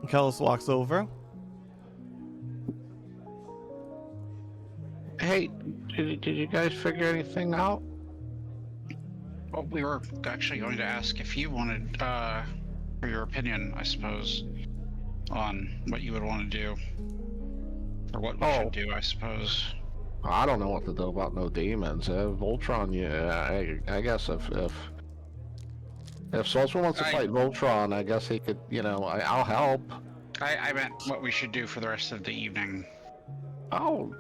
S1: Kellis walks over.
S6: Hey, did you guys figure anything out?
S3: Well, we were actually going to ask if you wanted, for your opinion, I suppose, on what you would want to do. Or what we should do, I suppose.
S6: I don't know what to do about no demons. Voltron, yeah, I guess if If Salzman wants to fight Voltron, I guess he could, I'll help.
S3: I meant what we should do for the rest of the evening.
S6: I don't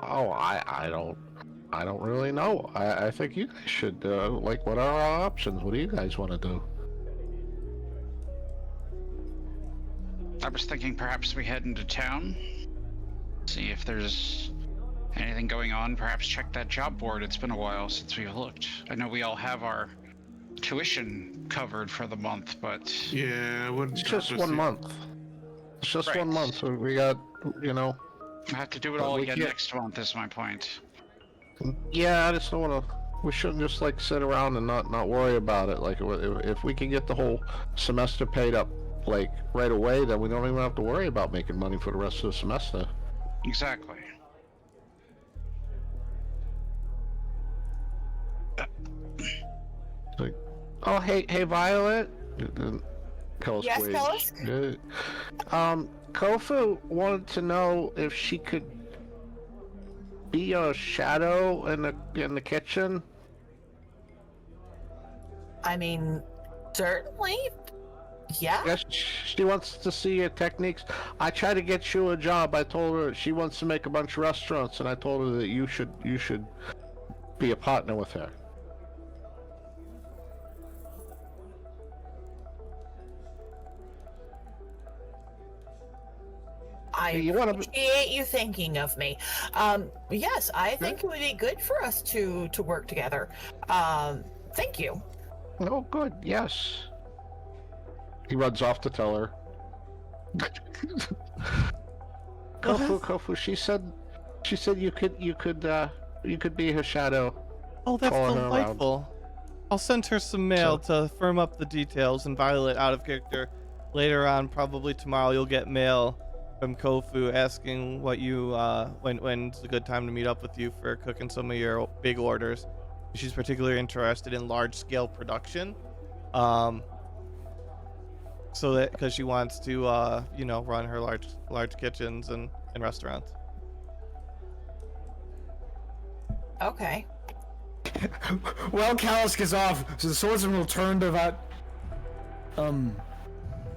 S6: really know. I think you guys should, what are our options? What do you guys want to do?
S3: I was thinking perhaps we head into town, see if there's anything going on. Perhaps check that job board. It's been a while since we've looked. I know we all have our tuition covered for the month, but
S4: Yeah,
S6: It's just 1 month. It's just 1 month. So we got,
S3: I have to do it all again next month. Is my point.
S6: Yeah, I just don't want to. We shouldn't just sit around and not worry about it. Like, if we can get the whole semester paid up right away, then we don't even have to worry about making money for the rest of the semester.
S3: Exactly.
S6: Oh, hey, Violet.
S5: Yes, Kellis?
S6: Good. Kofu wanted to know if she could be a shadow in the kitchen.
S5: I mean, certainly. Yeah.
S6: Yes, she wants to see your techniques. I tried to get you a job. I told her she wants to make a bunch of restaurants, and I told her that you should be a partner with her.
S5: I
S6: You wanna-
S5: appreciate you thinking of me. Yes, I think it would be good for us to work together. Thank you.
S6: Oh, good. Yes. He runs off to tell her. Kofu. She said you could be her shadow.
S1: Oh, that's
S6: Following her around.
S1: delightful. I'll send her some mail to firm up the details. And Violet, out of character, later on, probably tomorrow, you'll get mail from Kofu asking what you when's a good time to meet up with you for cooking some of your big orders. She's particularly interested in large scale production, so that because she wants to run her large kitchens and restaurants.
S5: Okay.
S2: Well, Kalisk is off, so the swordsman will turn to that.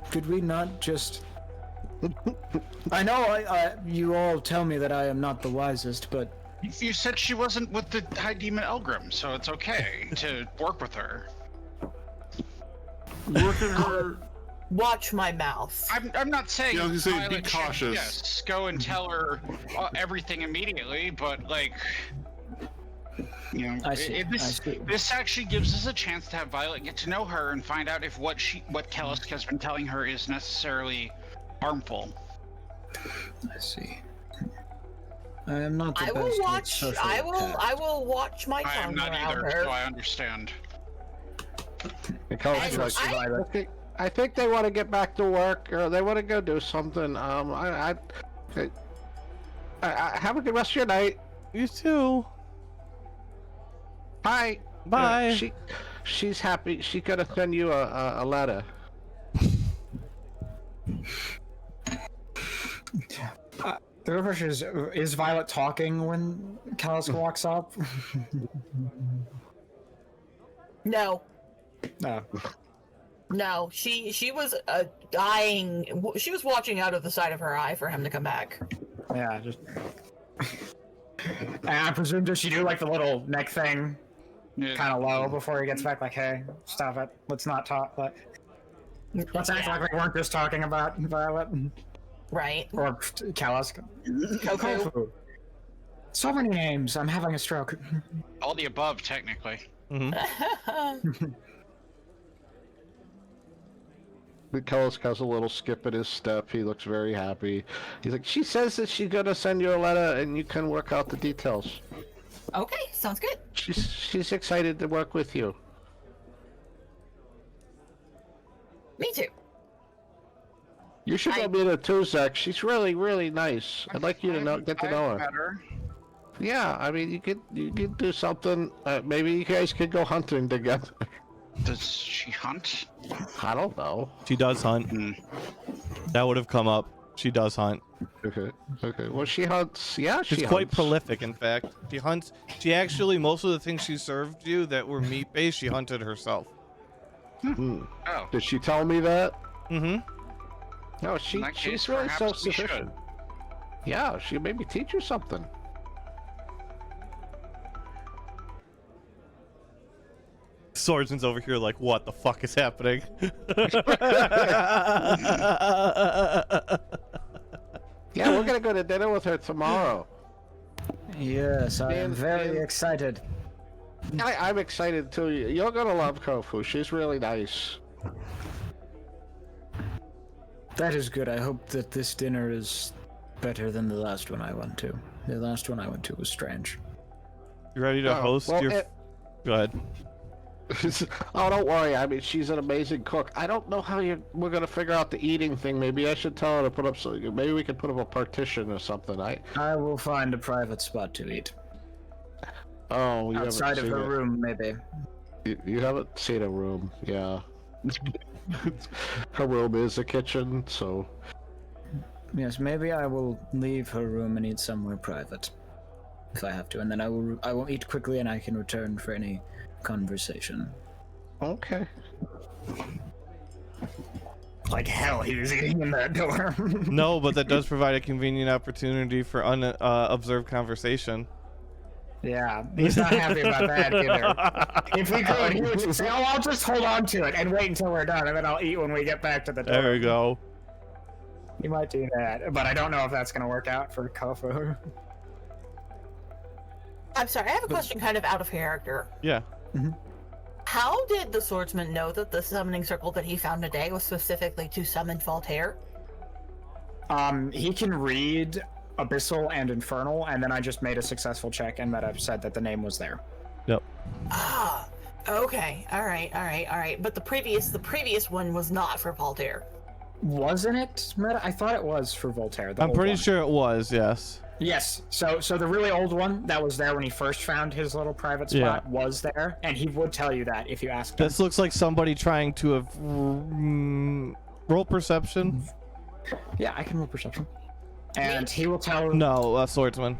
S2: Could we not just? I know you all tell me that I am not the wisest, but
S3: You said she wasn't with the High Demon Elgrim, so it's okay to work with her.
S4: Work at her.
S5: Watch my mouth.
S3: I'm not saying.
S4: Yeah, I was gonna say, be
S3: Violet should,
S4: cautious.
S3: Yes, go and tell her everything immediately, but
S2: I see.
S3: this actually gives us a chance to have Violet get to know her and find out if what Kellisk has been telling her is necessarily harmful.
S2: I see. I am not the
S5: I
S2: best
S5: will
S2: with
S5: watch.
S2: social
S5: I will watch my
S3: I am
S5: tongue
S3: not
S5: around
S3: either,
S5: her.
S3: so I understand.
S6: I think they want to get back to work, or they want to go do something. I have a good rest of your night.
S1: You too.
S6: Bye.
S1: Bye.
S6: She's happy. She's gonna send you a letter.
S2: The real question is Violet talking when Kalisk walks up?
S5: No.
S2: No.
S5: No, she was dying. She was watching out of the side of her eye for him to come back.
S2: Yeah, just. And I presume does she do the little neck thing, kind of low before he gets back? Like, hey, stop it. Let's not talk. Let's act like we weren't just talking about Violet
S5: Right.
S2: or Kalisk. Kofu. So many names. I'm having a stroke.
S3: All the above, technically.
S6: Kellis has a little skip in his step. He looks very happy. He's like, she says that she's gonna send you a letter and you can work out the details.
S5: Okay, sounds good.
S6: She's excited to work with you.
S5: Me too.
S6: You should go meet her too, Zach. She's really, really nice. I'd like you to get to know her.
S3: Better.
S6: Yeah, I mean, you could do something. Maybe you guys could go hunting together.
S3: Does she hunt?
S6: I don't know.
S1: She does hunt. That would have come up. She does hunt.
S6: Okay. Well, she hunts. Yeah,
S1: She's quite prolific, in fact. She hunts. She actually, most of the things she served you that were meat-based, she hunted herself.
S3: Oh,
S6: Did she tell me that?
S1: Mm-hmm.
S6: No,
S3: in that
S6: she's
S3: case,
S6: really
S3: perhaps we
S6: self-sufficient. Yeah, she maybe teach you something.
S1: Swordsman's over here like, what the fuck is happening?
S6: Yeah, we're gonna go to dinner with her tomorrow.
S2: Yes, I am
S6: Dan-
S2: very
S6: Dan-
S2: excited.
S6: I'm excited too. You're gonna love Kofu. She's really nice.
S2: That is good. I hope that this dinner is better than the last one I went to. The last one I went to was strange.
S1: You ready to host
S6: well,
S1: your? Go ahead.
S6: Oh, don't worry. I mean, she's an amazing cook. I don't know how we're gonna figure out the eating thing. Maybe I should tell her to put up. Maybe we could put up a partition or something.
S2: I will find a private spot to eat.
S6: Oh, you
S2: Outside of
S6: haven't
S2: her
S6: seen it.
S2: room, maybe.
S6: You haven't seen a room, yeah. Her room is a kitchen, so.
S2: Yes, maybe I will leave her room and eat somewhere private, if I have to, and then I will eat quickly and I can return for any conversation.
S6: Okay.
S2: Like hell, he was eating in that door.
S1: No, but that does provide a convenient opportunity for unobserved conversation.
S2: Yeah, he's not happy about that either. If we could, he would just say, "Oh, I'll just hold on to it and wait until we're done, and then I'll eat when we get back to the door."
S1: There we go.
S2: He might do that, but I don't know if that's gonna work out for Kofu.
S5: I'm sorry, I have a question kind of out of character.
S1: Yeah.
S5: How did the swordsman know that the summoning circle that he found today was specifically to summon Voltaire?
S2: He can read Abyssal and Infernal, and then I just made a successful check and Meta said that the name was there.
S1: Yep.
S5: Ah, okay, all right. But the previous one was not for Voltaire.
S2: Wasn't it, Meta? I thought it was for Voltaire. The
S1: I'm
S2: old
S1: pretty
S2: one.
S1: sure it was. Yes.
S2: Yes. So the really old one that was there when he first found his little private spot was there, and he would tell you that if you asked him.
S1: This looks like somebody trying to have roll perception.
S2: Yeah, I can roll perception. And he will tell.
S1: No, swordsman.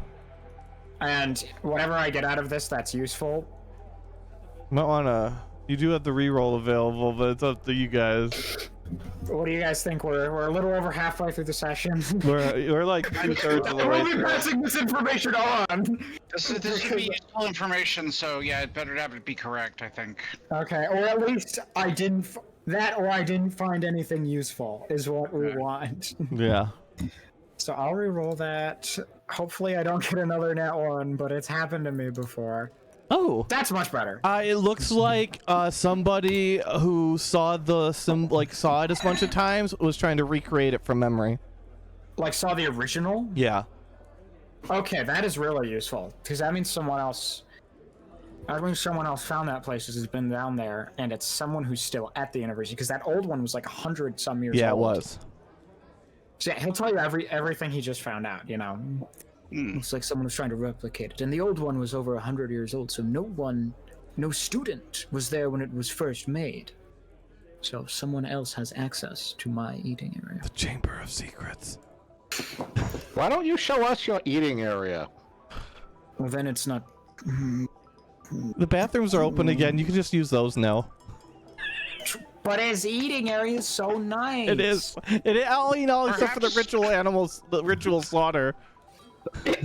S2: And whatever I get out of this that's useful.
S1: Might wanna. You do have the reroll available, but it's up to you guys.
S2: What do you guys think? We're a little over halfway through the session.
S1: We're like 2/3 of the way
S2: We'll be
S1: through.
S2: passing this information on.
S3: This should be useful information, so yeah, it better have it be correct, I think.
S2: Okay, or at least I didn't find anything useful is what we want.
S1: Yeah.
S2: So I'll re-roll that. Hopefully I don't get another nat 1, but it's happened to me before.
S1: Oh.
S2: That's much better.
S1: It looks like somebody who saw saw it a bunch of times was trying to recreate it from memory.
S2: Like saw the original?
S1: Yeah.
S2: Okay, that is really useful because that means someone else. That means someone else found that place, has been down there, and it's someone who's still at the university because that old one was like 100 some years old.
S1: Yeah, it was.
S2: So yeah, he'll tell you everything he just found out. You know, looks like someone was trying to replicate it, and the old one was over 100 years old, so no student was there when it was first made. So someone else has access to my eating area.
S1: The Chamber of Secrets.
S6: Why don't you show us your eating area?
S2: Well, then it's not.
S1: The bathrooms are open again. You can just use those now.
S2: But his eating area is so nice.
S1: It is. It is. Oh, except for the ritual animals, the ritual slaughter.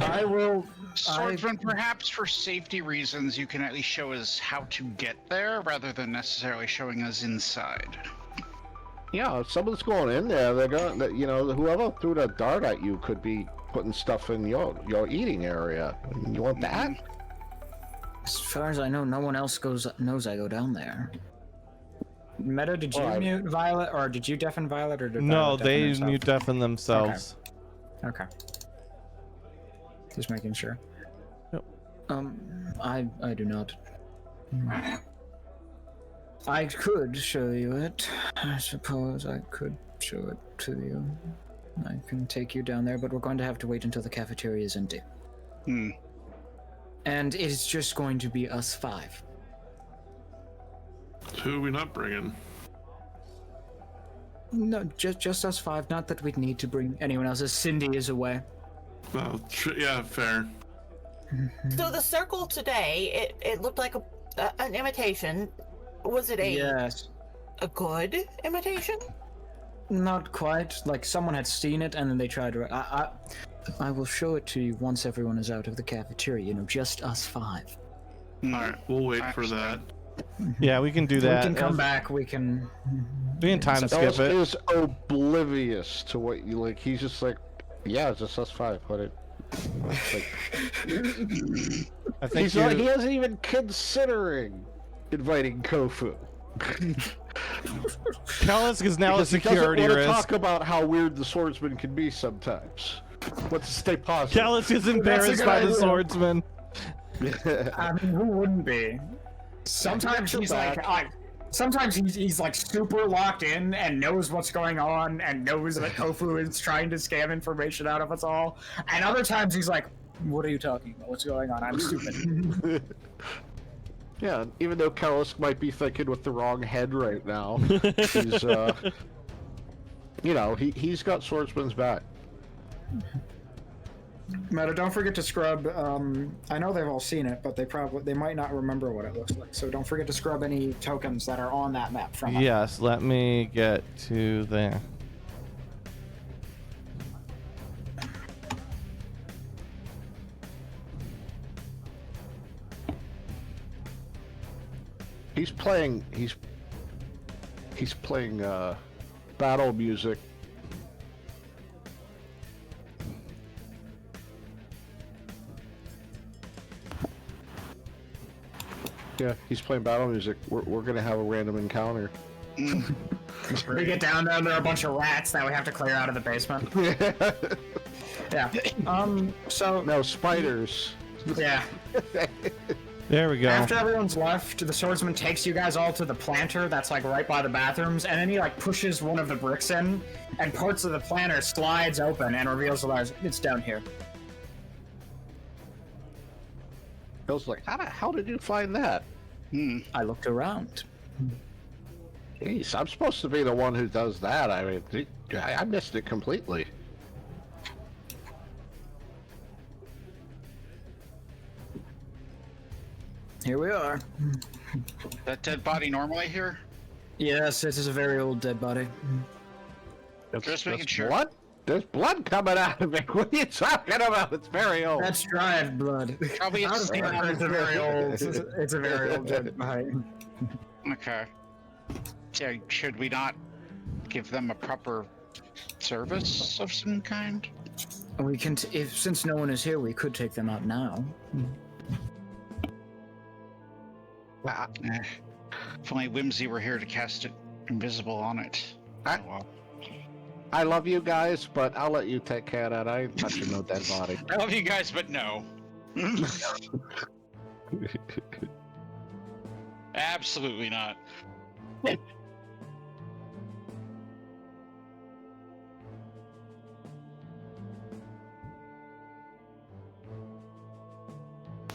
S2: I will.
S3: Swordsman, perhaps for safety reasons, you can at least show us how to get there rather than necessarily showing us inside.
S6: Yeah, if someone's going in there, they're going. Whoever threw the dart at you could be putting stuff in your eating area. You want that?
S2: As far as I know, no one else knows I go down there. Meta, did you mute Violet, or did you deafen Violet, or did
S1: No,
S2: Violet deafen
S1: they
S2: herself?
S1: mute deafen themselves.
S2: Okay. Just making sure.
S1: Yep.
S2: I do not. I could show you it. I suppose I could show it to you. I can take you down there, but we're going to have to wait until the cafeteria is empty. And it's just going to be us 5.
S4: Who are we not bringing?
S2: No, just us 5. Not that we'd need to bring anyone else, as Cindy is away.
S4: Well, yeah, fair.
S5: So the circle today, it looked like an imitation. Was it a?
S2: Yes.
S5: a good imitation?
S2: Not quite. Like someone had seen it and then they tried to. I will show it to you once everyone is out of the cafeteria. You know, just us 5.
S4: All right, we'll wait for that.
S1: Yeah, we can do that.
S2: We can come back. We can
S1: time skip
S6: Ellis
S1: it.
S6: is oblivious to what you like. He's just like, yeah, it's just us 5. What it? Like,
S1: I think
S6: he hasn't even considering inviting Kofu.
S1: Kalisk is now a
S6: Because he
S1: security
S6: doesn't want to
S1: risk.
S6: talk about how weird the swordsman can be sometimes. Wants to stay positive.
S1: Kalisk is embarrassed by the
S2: idea.
S1: swordsman.
S2: I mean, who wouldn't be? Sometimes he's like, sometimes he's like super locked in and knows what's going on and knows that Kofu is trying to scam information out of us all. And other times he's like, "What are you talking about? What's going on? I'm stupid."
S6: Yeah, even though Kalisk might be thinking with the wrong head right now, he's you know, he's got swordsman's back.
S2: Meta, don't forget to scrub. I know they've all seen it, but they might not remember what it looks like. So don't forget to scrub any tokens that are on that map from it.
S1: Yes, let me get to there.
S6: He's playing battle music. Yeah, he's playing battle music. We're gonna have a random encounter.
S2: We get down there, there are a bunch of rats that we have to clear out of the basement. Yeah. So
S6: No, spiders.
S2: yeah.
S1: There we go.
S2: After everyone's left, the swordsman takes you guys all to the planter that's like right by the bathrooms, and then he like pushes one of the bricks in, and parts of the planter slides open and reveals the lies. It's down here.
S6: Bill's like, how did you find that?
S2: I looked around.
S6: Jeez, I'm supposed to be the one who does that. I mean, I missed it completely.
S2: Here we are.
S3: That dead body normally here?
S2: Yes, this is a very old dead body.
S3: Just making sure.
S6: Blood? There's blood coming out of it. What are you talking about? It's very old.
S2: That's dried blood.
S3: Probably
S2: It's a very old. It's a very old dead body.
S3: Okay. So should we not give them a proper service of some kind?
S2: We can, since no one is here, we could take them out now.
S3: If only Whimsy were here to cast it invisible on it.
S6: I-
S3: Oh, well.
S6: I love you guys, but I'll let you take care of that. I ain't touching no dead body.
S3: I love you guys, but no. Absolutely not.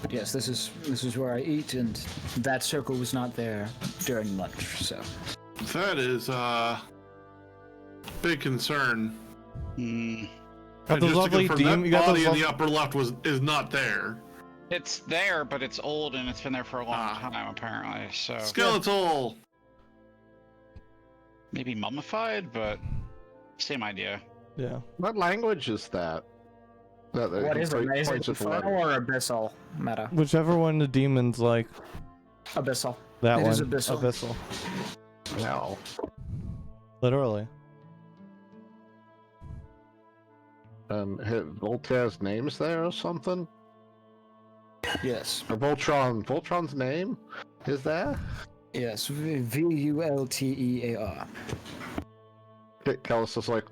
S2: But yes, this is where I eat, and that circle was not there during lunch. So
S4: That is big concern.
S1: Got
S4: And
S1: those
S4: just to
S1: lovely
S4: confirm,
S1: you
S4: that
S1: got
S4: body
S1: those
S4: in the upper left is not there.
S3: It's there, but it's old and it's been there for a long time, apparently. So
S4: Skeletal.
S3: maybe mummified, but same idea.
S1: Yeah.
S6: What language is that?
S2: what is it? Is it infernal or abyssal? Meta.
S1: Whichever one the demons like.
S2: Abyssal.
S1: That
S2: It
S1: one.
S2: is abyssal.
S1: Abyssal.
S6: No.
S1: Literally.
S6: Voltaire's name's there or something?
S2: Yes.
S6: Or Voltron's name is there?
S2: Yes. Vultear.
S6: Callus is like,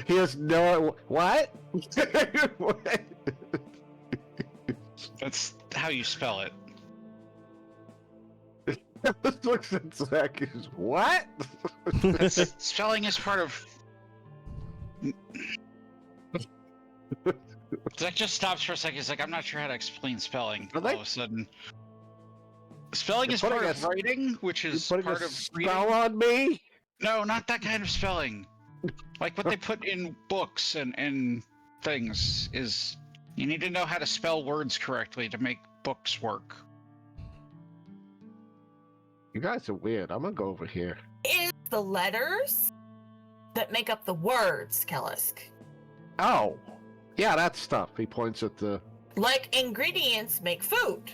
S6: he has no what? What?
S3: That's how you spell it.
S6: Looks at Zach. Is what?
S3: Spelling is part of. Zach just stops for a second. He's like, I'm not sure how to explain spelling.
S6: Are
S3: All
S6: they-
S3: of a sudden, spelling
S6: You're
S3: is part
S6: putting
S3: of
S6: a-
S3: writing, which
S6: You
S3: is
S6: putting
S3: part
S6: a
S3: of
S6: spell
S3: reading.
S6: on me?
S3: No, not that kind of spelling. Like what they put in books and things is You need to know how to spell words correctly to make books work.
S6: You guys are weird. I'm gonna go over here.
S5: Is the letters that make up the words, Kellisk.
S6: Oh, yeah, that stuff. He points at the.
S5: Like ingredients make food.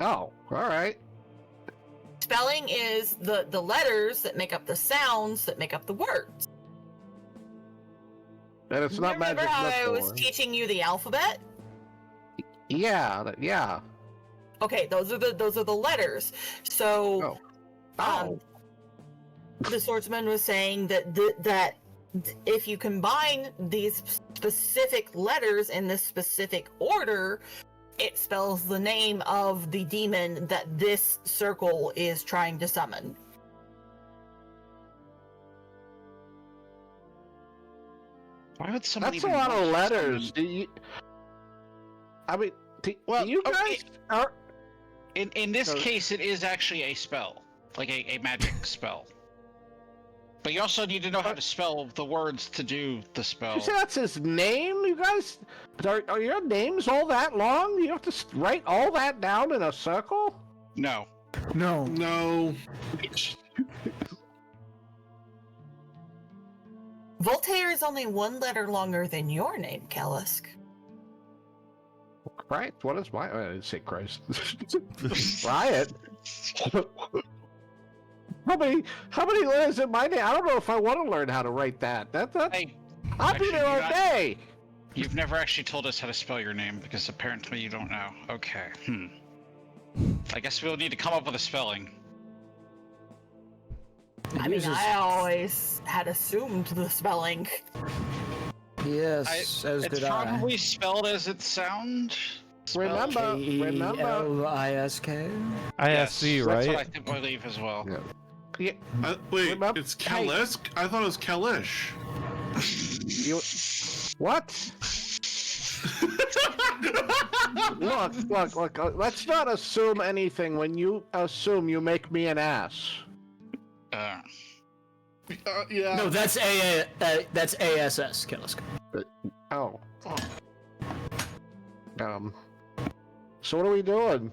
S6: Oh, all right.
S5: Spelling is the letters that make up the sounds that make up the words.
S6: And it's not
S5: Remember
S6: magic
S5: how I was
S6: metaphor.
S5: teaching you the alphabet?
S6: Yeah, yeah.
S5: Okay, those are the letters. So,
S6: Oh.
S5: the swordsman was saying that if you combine these specific letters in this specific order, it spells the name of the demon that this circle is trying to summon.
S3: Why would someone
S6: That's a
S3: even
S6: lot
S3: want
S6: of
S3: to
S6: letters.
S3: summon-
S6: Do you... I mean, do
S3: Well,
S6: you
S3: okay.
S6: guys are.
S3: In this
S6: So-
S3: case, it is actually a spell, like a magic spell. But you also need to know how to spell the words to do the spell.
S6: You say that's his name, you guys? Are your names all that long? You have to write all that down in a circle?
S3: No.
S2: No.
S4: No.
S5: Voltaire is only one letter longer than your name, Kellisk.
S6: Right? What is my? I didn't say Christ. Riot. How many letters in my name? I don't know if I want to learn how to write that.
S3: Hey,
S6: I'll be
S3: actually,
S6: there all
S3: you're not-
S6: day.
S3: you've never actually told us how to spell your name because apparently you don't know. Okay. I guess we'll need to come up with a spelling.
S5: I mean, I always had assumed the spelling.
S2: Yes, as
S3: It's
S2: did
S3: probably spelled as it sounds.
S6: Remember, remember.
S2: K-E-L-I-S-K.
S1: ISC,
S3: That's what I
S1: right?
S3: think, believe as well.
S6: Yeah. Yeah,
S4: Wait,
S6: Remember-
S4: it's Kalesk? I thought it was Kalish.
S6: you. What? Look. Let's not assume anything. When you assume, you make me an ass.
S4: Yeah.
S2: No, that's that's ASS, Kellisk.
S6: Oh. So what are we doing?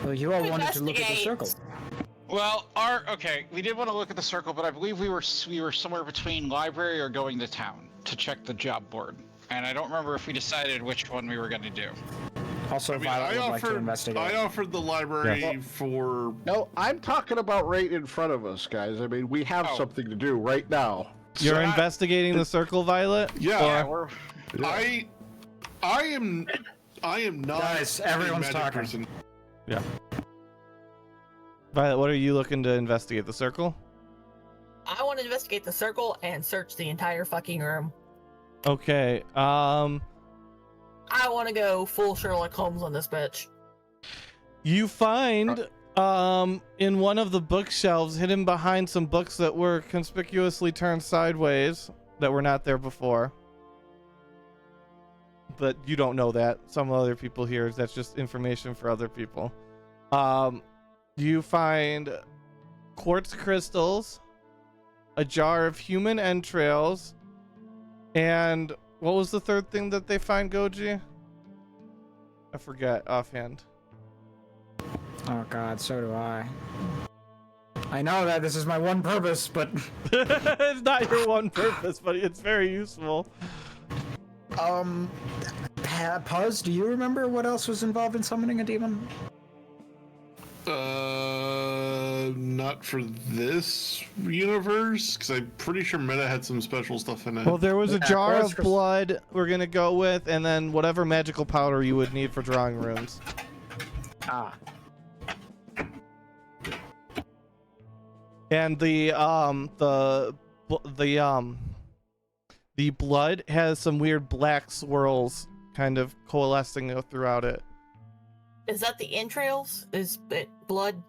S2: Well, you all wanted to look at the circle.
S3: Well, okay, we did want to look at the circle, but I believe we were somewhere between library or going to town to check the job board, and I don't remember if we decided which one we were going to do.
S2: Also,
S4: I mean,
S2: Violet would like to
S4: I
S2: investigate.
S4: offered the library for.
S6: No, I'm talking about right in front of us, guys. I mean, we have
S3: Oh.
S6: something to do right now.
S1: You're
S3: So-
S1: investigating the circle, Violet?
S4: Yeah,
S1: Or-
S3: we're
S4: I am not.
S2: Guys,
S4: a
S2: everyone's
S4: magic
S2: talking.
S4: person.
S1: Violet, what are you looking to investigate? The circle?
S5: I want to investigate the circle and search the entire fucking room.
S1: Okay.
S5: I want to go full Sherlock Holmes on this bitch.
S1: You find in one of the bookshelves, hidden behind some books that were conspicuously turned sideways, that were not there before. But you don't know that. Some other people here, that's just information for other people. You find quartz crystals, a jar of human entrails, and what was the third thing that they find, Goji? I forget offhand.
S2: Oh god, so do I. I know that this is my one purpose, but
S1: It's not your one purpose, but it's very useful.
S2: Puz, do you remember what else was involved in summoning a demon?
S4: Not for this universe, because I'm pretty sure Meta had some special stuff in it.
S1: Well, there was a
S2: Yeah,
S1: jar
S2: quartz
S1: of
S2: crystal.
S1: blood we're gonna go with, and then whatever magical powder you would need for drawing runes.
S2: Ah,
S1: And the blood has some weird black swirls kind of coalescing throughout it.
S5: Is that the entrails? Is it blood?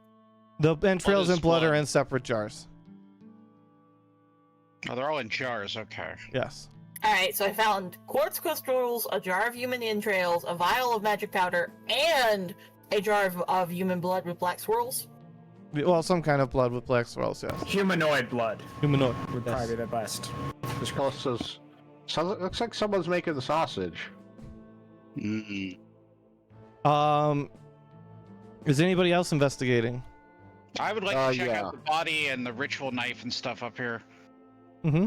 S1: The entrails
S3: is
S1: and blood are
S3: blood.
S1: in separate jars.
S3: Oh, they're all in jars. Okay.
S1: Yes.
S5: Alright, so I found quartz crystals, a jar of human entrails, a vial of magic powder, and a jar of human blood with black swirls.
S1: Well, some kind of blood with black swirls, yes.
S2: humanoid blood
S1: Humanoid.
S2: would
S1: Yes.
S2: probably be the best.
S6: Plus, So it looks like someone's making the sausage.
S3: Mm-mm.
S1: Is anybody else investigating?
S3: I would like to check
S6: yeah.
S3: out the body and the ritual knife and stuff up here.
S1: Mm-hmm.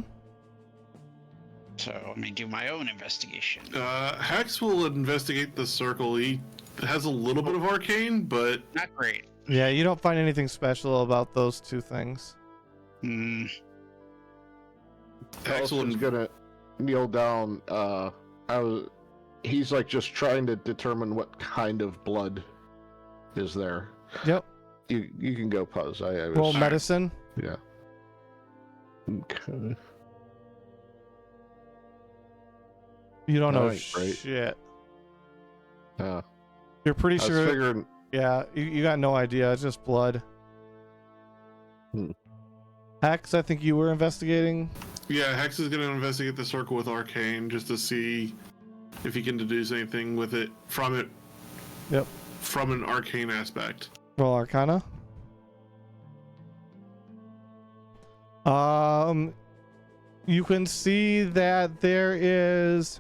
S3: So let me do my own investigation.
S4: Hex will investigate the circle. He has a little bit of arcane, but
S3: Not great.
S1: Yeah, you don't find anything special about those two things.
S3: Hmm.
S4: Hex will
S6: Elston's gonna kneel down. He's like just trying to determine what kind of blood is there.
S1: Yep.
S6: You can go, Puzz. I was,
S1: Roll medicine.
S6: Yeah. Okay.
S1: You don't know
S6: Alright, great.
S1: shit.
S6: Yeah.
S1: You're pretty
S6: I was
S1: sure.
S6: figuring.
S1: Yeah, you got no idea. It's just blood.
S6: Hmm.
S1: Hex, I think you were investigating.
S4: yeah, Hex is gonna investigate the circle with arcane just to see if he can deduce anything with it from it.
S1: Yep.
S4: From an arcane aspect.
S1: Roll Arcana. You can see that there is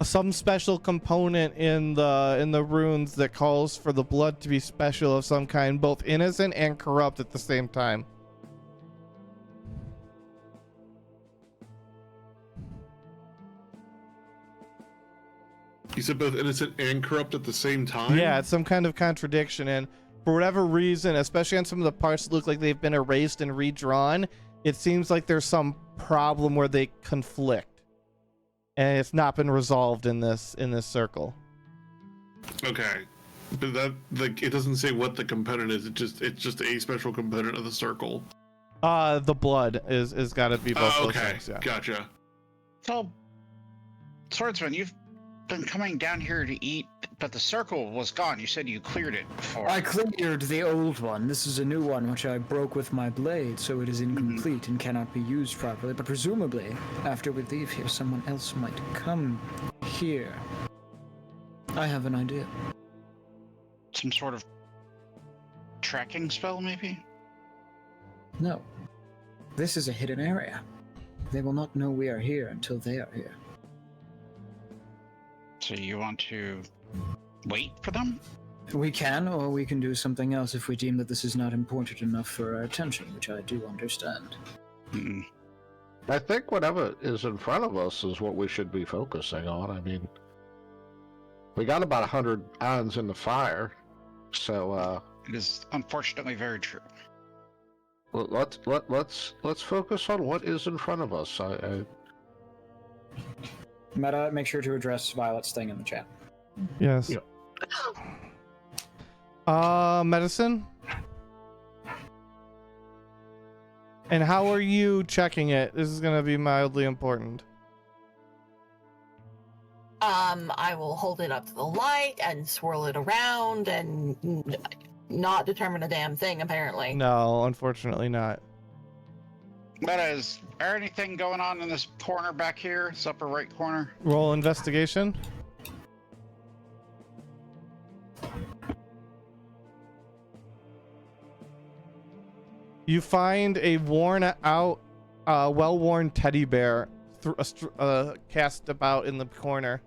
S1: some special component in the runes that calls for the blood to be special of some kind, both innocent and corrupt at the same time.
S4: You said both innocent and corrupt at the same time?
S1: Yeah, it's some kind of contradiction, and for whatever reason, especially on some of the parts that look like they've been erased and redrawn, it seems like there's some problem where they conflict, and it's not been resolved in this circle.
S4: Okay. But that it doesn't say what the component is, it's just a special component of the circle.
S1: The blood is got to be both those
S4: Okay.
S1: things. Yeah.
S4: Gotcha.
S3: So, Swordsman, you've been coming down here to eat, but the circle was gone. You said you cleared it before.
S2: I cleared the old one. This is a new one, which I broke with my blade, so it is incomplete and cannot be used properly. But presumably, after we leave here, someone else might come here. I have an idea.
S3: Some sort of tracking spell, maybe?
S2: No. This is a hidden area. They will not know we are here until they are here.
S3: So you want to wait for them?
S2: We can, or we can do something else if we deem that this is not important enough for our attention, which I do understand.
S3: Mm.
S6: I think whatever is in front of us is what we should be focusing on. I mean, we got about 100 irons in the fire, so
S3: It is unfortunately very true.
S6: let's focus on what is in front of us.
S2: Meta, make sure to address Violet's thing in the chat.
S1: Yes.
S6: Yeah.
S1: Medicine. And how are you checking it? This is gonna be mildly important.
S5: I will hold it up to the light and swirl it around and not determine a damn thing, apparently.
S1: No, unfortunately not.
S3: But is there anything going on in this corner back here? This upper right corner?
S1: Roll investigation. You find a worn out, well-worn teddy bear cast about in the corner.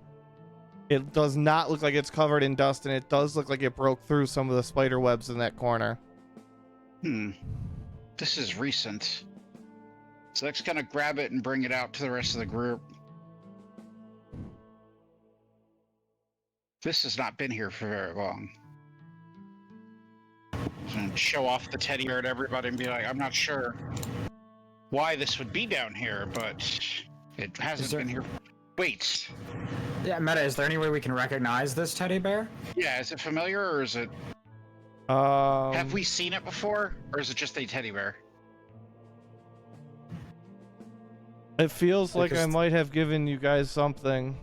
S1: It does not look like it's covered in dust, and it does look like it broke through some of the spider webs in that corner.
S3: This is recent. So Zach's gonna grab it and bring it out to the rest of the group. This has not been here for very long. And show off the teddy bear to everybody and be like, I'm not sure why this would be down here, but it hasn't been here. Wait.
S2: Yeah, Meta, is there any way we can recognize this teddy bear?
S3: Yeah, is it familiar or is it... have we seen it before? Or is it just a teddy bear?
S1: It feels like I
S2: Because-
S1: might have given you guys something.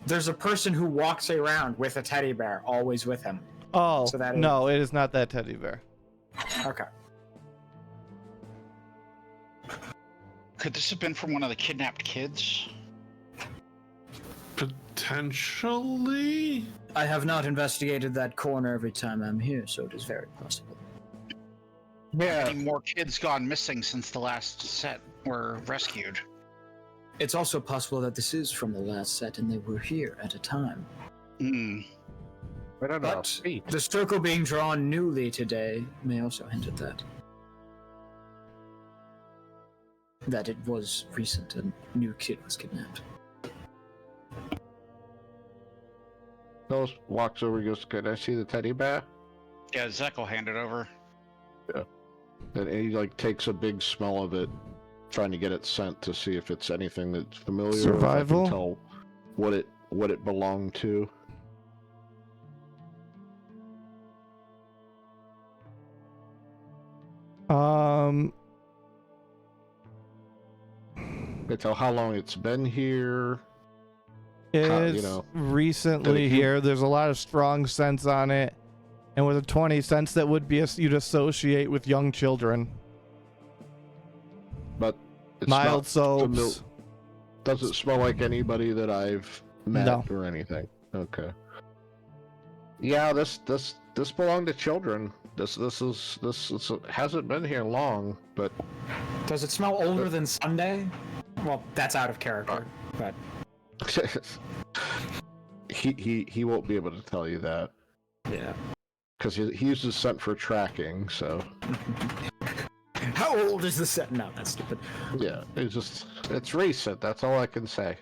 S2: There's a person who walks around with a teddy bear, always with him.
S1: Oh,
S2: So that is-
S1: no, it is not that teddy bear.
S2: Okay.
S3: Could this have been from one of the kidnapped kids?
S4: Potentially?
S2: I have not investigated that corner every time I'm here, so it is very possible.
S6: yeah,
S3: Any more kids gone missing since the last set were rescued?
S2: It's also possible that this is from the last set and they were here at a time.
S3: Hmm.
S6: I don't know.
S2: But the circle being drawn newly today may also hint at that. That it was recent and a new kid was kidnapped.
S6: Phyllis walks over and goes, "Can I see the teddy bear?"
S3: Yeah, Zek will hand it over.
S6: And he like takes a big smell of it, trying to get it scent to see if it's anything that's familiar.
S1: Survival?
S6: Or if I can tell what it belonged to. They tell how long it's been here.
S1: It's
S6: know,
S1: recently
S6: if you-
S1: here. There's a lot of strong scents on it. And with a 20 cents that would be you'd associate with young children.
S6: But it's
S1: Mild
S6: not
S1: soaps.
S6: doesn't smell like anybody that I've met
S1: No.
S6: or anything. Okay. Yeah, this belonged to children. This hasn't been here long, but
S2: Does it smell older than Sunday? Well, that's out of character, but
S6: he won't be able to tell you that
S2: yeah.
S6: because he uses scent for tracking. So
S2: How old is the set? No, that's stupid.
S6: yeah, it's recent. That's all I can say.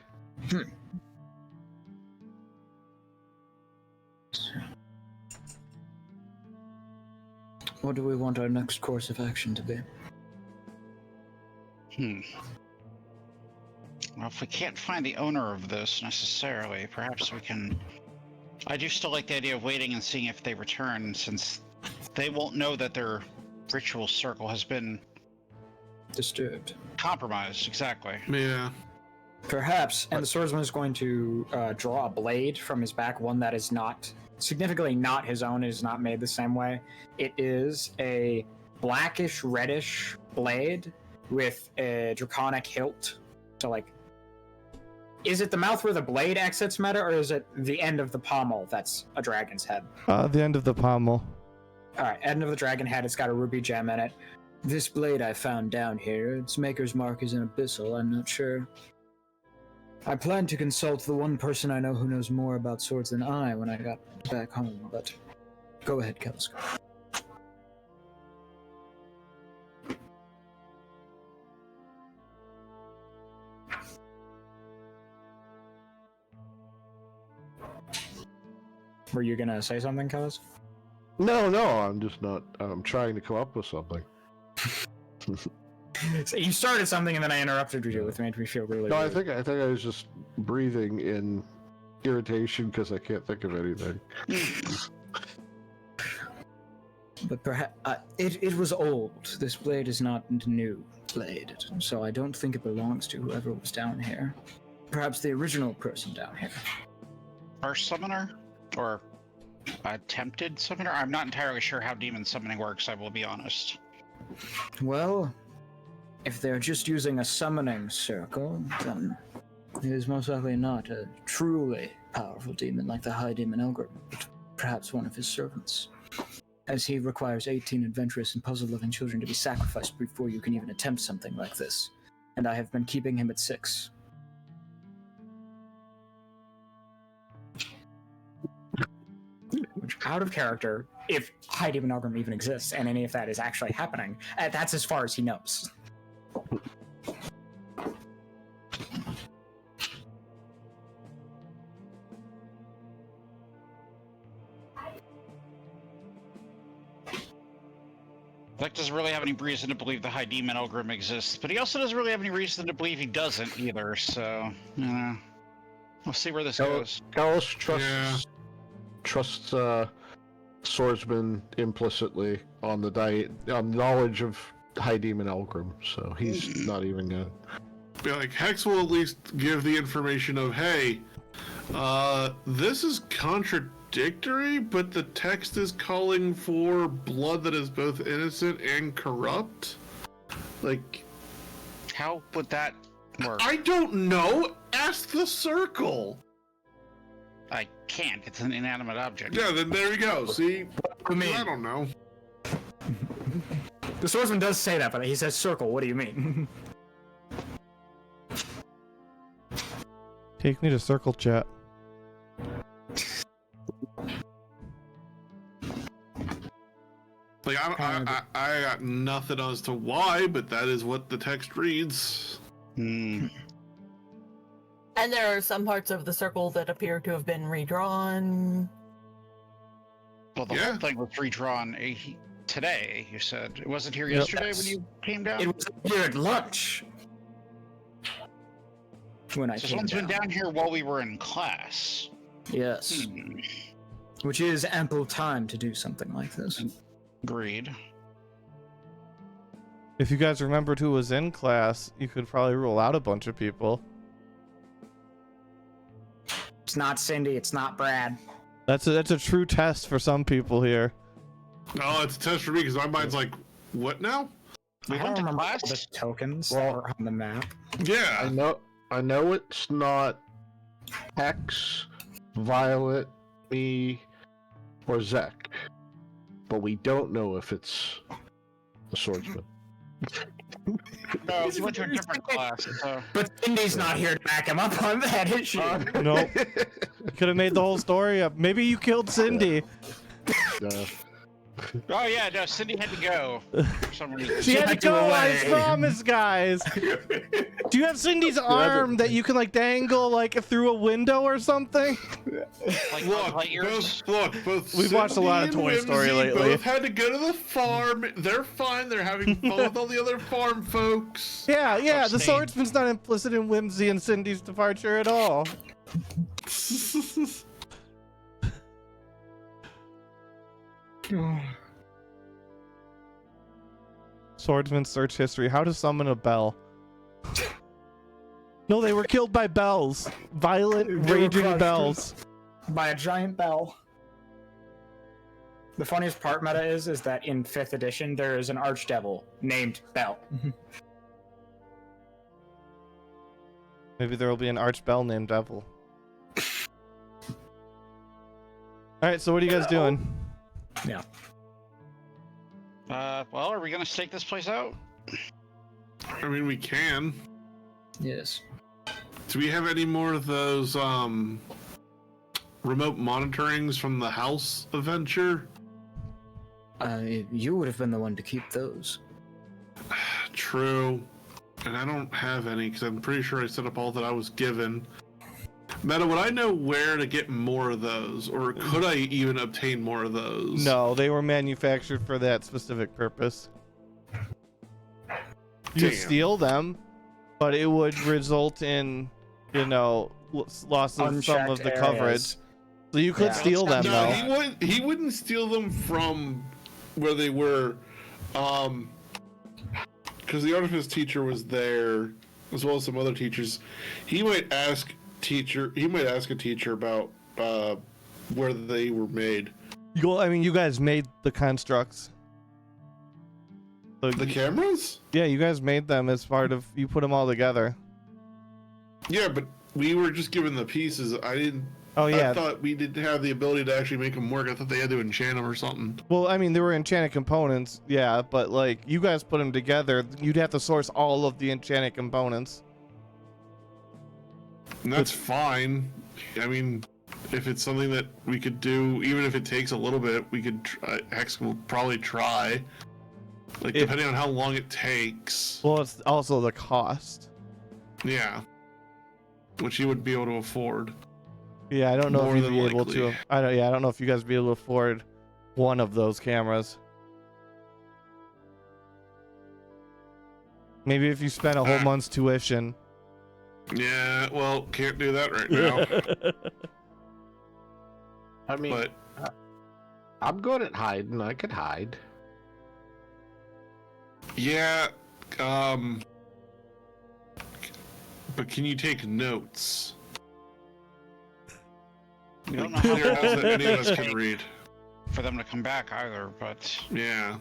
S2: What do we want our next course of action to be?
S3: Well, if we can't find the owner of this necessarily, perhaps we can... I do still like the idea of waiting and seeing if they return, since they won't know that their ritual circle has been
S2: Disturbed.
S3: compromised. Exactly.
S4: Yeah.
S2: Perhaps, and the swordsman is going to draw a blade from his back, one that is not significantly not his own. It is not made the same way. It is a blackish reddish blade with a draconic hilt. So, like, is it the mouth where the blade exits meta, or is it the end of the pommel that's a dragon's head?
S1: The end of the pommel.
S2: All right, end of the dragon head. It's got a ruby gem in it. This blade I found down here. Its maker's mark is an abyssal. I'm not sure. I planned to consult the one person I know who knows more about swords than I when I got back home, but go ahead, Kelsk. Were you gonna say something, Kelsk?
S6: No, I'm just not. I'm trying to come up with something.
S2: So you started something and then I interrupted you, which made me feel really
S6: No, I
S2: weird.
S6: think I was just breathing in irritation because I can't think of anything.
S2: But perhaps it was old. This blade is not a new blade, so I don't think it belongs to whoever was down here. Perhaps the original person down here.
S3: First summoner? Or attempted summoner? I'm not entirely sure how demon summoning works, I will be honest.
S2: Well, if they're just using a summoning circle, then it is most likely not a truly powerful demon like the High Demon Elgrim, but perhaps one of his servants. As he requires 18 adventurous and puzzle-loving children to be sacrificed before you can even attempt something like this. And I have been keeping him at 6. Which, out of character, if High Demon Elgrim even exists, and any of that is actually happening, that's as far as he knows.
S3: Vec doesn't really have any reason to believe the High Demon Elgrim exists, but he also doesn't really have any reason to believe he doesn't either, so, we'll see where this goes.
S6: Carlos trusts swordsman implicitly on the on knowledge of High Demon Elgrim, so he's not even gonna.
S4: Be like, Hex will at least give the information of, hey, this is contradictory, but the text is calling for blood that is both innocent and corrupt. Like,
S3: How would that work?
S4: I don't know. Ask the circle.
S3: I can't. It's an inanimate object.
S4: Yeah, then there we go. See,
S2: I mean,
S4: I don't know.
S2: the swordsman does say that, but he says circle. What do you mean?
S1: Take me to circle chat.
S4: Like I got nothing as to why, but that is what the text reads.
S3: Hmm.
S5: And there are some parts of the circle that appear to have been redrawn.
S3: Well, the
S4: Yeah.
S3: whole thing was redrawn today, you said. It wasn't here
S1: Yep.
S3: yesterday when you came down?
S2: It was here at lunch. When I
S3: So
S2: came
S3: someone's been
S2: down.
S3: down here while we were in class.
S2: Yes.
S3: Hmm.
S2: Which is ample time to do something like this.
S3: Agreed.
S1: If you guys remembered who was in class, you could probably rule out a bunch of people.
S2: It's not Cindy, it's not Brad.
S1: That's a true test for some people here.
S4: Oh, it's a test for me because my mind's like, what now?
S3: We
S2: I
S3: went
S2: don't
S3: to
S2: remember
S3: class?
S2: all the tokens
S6: Well-
S2: that were on the map.
S4: Yeah.
S6: I know it's not Hex, Violet, me, or Zek, but we don't know if it's the swordsman.
S3: No, we went to a different class. So.
S2: But Cindy's not here to back him up on that, is she?
S1: Nope. You could have made the whole story up. Maybe you killed Cindy.
S3: Oh yeah, no, Cindy had to go for some reason.
S1: She had to
S2: had to
S1: go, I
S2: away.
S1: promise, guys. Do you have Cindy's arm that you can like dangle like through a window or something?
S3: Like
S4: Look,
S3: light years.
S4: both.
S1: We've watched a lot of
S4: Cindy
S1: Toy
S4: and
S1: Story
S4: Whimsy
S1: lately.
S4: Both had to go to the farm. They're fine. They're having fun with all the other farm folks.
S1: Yeah, the
S3: Abstain.
S1: swordsman's not implicit in Whimsy and Cindy's departure at all. Swordsman search history. How to summon a bell. No, they were killed by bells. Violent,
S2: They were
S1: raging
S2: crushed.
S1: bells.
S2: By a giant bell. The funniest part, meta, is that in 5th edition there is an archdevil named Bell.
S1: Maybe there will be an archbell named Devil. Alright, so what are you guys doing?
S2: Yeah.
S3: Well, are we gonna stake this place out?
S4: I mean, we can.
S2: Yes.
S4: Do we have any more of those remote monitorings from the house adventure?
S2: You would have been the one to keep those.
S4: True. And I don't have any because I'm pretty sure I set up all that I was given. Meta, would I know where to get more of those? Or could I even obtain more of those?
S1: No, they were manufactured for that specific purpose. You could
S4: Damn.
S1: steal them, but it would result in, loss of some of
S2: Unchecked
S1: the
S2: areas.
S1: coverage. So you could
S2: Yeah.
S1: steal them,
S4: No,
S1: though.
S4: he wouldn't steal them from where they were, because the artifice teacher was there, as well as some other teachers. He might ask a teacher about where they were made.
S1: You guys made the constructs. So
S4: The cameras?
S1: yeah, you guys made them as part of. You put them all together.
S4: Yeah, but we were just given the pieces.
S1: Oh yeah.
S4: I thought we didn't have the ability to actually make them work. I thought they had to enchant them or something.
S1: Well, they were enchanted components, yeah, but like you guys put them together, you'd have to source all of the enchanted components.
S4: And that's fine. I mean, if it's something that we could do, even if it takes a little bit, we could try. Hex will probably try. Like, depending on how long it takes.
S1: Well, it's also the cost.
S4: Yeah. Which you would be able to afford.
S1: Yeah, I don't know
S4: More
S1: if you'd
S4: than
S1: be able
S4: likely.
S1: to. I don't know if you guys would be able to afford one of those cameras. Maybe if you spent a whole month's tuition.
S4: Yeah, well, can't do that right now.
S6: I mean,
S4: But
S6: I'm good at hiding. I could hide.
S4: yeah, but can you take notes?
S3: We don't know
S4: Clear
S3: how
S4: notes that any of
S3: long
S4: us
S3: it
S4: can
S3: takes
S4: read.
S3: for them to come back either, but
S4: Yeah.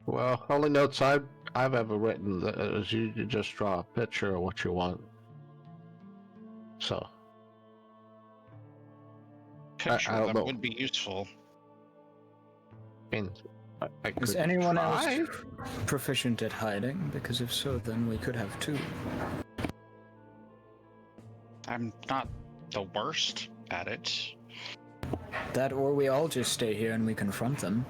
S6: Well, only notes I've ever written is you just draw a picture of what you want. So
S3: picture
S6: I
S3: of
S6: don't
S3: them
S6: know.
S3: would be useful.
S6: I mean, I
S2: Is
S6: could
S2: anyone
S6: try.
S2: else proficient at hiding? Because if so, then we could have two.
S3: I'm not the worst at it.
S2: That, or we all just stay here and we confront them.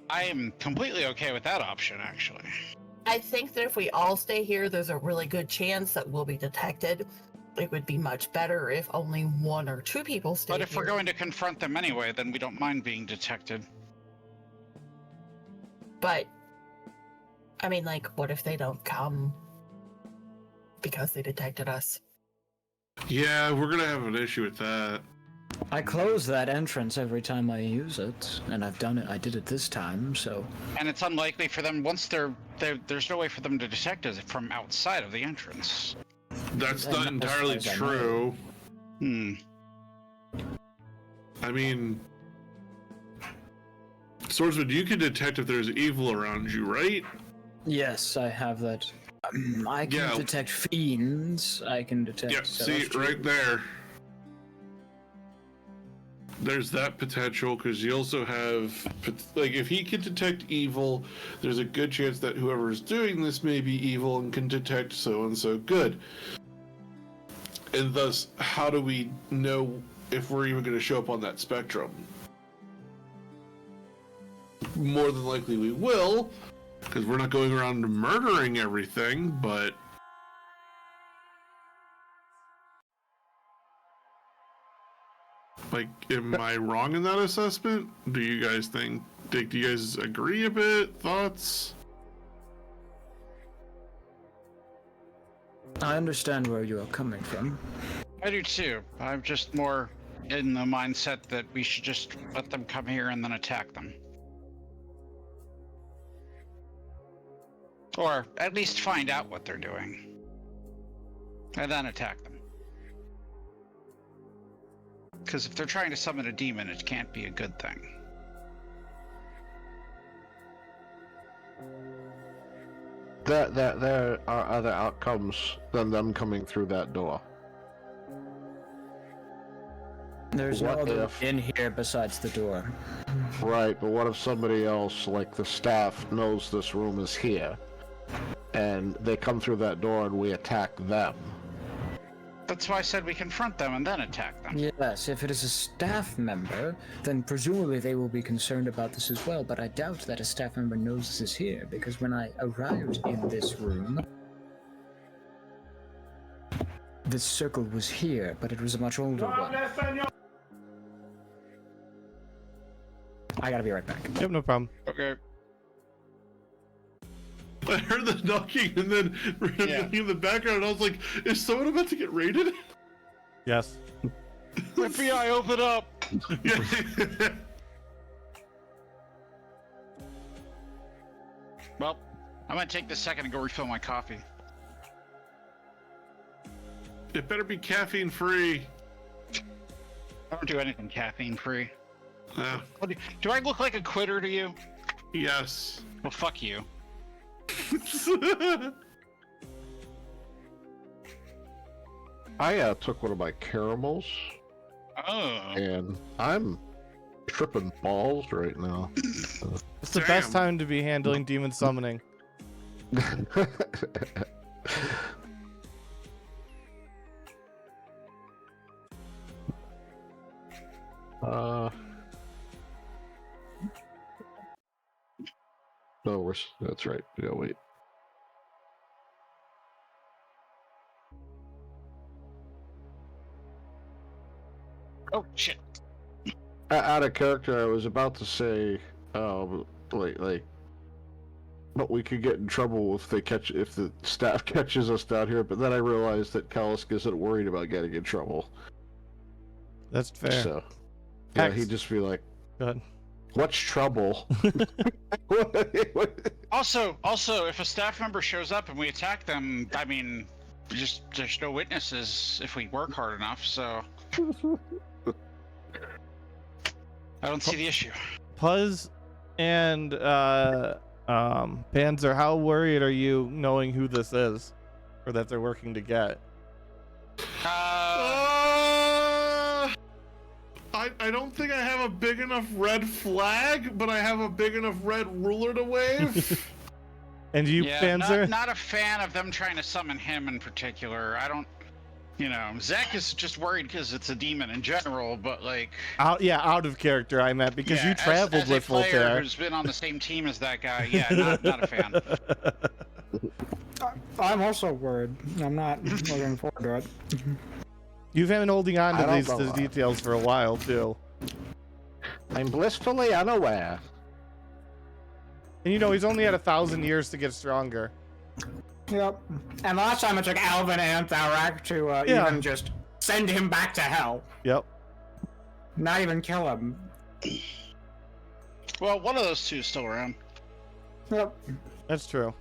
S3: I am completely okay with that option, actually.
S5: I think that if we all stay here, there's a really good chance that we'll be detected. It would be much better if only 1 or 2 people stay
S3: But if
S5: here.
S3: we're going to confront them anyway, then we don't mind being detected.
S5: But, I mean, like, what if they don't come because they detected us?
S4: Yeah, we're gonna have an issue with that.
S2: I close that entrance every time I use it, and I've done it. I did it this time, so
S3: And it's unlikely for them, once there's no way for them to detect us from outside of the entrance.
S4: That's
S2: And
S4: not
S2: as
S4: entirely
S2: far as I
S4: true.
S3: Hmm.
S4: I mean, Swordsman, you can detect if there's evil around you, right?
S2: yes, I have that. I can
S4: Yeah.
S2: detect fiends. I can detect.
S4: Yep, see,
S2: celestial-
S4: right there. There's that potential, because you also have, like, if he can detect evil, there's a good chance that whoever's doing this may be evil and can detect so-and-so good. And thus, how do we know if we're even going to show up on that spectrum? More than likely we will, because we're not going around murdering everything, but... Like, am I wrong in that assessment? Do you guys think, do you guys agree a bit? Thoughts?
S2: I understand where you are coming from.
S3: I do too. I'm just more in the mindset that we should just let them come here and then attack them. Or at least find out what they're doing. And then attack them. Because if they're trying to summon a demon, it can't be a good thing.
S6: There are other outcomes than them coming through that door.
S2: There's no
S6: What
S2: other
S6: if-
S2: in here besides the door.
S6: Right, but what if somebody else, like the staff, knows this room is here, and they come through that door and we attack them?
S3: That's why I said we confront them and then attack them.
S2: Yes, if it is a staff member, then presumably they will be concerned about this as well, but I doubt that a staff member knows this is here, because when I arrived in this room, this circle was here, but it was a much older one. I gotta be right back.
S1: Yep, no problem.
S3: Okay.
S4: I heard the knocking and then
S3: Yeah.
S4: in the background, and I was like, is someone about to get raided?
S1: Yes.
S3: FBI, open up!
S4: Yeah.
S3: Well, I'm gonna take this second and go refill my coffee.
S4: It better be caffeine free.
S3: I don't do anything caffeine free.
S4: Uh,
S3: Do I look like a quitter to you?
S4: yes.
S3: Well, fuck you.
S6: I took one of my caramels,
S3: Oh.
S6: and I'm tripping balls right now.
S1: It's the best
S4: Damn.
S1: time to be handling demon summoning.
S6: No, that's right. Yeah, wait.
S3: Oh, shit.
S6: Out of character, I was about to say, but we could get in trouble if the staff catches us down here. But then I realized that Kalisk isn't worried about getting in trouble.
S1: That's fair.
S6: So, yeah,
S1: Hex.
S6: he'd just be like,
S1: Go ahead.
S6: "What's trouble?"
S3: Also, if a staff member shows up and we attack them, I mean, there's no witnesses if we work hard enough, so... I don't see the issue.
S1: Puzz and Panzer, how worried are you knowing who this is, or that they're working to get?
S4: I don't think I have a big enough red flag, but I have a big enough red ruler to wave.
S1: And you,
S3: Yeah,
S1: Panzer?
S3: not a fan of them trying to summon him in particular. I don't You know, Zach is just worried because it's a demon in general, but like,
S1: out of character I meant, because
S3: yeah,
S1: you traveled
S3: as
S1: with
S3: a player
S1: Voltaire.
S3: who's been on the same team as that guy, yeah, not a fan.
S2: I'm also worried. I'm not looking forward to it.
S1: You've been holding on
S6: I
S1: to
S6: don't
S1: these
S6: know.
S1: details for a while too.
S6: I'm blissfully unaware.
S1: And you know, he's only had 1,000 years to get stronger.
S2: Yep. And last time it took Alvin and Thorak to
S1: Yeah.
S2: even just send him back to hell.
S1: Yep.
S2: Not even kill him.
S3: Well, one of those two is still around.
S2: Yep.
S1: That's true.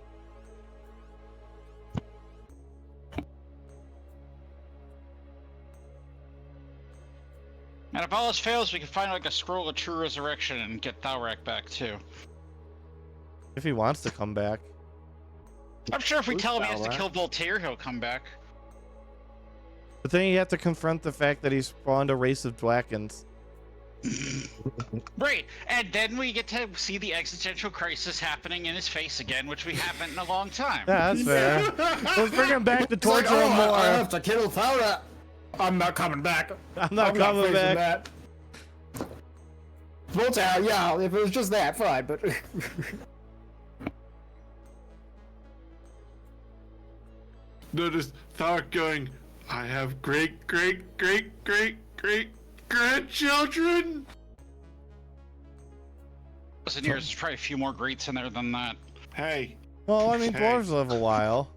S3: And if all else fails, we can find like a scroll of true resurrection and get Thorak back too.
S1: If he wants to come back.
S3: I'm sure if we
S6: Who's
S3: tell him he has to
S6: Thorak?
S3: kill Voltaire, he'll come back.
S1: But then you have to confront the fact that he spawned a race of Dwakens.
S3: Right, and then we get to see the existential crisis happening in his face again, which we haven't in a long time.
S1: Yeah, that's fair. Let's bring him back to
S2: It's like,
S1: torture him more.
S2: I have to kill Thorak. I'm not coming back.
S1: I'm not coming
S2: facing
S1: back.
S2: that. Voltaire, yeah, if it was just that, fine, but...
S4: No, just Thought going, I have great grandchildren.
S3: Listen, there's probably a few more greats in there than that.
S4: Hey,
S1: Well, I mean,
S4: Hey.
S1: dwarves live a while.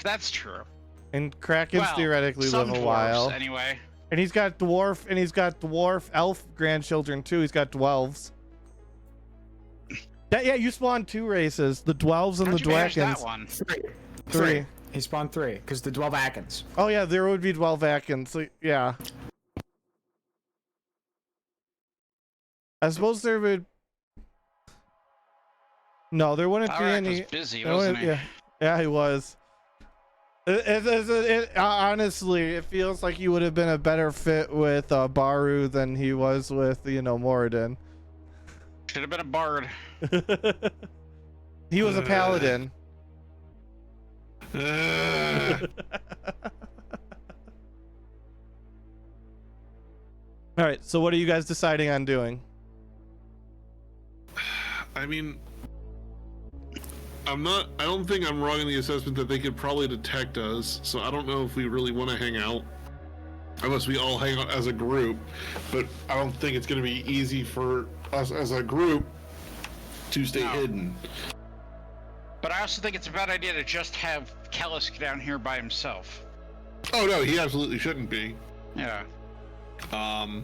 S3: That's true.
S1: And Krakens
S3: Well,
S1: theoretically
S3: some
S1: live a
S3: dwarves,
S1: while.
S3: anyway.
S1: And he's got dwarf elf grandchildren too. He's got dwelves. Yeah, you spawned 2 races, the dwelves and
S3: How'd
S1: the
S3: you manage that
S1: Dwakens.
S3: one?
S1: 3.
S2: He spawned 3, because the Dwelvakins.
S1: Oh yeah, there would be Dwelvakins. So, yeah. I suppose there would. No, there wouldn't be
S3: Thorak
S1: any.
S3: was busy,
S1: there
S3: wasn't
S1: wouldn't-
S3: he?
S1: Yeah, he was. Honestly, it feels like he would have been a better fit with Baru than he was with, Moradin.
S3: Should have been a bard.
S1: He was a paladin. All right, so what are you guys deciding on doing?
S4: I mean, I don't think I'm wrong in the assessment that they could probably detect us, so I don't know if we really want to hang out. Unless we all hang out as a group, but I don't think it's going to be easy for us as a group to stay hidden.
S3: But I also think it's a bad idea to just have Kellisk down here by himself.
S4: Oh no, he absolutely shouldn't be.
S3: Yeah.
S6: I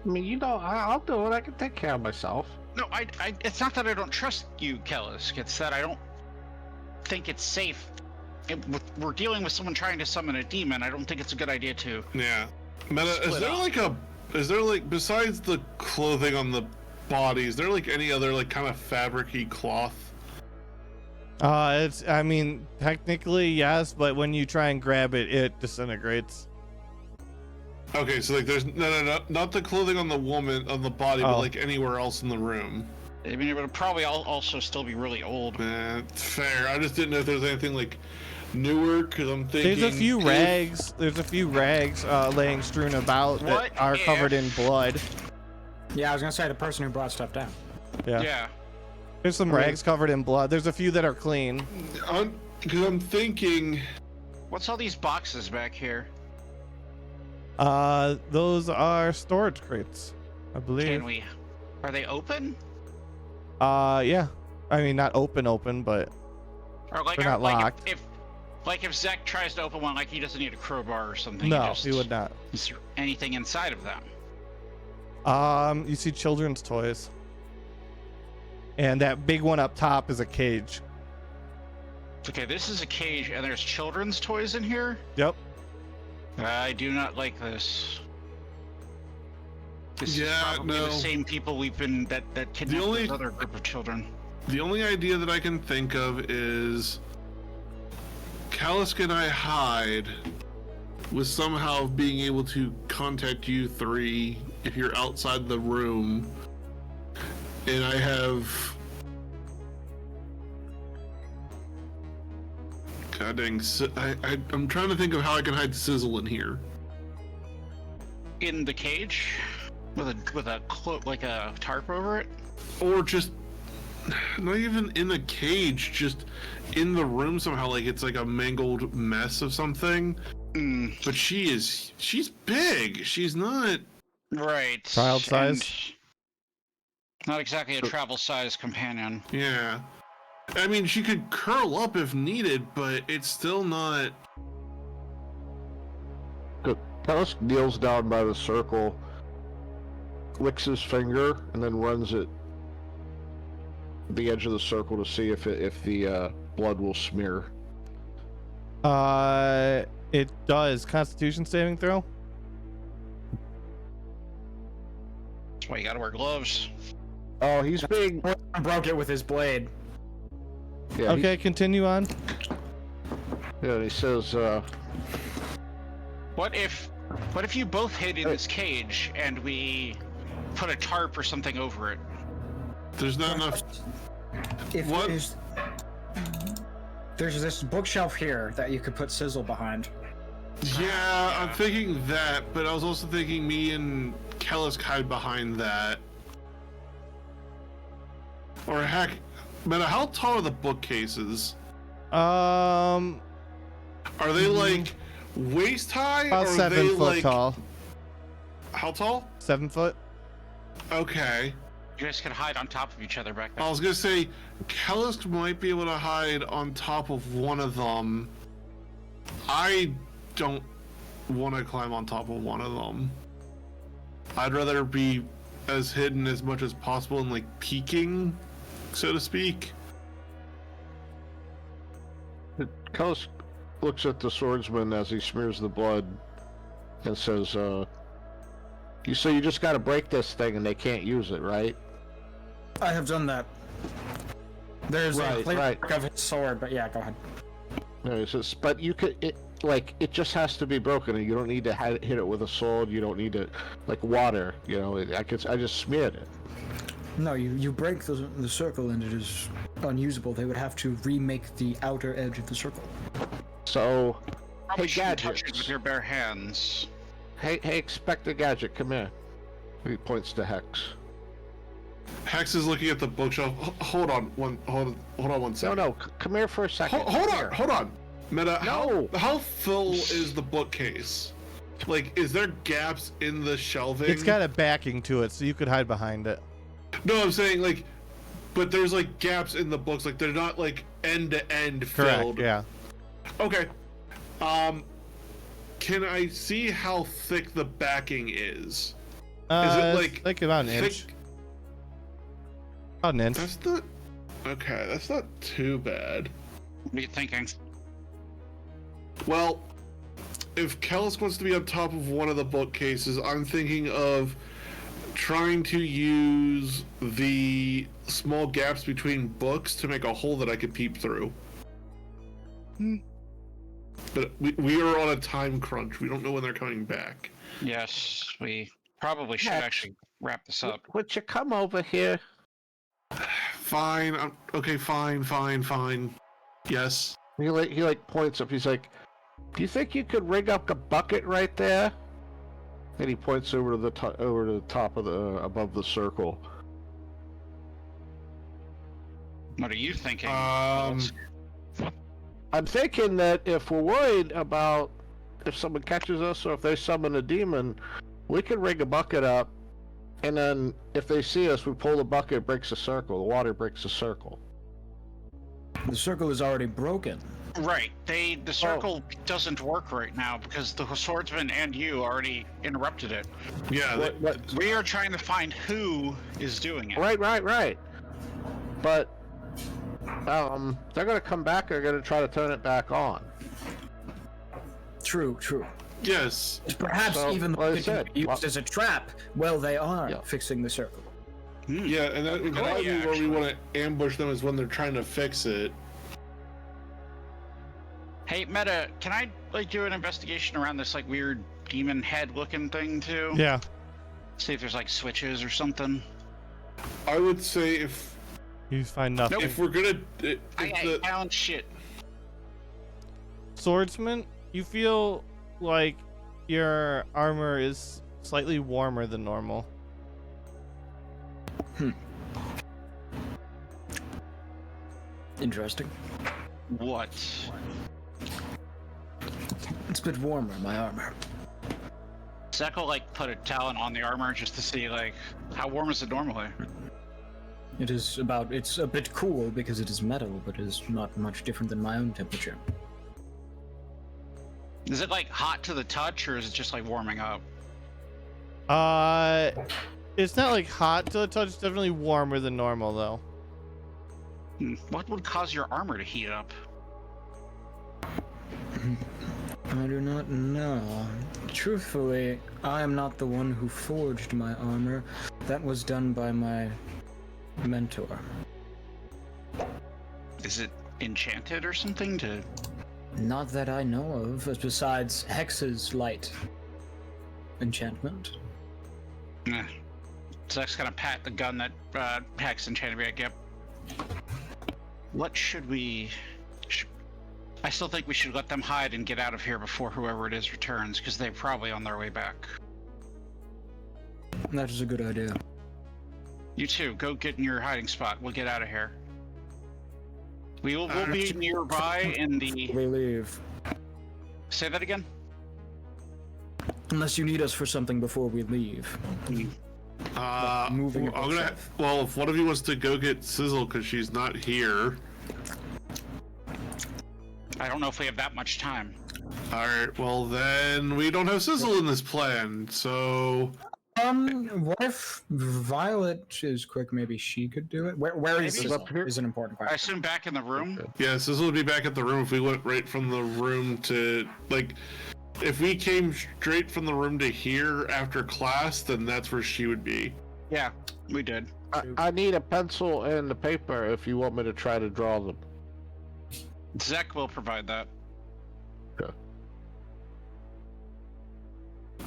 S6: mean, I'll do it. I can take care of myself.
S3: No, it's not that I don't trust you, Kellisk. It's that I don't think it's safe. We're dealing with someone trying to summon a demon. I don't think it's a good idea to.
S4: Yeah. Meta,
S3: Split up.
S4: is there besides the clothing on the body, is there like any other like kind of fabric-y cloth?
S1: I mean, technically yes, but when you try and grab it, it disintegrates.
S4: Okay, so like there's no, not the clothing on the woman, on the body,
S1: Oh.
S4: but like anywhere else in the room.
S3: I mean, it would probably also still be really old.
S4: Fair. I just didn't know if there's anything like newer, because I'm thinking.
S1: There's a few rags. There's a few rags laying strewn about
S3: What
S1: that are covered in blood.
S2: Yeah, I was gonna say the person who brought stuff down.
S3: Yeah.
S1: There's some rags covered in blood. There's a few that are clean.
S4: Because I'm thinking.
S3: What's all these boxes back here?
S1: Those are storage crates, I believe.
S3: Are they open?
S1: Yeah. I mean, not open, but
S3: Or like,
S1: They're not locked.
S3: if Zek tries to open one, like he doesn't need a crowbar or something.
S1: no, he would not.
S3: Is there anything inside of them?
S1: You see children's toys. And that big one up top is a cage.
S3: Okay, this is a cage, and there's children's toys in here.
S1: Yep.
S3: I do not like this. This is
S4: Yeah,
S3: probably
S4: no.
S3: the same people we've been that kidnapped
S4: only-
S3: this other group of children.
S4: The only idea that I can think of is Kalisk and I hide with somehow being able to contact you 3 if you're outside the room. And I have God dang, I'm trying to think of how I can hide Sizzle in here.
S3: In the cage, with a cloak, like a tarp over it.
S4: Or just, not even in a cage, just in the room somehow, like it's like a mangled mess of something. But she's big. She's not...
S3: Right.
S1: Child size?
S3: And not exactly a travel-sized companion.
S4: Yeah. I mean, she could curl up if needed, but it's still not...
S6: Talos kneels down by the circle, licks his finger, and then runs it the edge of the circle to see if the blood will smear.
S1: It does. Constitution saving throw.
S3: That's why you gotta wear gloves.
S6: Oh, he's being...
S2: Broke it with his blade.
S6: Yeah,
S1: Okay, continue on.
S6: Yeah, he says,
S3: What if you both hid in this cage and we put a tarp or something over it?
S4: There's not enough...
S2: If
S4: What?
S2: There's this bookshelf here that you could put Sizzle behind.
S4: Yeah, I'm thinking that, but I was also thinking me and Kellis hide behind that. Or heck, but how tall are the bookcases? Are they like waist high?
S1: About
S4: or are
S1: 7
S4: they
S1: foot
S4: like
S1: tall.
S4: How tall?
S1: 7 foot.
S4: Okay.
S3: You guys could hide on top of each other back
S4: I
S3: there.
S4: was gonna say Kellis might be able to hide on top of one of them. I don't want to climb on top of one of them. I'd rather be as hidden as much as possible and like peeking, so to speak.
S6: Talos looks at the swordsman as he smears the blood and says, you say you just gotta break this thing and they can't use it, right?
S2: I have done that. There's a
S6: Right,
S2: plate
S6: right.
S2: of his sword, but yeah, go ahead.
S6: No, he says, but you could, it just has to be broken, and you don't need to hit it with a sword. You don't need to, like water. You know, I just smeared it.
S2: No, you break the circle and it is unusable. They would have to remake the outer edge of the circle.
S6: So,
S3: Probably
S6: hey
S3: shouldn't touch it
S6: gadgets.
S3: with your bare hands.
S6: Hey, Expector Gadget, come here. He points to Hex.
S4: Hex is looking at the bookshelf. Hold on one second.
S6: No, come here for a second.
S4: Hold on. Meta,
S6: No.
S4: how full is the bookcase? Like, is there gaps in the shelving?
S1: It's got a backing to it, so you could hide behind it.
S4: No, I'm saying like, but there's like gaps in the books. Like they're not like end to end filled.
S1: Correct. Yeah.
S4: Okay. Can I see how thick the backing is?
S1: It's like about an
S4: thick?
S1: inch. About an inch.
S4: That's not. Okay, that's not too bad.
S3: What are you thinking?
S4: Well, if Kellis wants to be on top of one of the bookcases, I'm thinking of trying to use the small gaps between books to make a hole that I could peep through. But we are on a time crunch. We don't know when they're coming back.
S3: Yes, we probably should
S6: Hex.
S3: actually wrap this up.
S6: Would you come over here?
S4: Fine. Okay, fine. Yes.
S6: He points up. He's like, do you think you could rig up a bucket right there? And he points over to the top of the above the circle.
S3: What are you thinking?
S6: I'm thinking that if we're worried about if someone catches us or if they summon a demon, we could rig a bucket up, and then if they see us, we pull the bucket, it breaks the circle. The water breaks the circle.
S2: The circle is already broken.
S3: Right. The circle doesn't work right now because the swordsman and you already interrupted it.
S4: Yeah.
S3: We are trying to find who is doing it.
S6: Right. But they're gonna come back. They're gonna try to turn it back on.
S2: True.
S4: Yes.
S2: Perhaps
S6: So,
S2: even
S6: like I
S2: though it can
S6: said,
S2: be used as a trap, well, they are
S6: Yeah.
S2: fixing the circle.
S4: Yeah, and that might be
S3: yeah,
S4: where we
S3: actually.
S4: want to ambush them is when they're trying to fix it.
S3: Hey, Meta, can I do an investigation around this weird demon head looking thing too?
S1: Yeah.
S3: See if there's switches or something.
S4: I would say if
S1: You find nothing.
S4: we're gonna,
S3: I found shit.
S1: Swordsman, you feel like your armor is slightly warmer than normal.
S2: Interesting.
S3: What?
S2: It's a bit warmer, my armor.
S3: Zach will like put a talent on the armor just to see like how warm is it normally.
S2: It's a bit cool because it is metal, but it is not much different than my own temperature.
S3: Is it like hot to the touch or is it just like warming up?
S1: It's not like hot to the touch. It's definitely warmer than normal, though.
S3: What would cause your armor to heat up?
S2: I do not know. Truthfully, I am not the one who forged my armor. That was done by my mentor.
S3: Is it enchanted or something to...
S2: Not that I know of, besides Hex's light enchantment.
S3: Nah. Zach's gonna pat the gun that Hex enchanted me. Yep. What should we... I still think we should let them hide and get out of here before whoever it is returns, because they're probably on their way back.
S2: That is a good idea.
S3: You two, go get in your hiding spot. We'll get out of here. We'll be nearby in the...
S2: We leave.
S3: Say that again?
S2: Unless you need us for something before we leave. Moving
S4: well, if one of you wants to go get Sizzle because she's not here.
S3: I don't know if we have that much time.
S4: Alright, well then we don't have Sizzle in this plan, so...
S2: What if Violet is quick? Maybe she could do it? Where is
S3: Maybe.
S2: Sizzle? Is an important
S3: I
S2: question.
S3: assume back in the room?
S4: Yeah, Sizzle would be back at the room if we went right from the room to... Like, if we came straight from the room to here after class, then that's where she would be.
S3: Yeah, we did.
S6: I need a pencil and a paper if you want me to try to draw them.
S3: Zach will provide that.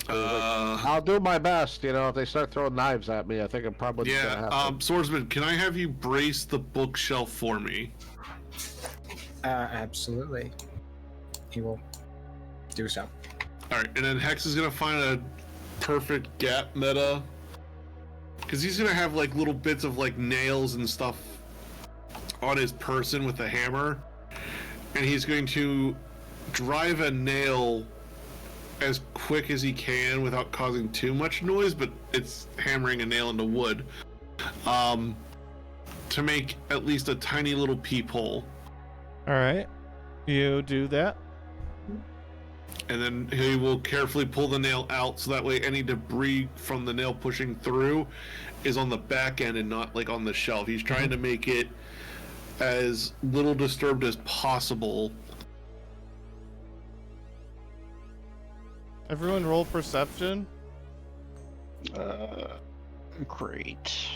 S6: I'll do my best, you know, if they start throwing knives at me, I think I'm probably gonna
S4: Yeah,
S6: have to.
S4: Swordsman, can I have you brace the bookshelf for me?
S2: Absolutely. He will do so.
S4: Alright, and then Hex is gonna find a perfect gap meta. Because he's gonna have like little bits of like nails and stuff on his person with a hammer. And he's going to drive a nail as quick as he can without causing too much noise, but it's hammering a nail into wood. To make at least a tiny little peephole.
S1: Alright. You do that.
S4: And then he will carefully pull the nail out so that way any debris from the nail pushing through is on the back end and not like on the shelf. He's trying to make it as little disturbed as possible.
S1: Everyone roll perception.
S3: Great.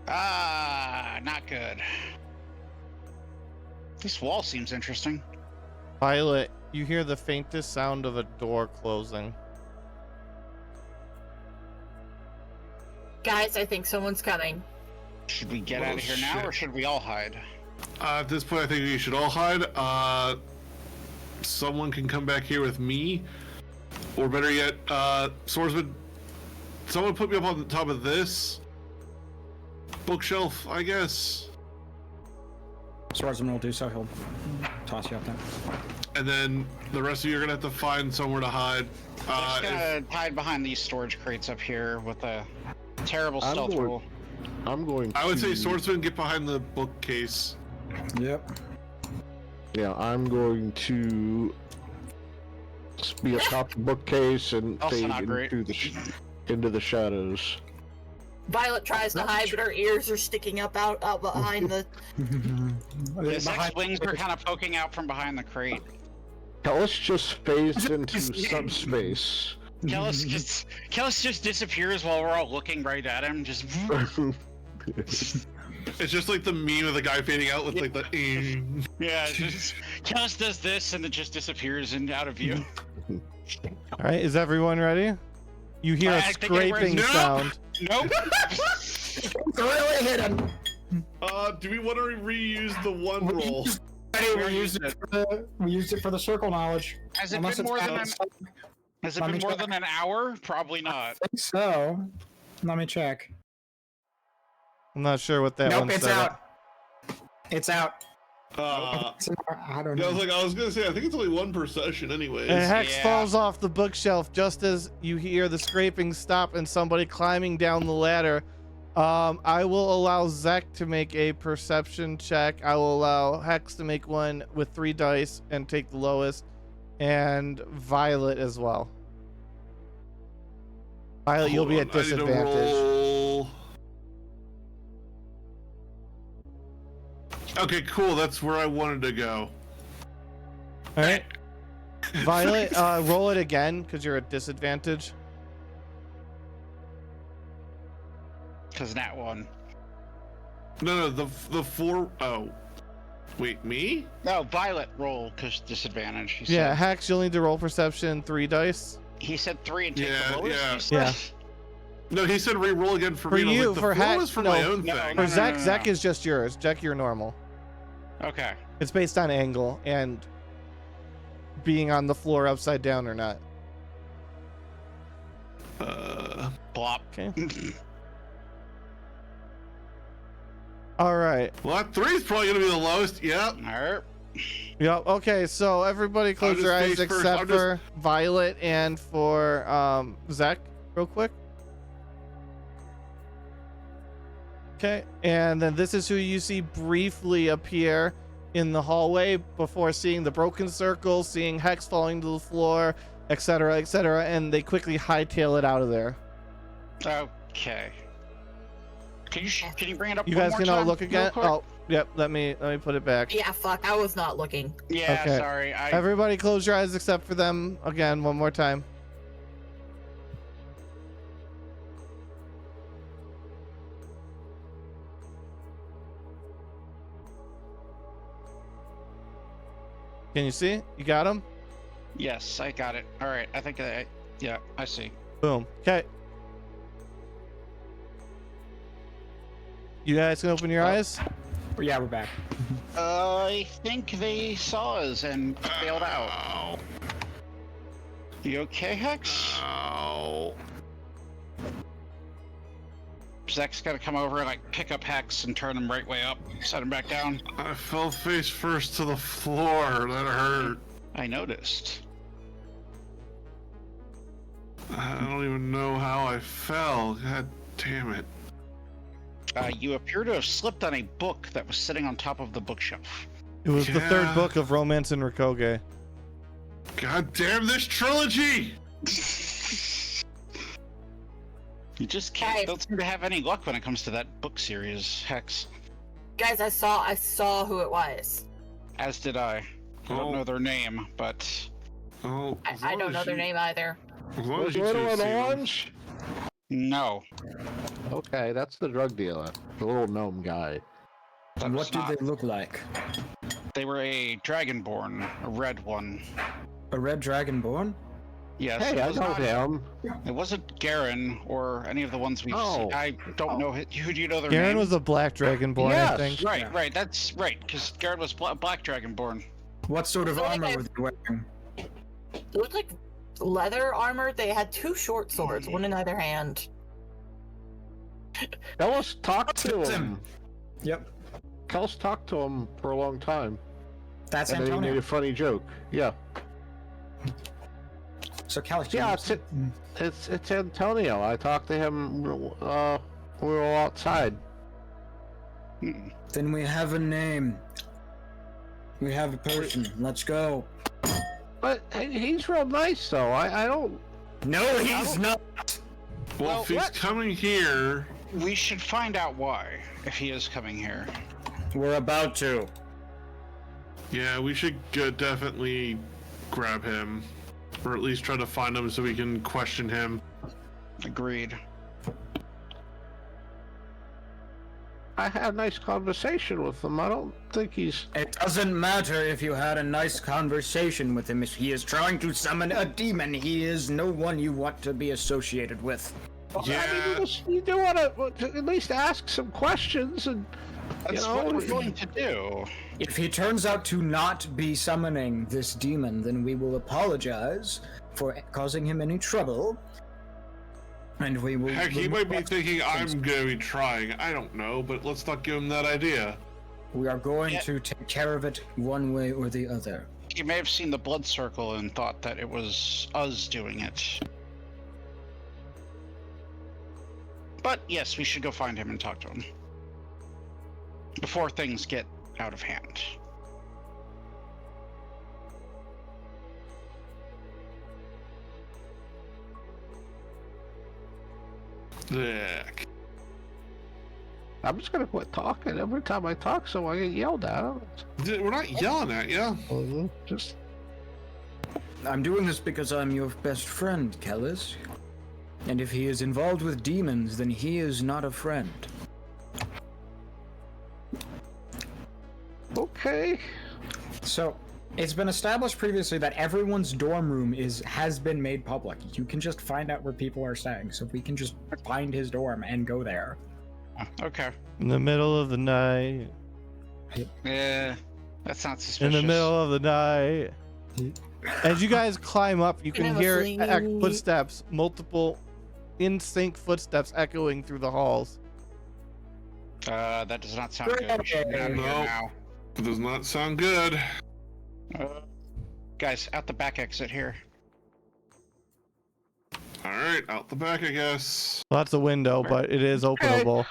S3: Not good. This wall seems interesting.
S1: Violet, you hear the faintest sound of a door closing.
S5: Guys, I think someone's coming.
S3: Should we get out of here now, or should we all hide?
S4: At this point, I think we should all hide. Someone can come back here with me. Or better yet, Swordsman, someone put me up on the top of this bookshelf, I guess.
S2: Swordsman will do so. He'll toss you up there.
S4: And then the rest of you are going to have to find somewhere to hide.
S3: I'm just gonna hide behind these storage crates up here with a terrible stealth roll.
S6: I'm going to...
S4: I would say Swordsman, get behind the bookcase.
S2: Yep.
S6: Yeah, I'm going to be atop the bookcase and
S3: Also
S6: fade
S3: not great.
S6: into the shadows.
S5: Violet tries to hide, but her ears are sticking up out behind the.
S3: Zach's wings are kind of poking out from behind the crate.
S6: Kellis just phased into subspace.
S3: Kellis just disappears while we're all looking right at him. Just
S4: It's just like the meme of the guy fading out with like the...
S3: yeah, just Kellis does this and it just disappears and out of view.
S1: Alright, is everyone ready? You hear a
S3: I think everyone's-
S1: scraping
S3: Nope!
S1: sound.
S3: Nope.
S5: Really hit him.
S4: Do we want to reuse the one roll?
S2: We used it for the circle knowledge.
S3: Has it
S2: Unless
S3: been
S2: it's
S3: more than
S2: outside.
S3: Has it
S2: Let
S3: been
S2: me
S3: more
S2: check.
S3: than an hour? Probably
S2: I
S3: not.
S2: think so. Let me check.
S1: I'm not sure what that
S2: Nope,
S1: one
S2: it's
S1: said.
S2: out. It's out.
S4: Uh,
S2: I don't
S4: yeah,
S2: know.
S4: I was gonna say, I think it's only one per session, anyways.
S1: And Hex
S3: Yeah.
S1: falls off the bookshelf just as you hear the scraping stop and somebody climbing down the ladder. I will allow Zek to make a perception check. I will allow Hex to make one with 3 dice and take the lowest, and Violet as well. Violet, you'll be at
S4: Hold on, I need to
S1: disadvantage.
S4: roll. Okay, cool. That's where I wanted to go.
S1: All right, Violet, roll it again because you're at disadvantage.
S3: Because that one.
S4: No, the 4. Oh, wait, me?
S3: No, Violet roll because disadvantage. He
S1: Yeah,
S3: said.
S1: Hex, you'll need to roll perception 3 dice.
S3: He said 3 and take
S4: Yeah,
S3: the lowest.
S4: yeah.
S3: he said?
S4: No, he said re-roll again for me. and I was
S1: you,
S4: like, the
S1: for
S4: 4
S1: hack-
S4: was for
S1: no,
S4: my own
S3: no,
S4: thing.
S1: For
S3: no,
S1: Zek,
S3: no.
S1: Zek is just yours. Zek, you're normal.
S3: Okay.
S1: It's based on angle and being on the floor upside down or not.
S3: Blop.
S1: Okay. All right.
S4: Well, that 3 is probably gonna be the lowest. Yep.
S3: Alright.
S1: Yep. Okay. So everybody close
S4: just
S1: your eyes
S4: face first.
S1: except
S4: I'm just-
S1: for Violet and for Zek, real quick. Okay. And then this is who you see briefly appear in the hallway before seeing the broken circle, seeing Hex falling to the floor, etc., etc., and they quickly hightail it out of there.
S3: Okay. Can you bring it up?
S1: You
S3: one
S1: guys
S3: more
S1: can all
S3: time,
S1: look
S3: real
S1: again.
S3: quick?
S1: Oh, yep. Let me put it back.
S5: Yeah, fuck, I was not looking.
S3: Yeah,
S1: Okay.
S3: sorry.
S1: Everybody close your eyes except for them again one more time. Can you see? You got them?
S3: Yes, I got it. Alright, I think yeah, I see.
S1: Boom. Okay. You guys can open your eyes.
S2: Yeah, we're back.
S3: I think they saw us and bailed out.
S4: Ow.
S3: You okay, Hex?
S4: Ow.
S3: Zek's gotta come over and like pick up Hex and turn him right way up, set him back down.
S4: I fell face first to the floor. That hurt.
S3: I noticed.
S4: I don't even know how I fell. God damn it.
S3: You appear to have slipped on a book that was sitting on top of the bookshelf.
S1: It was the third
S4: Yeah.
S1: book of Romance in Rikoge.
S4: God damn this trilogy!
S3: You just don't seem to have any luck when it comes to that book series, Hex.
S5: Guys, I saw who it was.
S3: As did I. I don't
S4: Oh.
S3: know their name, but
S4: Oh,
S5: I don't know their name either.
S4: As long
S6: Was
S4: as you
S6: little
S4: two
S6: and
S4: see them.
S6: orange?
S3: no.
S6: Okay, that's the drug dealer, the little gnome guy.
S3: That
S2: And
S3: was
S2: what did
S3: not-
S2: they look like?
S3: They were a dragonborn, a red one.
S2: A red dragonborn?
S3: Yes.
S6: Hey,
S3: it
S6: I
S3: was
S6: know
S3: not-
S6: him.
S3: It wasn't Garen or any of the ones we've
S6: Oh.
S3: seen. I don't know. Who do you know their
S1: Garen
S3: name?
S1: was a black dragonborn, I
S6: Yes.
S1: think.
S3: Right,
S2: Yeah.
S3: right. That's right. Because Garen was black dragonborn.
S2: What sort of
S5: So, like,
S2: armor
S5: I-
S2: were they wearing?
S5: It looked like leather armor. They had 2 short swords, one in either hand.
S6: Kellis talked to
S2: That's
S6: him.
S2: him. Yep.
S6: Kellis talked to him for a long time.
S2: That's
S6: And then he made
S2: Antonio.
S6: a funny joke. Yeah.
S2: So Calix.
S6: Yeah, it's Antonio. I talked to him we were all outside.
S3: Hmm.
S2: Then we have a name. We have a person. Let's go.
S6: But he's real nice though. I don't
S2: No, he's not.
S4: Well,
S3: Well,
S4: if he's
S3: what?
S4: coming here,
S3: We should find out why, if he is coming here.
S2: We're about to.
S4: yeah, we should definitely grab him. Or at least try to find him so we can question him.
S3: Agreed.
S6: I had a nice conversation with him. I don't think he's
S2: It doesn't matter if you had a nice conversation with him. If he is trying to summon a demon, he is no one you want to be associated with.
S6: I
S4: Yeah.
S6: mean, you do want to at least ask some questions and
S3: That's what we're going to do.
S2: If he turns out to not be summoning this demon, then we will apologize for causing him any trouble. And we will.
S4: Heck, he might be thinking I'm going to be trying. I don't know, but let's not give him that idea.
S2: We are going to take care of it one way or the other.
S3: He may have seen the blood circle and thought that it was us doing it. But yes, we should go find him and talk to him. Before things get out of hand.
S4: Heck.
S6: I'm just gonna quit talking. Every time I talk, so I get yelled at.
S4: We're not yelling at you.
S6: Just
S2: I'm doing this because I'm your best friend, Kellis. And if he is involved with demons, then he is not a friend.
S6: okay.
S2: So, it's been established previously that everyone's dorm room has been made public. You can just find out where people are staying, so we can just find his dorm and go there.
S3: Okay.
S1: In the middle of the night.
S3: Yeah, that's not suspicious.
S1: In the middle of the night. As you guys climb up, you can hear footsteps, multiple in-sync footsteps echoing through the halls.
S3: That does not sound good. We should get out of here
S4: No.
S3: now.
S4: It does not sound good.
S3: Guys, out the back exit here.
S4: Alright, out the back, I guess.
S1: Well, that's a window, but it is openable.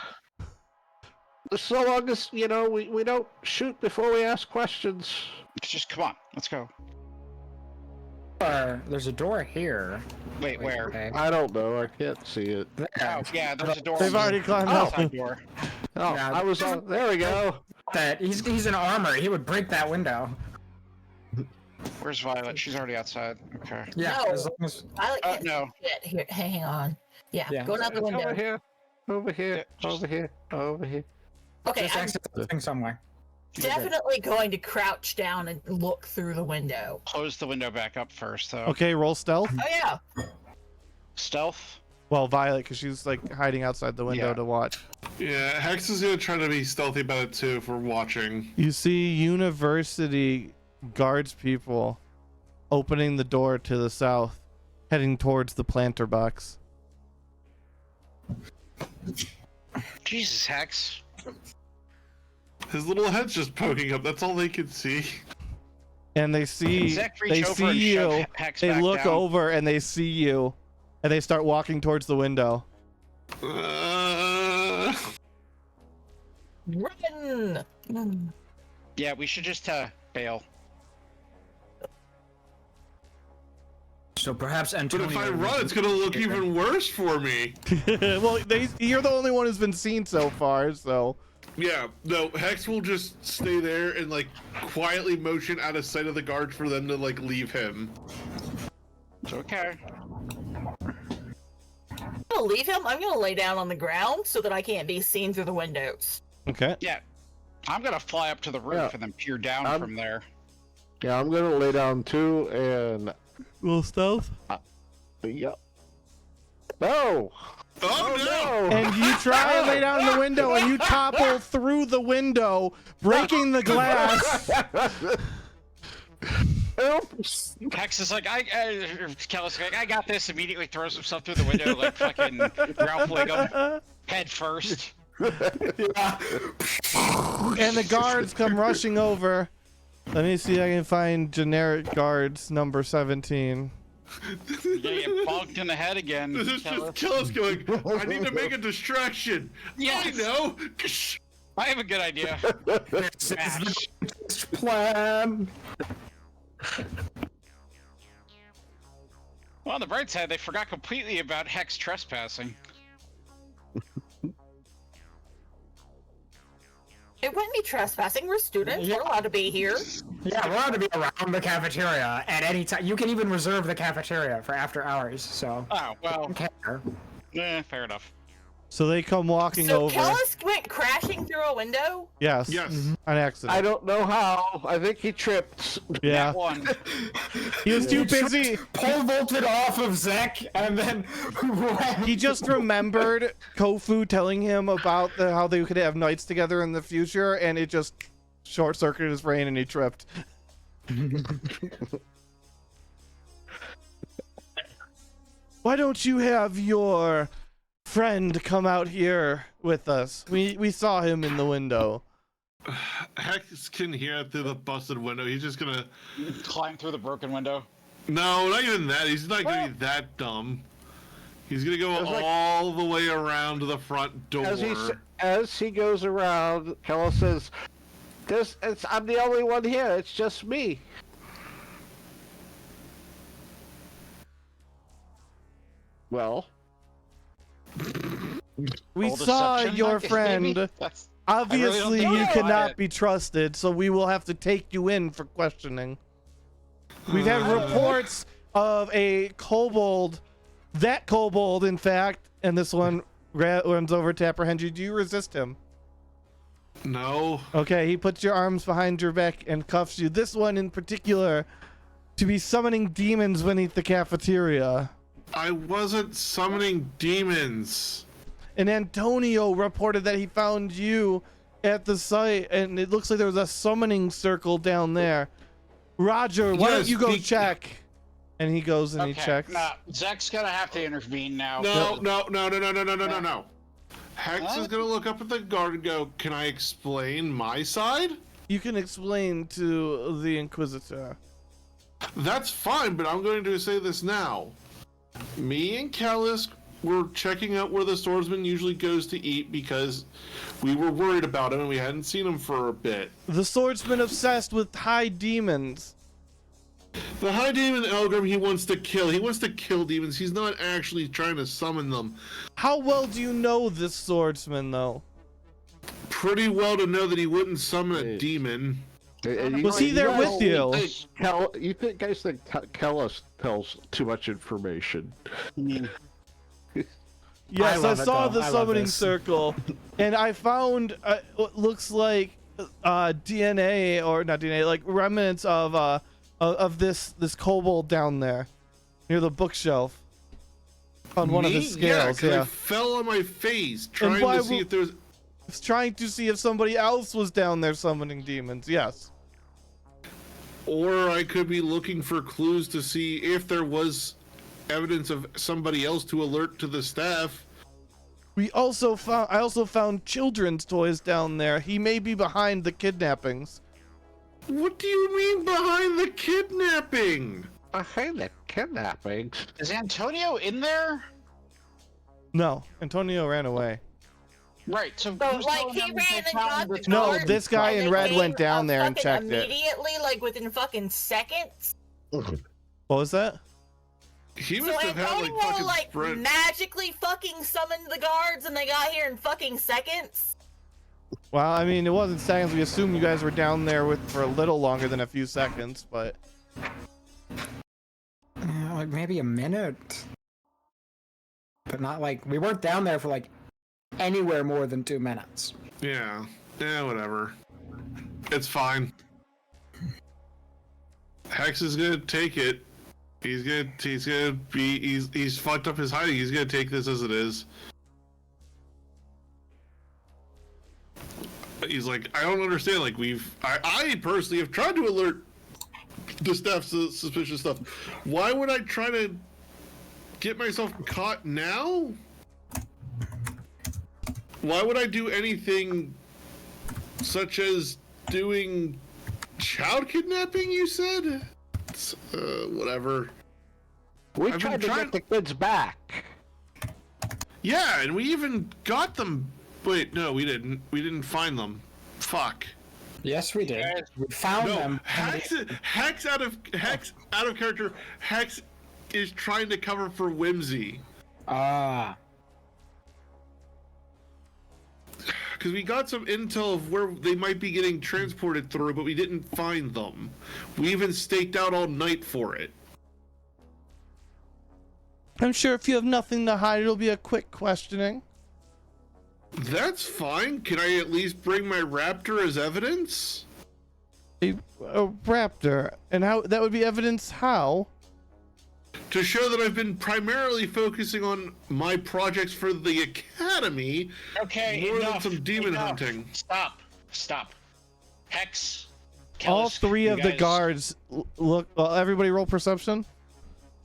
S6: So long as we don't shoot before we ask questions.
S3: Just come on, let's go.
S2: There's a door here.
S3: Wait, where?
S2: Okay.
S6: I don't know. I can't see it.
S3: Oh, yeah, there's a door.
S1: They've already climbed up.
S3: Outside door.
S6: Oh,
S2: Yeah.
S6: I was on. There we go.
S2: That he's in armor. He would break that window.
S3: Where's Violet? She's already outside. Okay.
S2: Yeah.
S5: No.
S2: As long as,
S3: No.
S5: Shit, here, hang on. Yeah,
S2: Yeah.
S5: going out the window.
S6: Over here. Over here. Over here. Over here.
S5: Okay,
S2: just
S5: I'm
S2: exit the thing somewhere.
S5: definitely going to crouch down and look through the window.
S3: Close the window back up first, though.
S1: Okay, roll stealth.
S5: Oh yeah.
S3: Stealth?
S1: Well, Violet, because she's like hiding outside the window
S3: Yeah.
S1: to watch.
S4: Yeah, Hex is gonna try to be stealthy about it too if we're watching.
S1: You see university guards people opening the door to the south, heading towards the planter box.
S3: Jesus, Hex.
S4: His little head's just poking up, that's all they can see.
S1: And they see
S3: Zach, reach
S1: they
S3: over
S1: see
S3: and shove
S1: you.
S3: Hex
S1: They
S3: back
S1: look
S3: down.
S1: over and they see you, and they start walking towards the window.
S5: Run!
S3: Yeah, we should just bail.
S2: So perhaps
S4: But
S2: Antonio.
S4: if I run, it's gonna look even worse for me.
S1: Well, you're the only one who's been seen so far, so.
S4: Yeah, no, Hex will just stay there and like quietly motion out of sight of the guards for them to like leave him.
S3: It's okay.
S5: I'm gonna leave him. I'm gonna lay down on the ground so that I can't be seen through the windows.
S1: Okay.
S3: Yeah. I'm gonna fly up to the roof
S6: Yeah.
S3: and then peer down
S6: I'm-
S3: from there.
S6: Yeah, I'm gonna lay down too, and
S1: Roll stealth.
S6: yep. No.
S4: Oh no!
S1: And you try and lay down in the window, and you topple through the window, breaking the glass.
S6: Oops.
S3: Hex is like, Kellis is like, I got this. Immediately throws himself through the window like fucking Ralph Wiggum, head first.
S1: And the guards come rushing over. Let me see if I can find generic guards number 17.
S3: You're gonna get bonked in the head again.
S4: This is
S3: Kellis.
S4: just Kellis going, I need to make a distraction.
S3: Yes.
S4: I know.
S3: I have a good idea.
S2: This is
S3: Smash.
S2: the plan.
S3: Well, on the bright side, they forgot completely about Hex trespassing.
S5: It wouldn't be trespassing. We're students. We're allowed to be here.
S2: Yeah, we're allowed to be around the cafeteria at any time. You can even reserve the cafeteria for after hours. So.
S3: Oh, well,
S2: I don't care.
S3: fair enough.
S1: So they come walking
S5: So
S1: over.
S5: Kellis went crashing through a window?
S1: Yes.
S4: Yes.
S1: On accident.
S6: I don't know how. I think he tripped.
S1: Yeah.
S3: That one.
S1: He was too busy.
S2: Pole vaulted off of Zek and then ran.
S1: He just remembered Kofu telling him about how they could have nights together in the future, and it just short-circuited his brain and he tripped. Why don't you have your friend come out here with us? We saw him in the window.
S4: Hex can hear it through the busted window. He's just gonna.
S3: Climb through the broken window.
S4: No, not even that. He's not gonna be that dumb. He's gonna go
S6: It's like-
S4: all the way around to the front door.
S6: As he goes around, Kellis says, I'm the only one here. It's just me. Well,
S1: We
S3: Roll
S1: saw
S3: deception,
S1: your
S3: I guess,
S1: friend.
S3: maybe? That's
S1: Obviously,
S3: think
S1: you
S3: I
S1: cannot
S3: it.
S1: be trusted, so we will have to take you in for questioning. We've had reports of a kobold, that kobold, in fact, and this one runs over to apprehend you. Do you resist him?
S4: No.
S1: Okay, he puts your arms behind your back and cuffs you. This one in particular, to be summoning demons beneath the cafeteria.
S4: I wasn't summoning demons.
S1: And Antonio reported that he found you at the site, and it looks like there was a summoning circle down there. Roger, why don't
S4: Yes,
S1: you go check? And he goes and he checks.
S3: Nah, Zek's gonna have to intervene now.
S4: No. Hex
S3: What?
S4: is gonna look up at the guard and go, "Can I explain my side?"
S1: You can explain to the Inquisitor.
S4: That's fine, but I'm going to say this now. Me and Callus were checking out where the swordsman usually goes to eat because we were worried about him and we hadn't seen him for a bit.
S1: The swordsman obsessed with high demons.
S4: The high demon Elgrim he wants to kill. He wants to kill demons. He's not actually trying to summon them.
S1: How well do you know this swordsman, though?
S4: Pretty well to know that he wouldn't summon a
S6: Hey.
S4: demon.
S1: Was he there with you?
S6: Guys think Kellis tells too much information.
S1: Yes, I
S2: love it,
S1: saw
S2: though.
S1: the
S2: I love
S1: summoning
S2: this.
S1: circle, and I found what looks like DNA, or not DNA, like remnants of this kobold down there near the bookshelf on one of the scales.
S4: 'Cause I
S1: Yeah,
S4: fell on my face trying
S1: why
S4: to see
S1: wo-
S4: if there's.
S1: I was trying to see if somebody else was down there summoning demons. Yes.
S4: Or I could be looking for clues to see if there was evidence of somebody else to alert to the staff.
S1: I also found children's toys down there. He may be behind the kidnappings.
S4: What do you mean behind the kidnapping?
S6: Behind the kidnappings.
S3: Is Antonio in there?
S1: No, Antonio ran away.
S3: Right. So,
S5: So,
S3: who's
S5: like,
S3: telling
S5: he
S3: them
S5: ran
S3: they
S5: and
S3: found
S5: got
S3: the
S5: the
S1: No,
S5: guard,
S1: this guy
S5: and
S1: in
S5: they
S1: red
S5: came,
S1: went down there and
S5: fucking
S1: checked it.
S5: immediately, like within fucking seconds.
S1: What was that?
S4: He
S5: So
S4: must have had
S5: Antonio,
S4: like fucking
S5: like,
S4: spread.
S5: magically fucking summoned the guards, and they got here in fucking seconds.
S1: Well, I mean, it wasn't seconds. We assume you guys were down there for a little longer than a few seconds, but
S2: Like maybe a minute. But not like, we weren't down there for like anywhere more than 2 minutes.
S4: Yeah, whatever. It's fine. Hex is gonna take it. He's fucked up his hiding. He's gonna take this as it is. He's like, I don't understand. Like I personally have tried to alert the staff to suspicious stuff. Why would I try to get myself caught now? Why would I do anything such as doing child kidnapping, you said? Whatever.
S6: We
S4: I've
S6: tried
S4: been
S6: to
S4: trying-
S6: get the kids back.
S4: Yeah, and we even got them. Wait, no, we didn't. We didn't find them. Fuck.
S2: Yes, we did. We found
S4: No,
S2: them.
S4: Hex out of character. Hex is trying to cover for whimsy.
S2: Ah.
S4: Because we got some intel of where they might be getting transported through, but we didn't find them. We even staked out all night for it.
S1: I'm sure if you have nothing to hide, it'll be a quick questioning.
S4: That's fine. Can I at least bring my raptor as evidence?
S1: A raptor, and how that would be evidence? How?
S4: To show that I've been primarily focusing on my projects for the academy
S3: Okay,
S4: more
S3: enough,
S4: than some demon
S3: enough.
S4: hunting.
S3: Stop. Hex.
S1: All
S3: Kellis,
S1: three
S3: you
S1: of the
S3: guys-
S1: guards look. Everybody roll perception.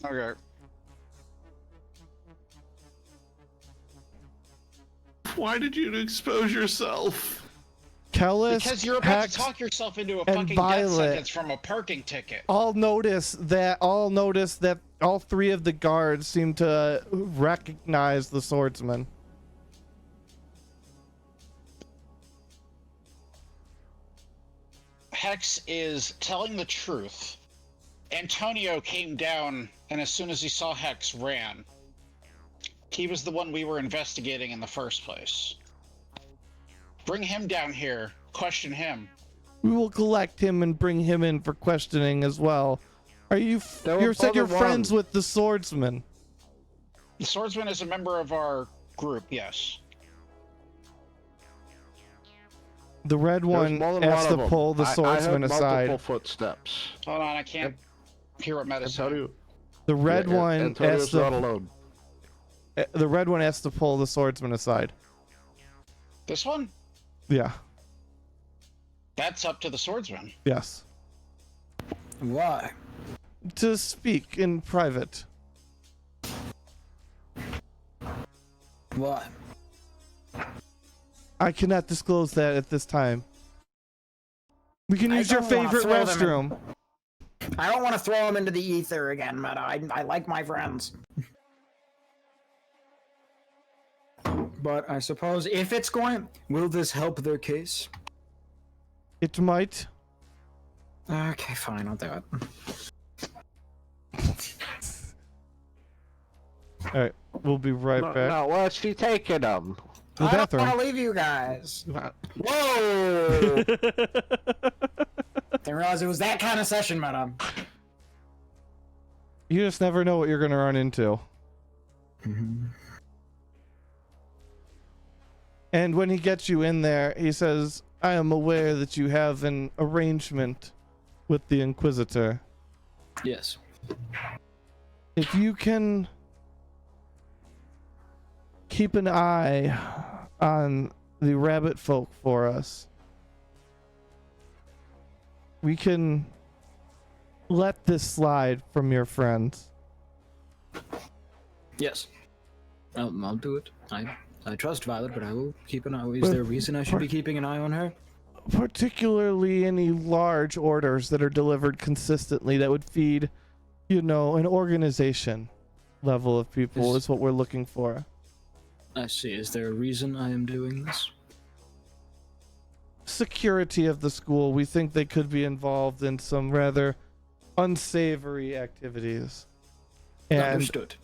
S3: Okay.
S4: Why did you expose yourself?
S1: Kellis,
S3: Because you're about
S1: Hex,
S3: to talk yourself into a
S1: and
S3: fucking death
S1: Violet.
S3: sentence from a parking ticket.
S1: all notice that all three of the guards seem to recognize the swordsman.
S3: Hex is telling the truth. Antonio came down, and as soon as he saw Hex, ran. He was the one we were investigating in the first place. Bring him down here. Question him.
S1: We will collect him and bring him in for questioning as well. Are you?
S6: They were
S1: You said
S6: both
S1: you're
S6: of one.
S1: friends with the swordsman.
S3: The swordsman is a member of our group, yes.
S1: The red
S6: There was
S1: one
S6: more than
S1: has
S6: one
S1: to
S6: of them.
S1: pull the
S6: I
S1: swordsman
S6: heard
S1: aside.
S6: multiple footsteps.
S3: Hold on, I can't hear what medicine.
S6: Antonio,
S1: The red
S6: yeah,
S1: one has
S6: Antonio's not
S1: to.
S6: alone.
S1: The red one has to pull the swordsman aside.
S3: This one?
S1: Yeah.
S3: That's up to the swordsman.
S1: Yes.
S2: Why?
S1: To speak in private.
S2: Why?
S1: I cannot disclose that at this time. We can
S2: I
S1: use your
S2: don't wanna
S1: favorite
S2: throw them in-
S1: restroom.
S2: I don't want to throw him into the ether again, but I like my friends. But I suppose if it's going, will this help their case?
S1: It might.
S2: Okay, fine, I'll do it.
S1: All right, we'll be right
S6: No,
S1: back.
S6: no, where's she taking them?
S1: The
S2: I don't
S1: bathroom.
S2: want to leave you guys.
S6: Not-
S2: Whoa! Didn't realize it was that kind of session, madam.
S1: You just never know what you're gonna run into. And when he gets you in there, he says, "I am aware that you have an arrangement with the Inquisitor.
S2: Yes.
S1: If you can keep an eye on the rabbit folk for us, we can let this slide from your friends."
S2: Yes. I'll do it. I trust Violet, but I will keep an eye. Is there a reason I should be keeping an eye on her?
S1: Particularly any large orders that are delivered consistently that would feed, an organization level of people is what we're looking for.
S2: I see. Is there a reason I am doing this?
S1: Security of the school. We think they could be involved in some rather unsavory activities. And
S2: Understood.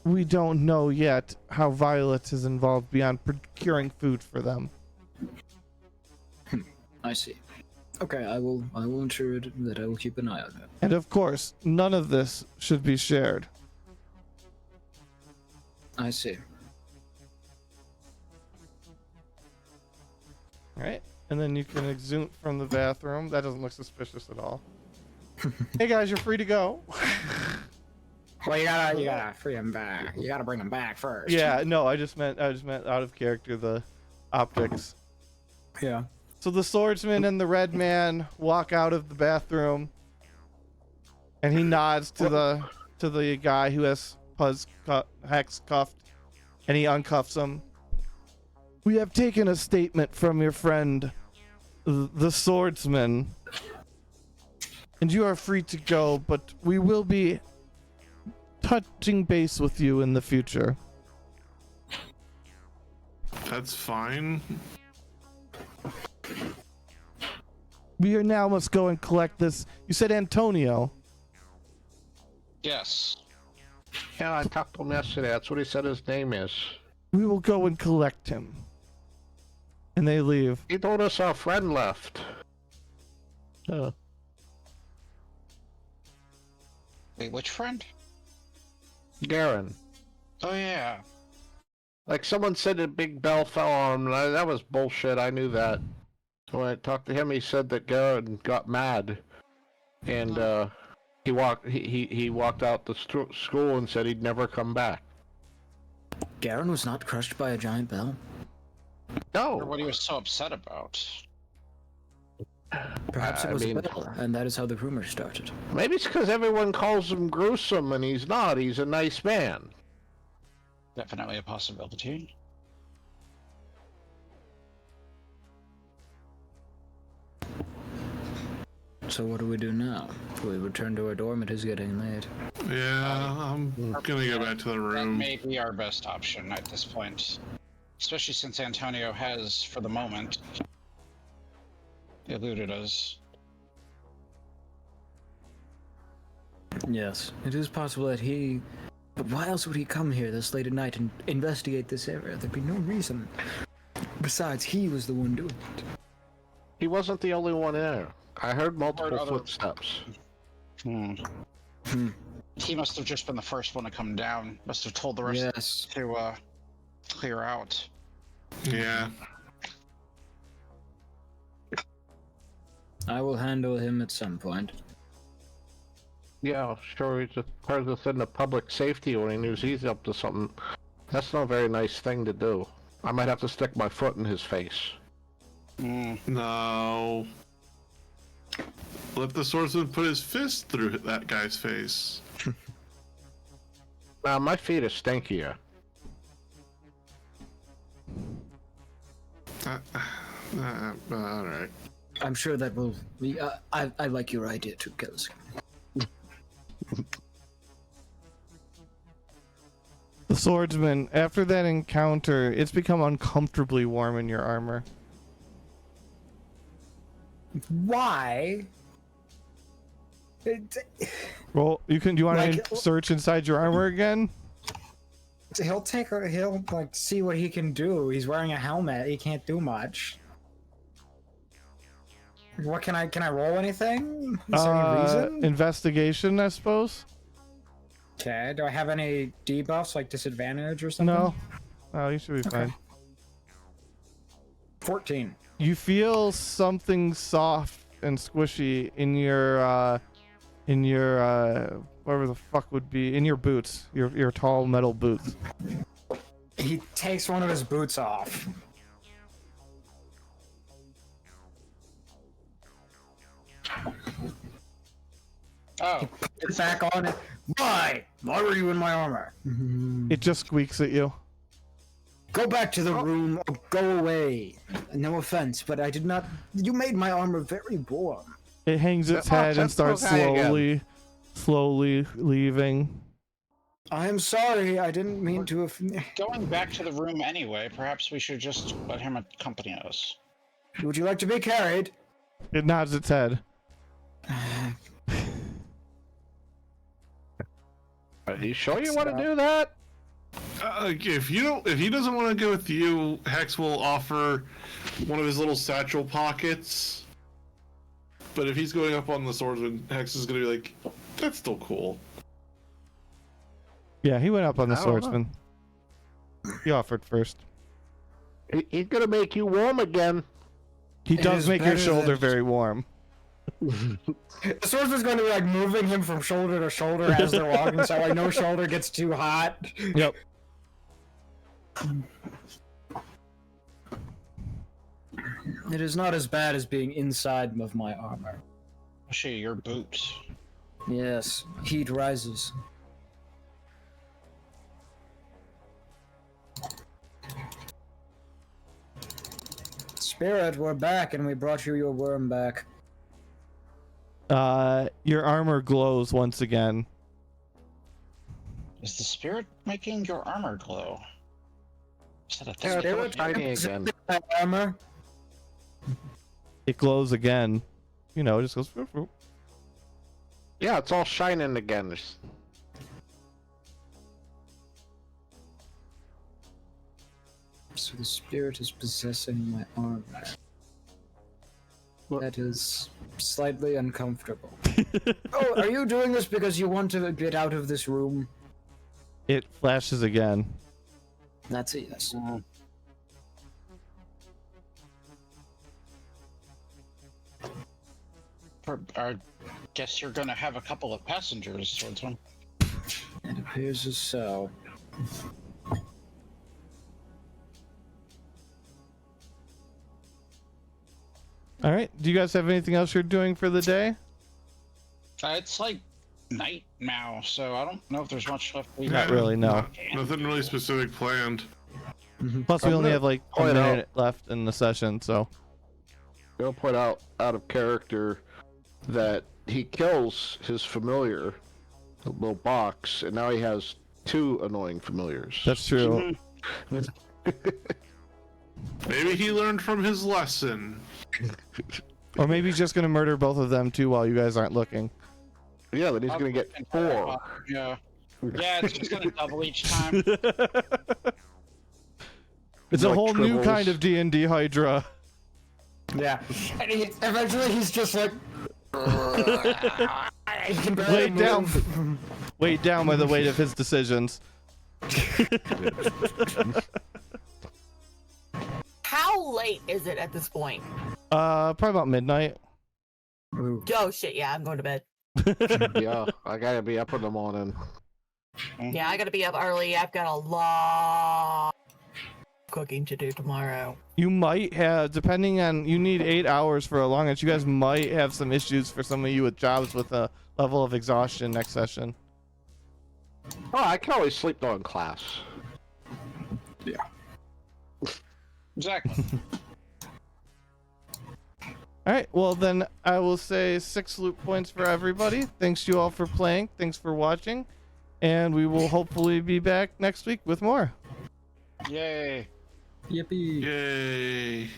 S1: we don't know yet how Violet is involved beyond procuring food for them.
S2: I see. Okay, I will ensure that I will keep an eye on her.
S1: And of course, none of this should be shared.
S2: I see.
S1: Right? And then you can exude from the bathroom. That doesn't look suspicious at all. Hey guys, you're free to go.
S2: Well, you gotta free him back. You gotta bring him back first.
S1: Yeah, no, I just meant out of character, the optics.
S2: Yeah.
S1: So the swordsman and the red man walk out of the bathroom, and he nods to the guy who has Hex cuffed, and he uncuffs him. "We have taken a statement from your friend, the swordsman, and you are free to go, but we will be touching base with you in the future."
S4: That's fine.
S1: We are now must go and collect this. You said Antonio.
S3: Yes.
S6: Yeah, I talked to him yesterday. That's what he said his name is.
S1: We will go and collect him. And they leave.
S6: He told us our friend left.
S3: Wait, which friend?
S6: Garen.
S3: Oh, yeah.
S6: Like someone said a big bell fell on him, and that was bullshit. I knew that. When I talked to him, he said that Garrett got mad, and he walked out the school and said he'd never come back.
S2: Garen was not crushed by a giant bell.
S3: Or
S6: No,
S3: what he was so upset about.
S2: Perhaps it
S6: I
S2: was
S6: mean-
S2: a bell, and that is how the rumor started.
S6: maybe it's because everyone calls him gruesome, and he's not. He's a nice man.
S3: Definitely a possibility.
S2: So what do we do now? Do we return to our dorm? It is getting late.
S4: Yeah, I'm gonna go back to the
S3: That
S4: room.
S3: may be our best option at this point. Especially since Antonio has, for the moment, eluded us.
S2: Yes, it is possible that he... But why else would he come here this late at night and investigate this area? There'd be no reason. Besides, he was the one doing it.
S6: He wasn't the only one there. I heard multiple
S3: other-
S6: footsteps.
S3: He must have just been the first one to come down. Must have told the rest
S2: Yes.
S3: to clear out.
S4: Yeah.
S2: I will handle him at some point.
S6: Yeah, sure. He just turns us into public safety when he knows he's up to something. That's not a very nice thing to do. I might have to stick my foot in his face.
S4: No. Let the swordsman put his fist through that guy's face.
S6: My feet are stinkier.
S4: All right.
S2: I'm sure that will be... I like your idea too, Kells.
S1: The swordsman, after that encounter, it's become uncomfortably warm in your armor.
S2: Why?
S1: Well, do you want
S2: Like-
S1: to search inside your armor again?
S2: He'll like see what he can do. He's wearing a helmet. He can't do much. What can I roll anything? Is there any reason?
S1: Investigation, I suppose.
S2: Okay. Do I have any debuffs like disadvantage or something?
S1: No. Oh, you should be fine.
S2: 14.
S1: You feel something soft and squishy in your whatever the fuck would be in your boots, your tall metal boots.
S2: He takes one of his boots off.
S3: Oh,
S2: It's back on it. Why? Why were you in my armor?
S1: It just squeaks at you.
S2: Go back to the room or go away. No offense, but I did not. You made my armor very warm.
S1: It hangs its
S6: Oh,
S1: head and
S6: that's
S1: starts
S6: okay again.
S1: slowly leaving.
S2: I am sorry. I didn't mean to.
S3: going back to the room anyway, perhaps we should just let him accompany us.
S2: Would you like to be carried?
S1: It nods its head.
S6: Are you sure you want to do that?
S4: If he doesn't want to go with you, Hex will offer one of his little satchel pockets. But if he's going up on the swordsman, Hex is gonna be like, "That's still cool."
S1: Yeah, he went up on the
S6: I don't know.
S1: swordsman. He offered first.
S6: He's gonna make you warm again.
S1: He
S2: It
S1: does
S2: is
S1: make your
S2: better
S1: shoulder
S2: than-
S1: very warm.
S2: The swordsman's going to be like moving him from shoulder to shoulder as they're walking, so like no shoulder gets too hot.
S1: Yep.
S2: It is not as bad as being inside of my armor.
S3: Actually, your boots.
S2: Yes, heat rises. Spirit, we're back, and we brought you your worm back.
S1: Your armor glows once again.
S3: Is the spirit making your armor glow? Is that a
S6: Yeah,
S3: thing?
S6: it's all shiny again.
S2: My armor.
S1: It glows again. You know, it just goes. Vroom, vroom.
S6: Yeah, it's all shining again. There's-
S2: So the spirit is possessing my armor.
S6: What?
S2: That is slightly uncomfortable. Oh, are you doing this because you want to get out of this room?
S1: It flashes again.
S2: That's it. Yes.
S3: I guess you're gonna have a couple of passengers, Swordsman.
S2: It appears as so.
S1: All right. Do you guys have anything else you're doing for the day?
S3: It's like night now, so I don't know if there's much left.
S1: Not really, no.
S4: Nothing really specific planned.
S1: Plus, we
S6: I'm
S1: only
S6: gonna
S1: have like a
S6: point out-
S1: minute left in the session, so.
S6: I'll point out of character that he kills his familiar, the little box, and now he has 2 annoying familiars.
S1: That's true.
S4: Maybe he learned from his lesson.
S1: Or maybe he's just gonna murder both of them too while you guys aren't looking.
S6: Yeah, then he's gonna get 4.
S3: Yeah. Yeah, it's just gonna double each time.
S1: It's a
S6: Like
S1: whole new
S6: tribbles.
S1: kind of D&D Hydra.
S2: Yeah. And eventually he's just like. He can barely
S1: Laid down,
S2: move.
S1: weighed down by the weight of his decisions.
S5: How late is it at this point?
S1: Probably about midnight.
S2: Ooh.
S5: Oh shit, yeah, I'm going to bed.
S6: Yeah, I gotta be up in the morning.
S5: Yeah, I gotta be up early. I've got a lot of cooking to do tomorrow.
S1: You might have, depending on, you need 8 hours for a long night. You guys might have some issues for some of you with jobs with a level of exhaustion next session.
S6: Oh, I can always sleep during class.
S3: Exactly.
S1: All right, well then I will say 6 loot points for everybody. Thanks you all for playing. Thanks for watching. And we will hopefully be back next week with more.
S3: Yay.
S2: Yippee.
S4: Yay.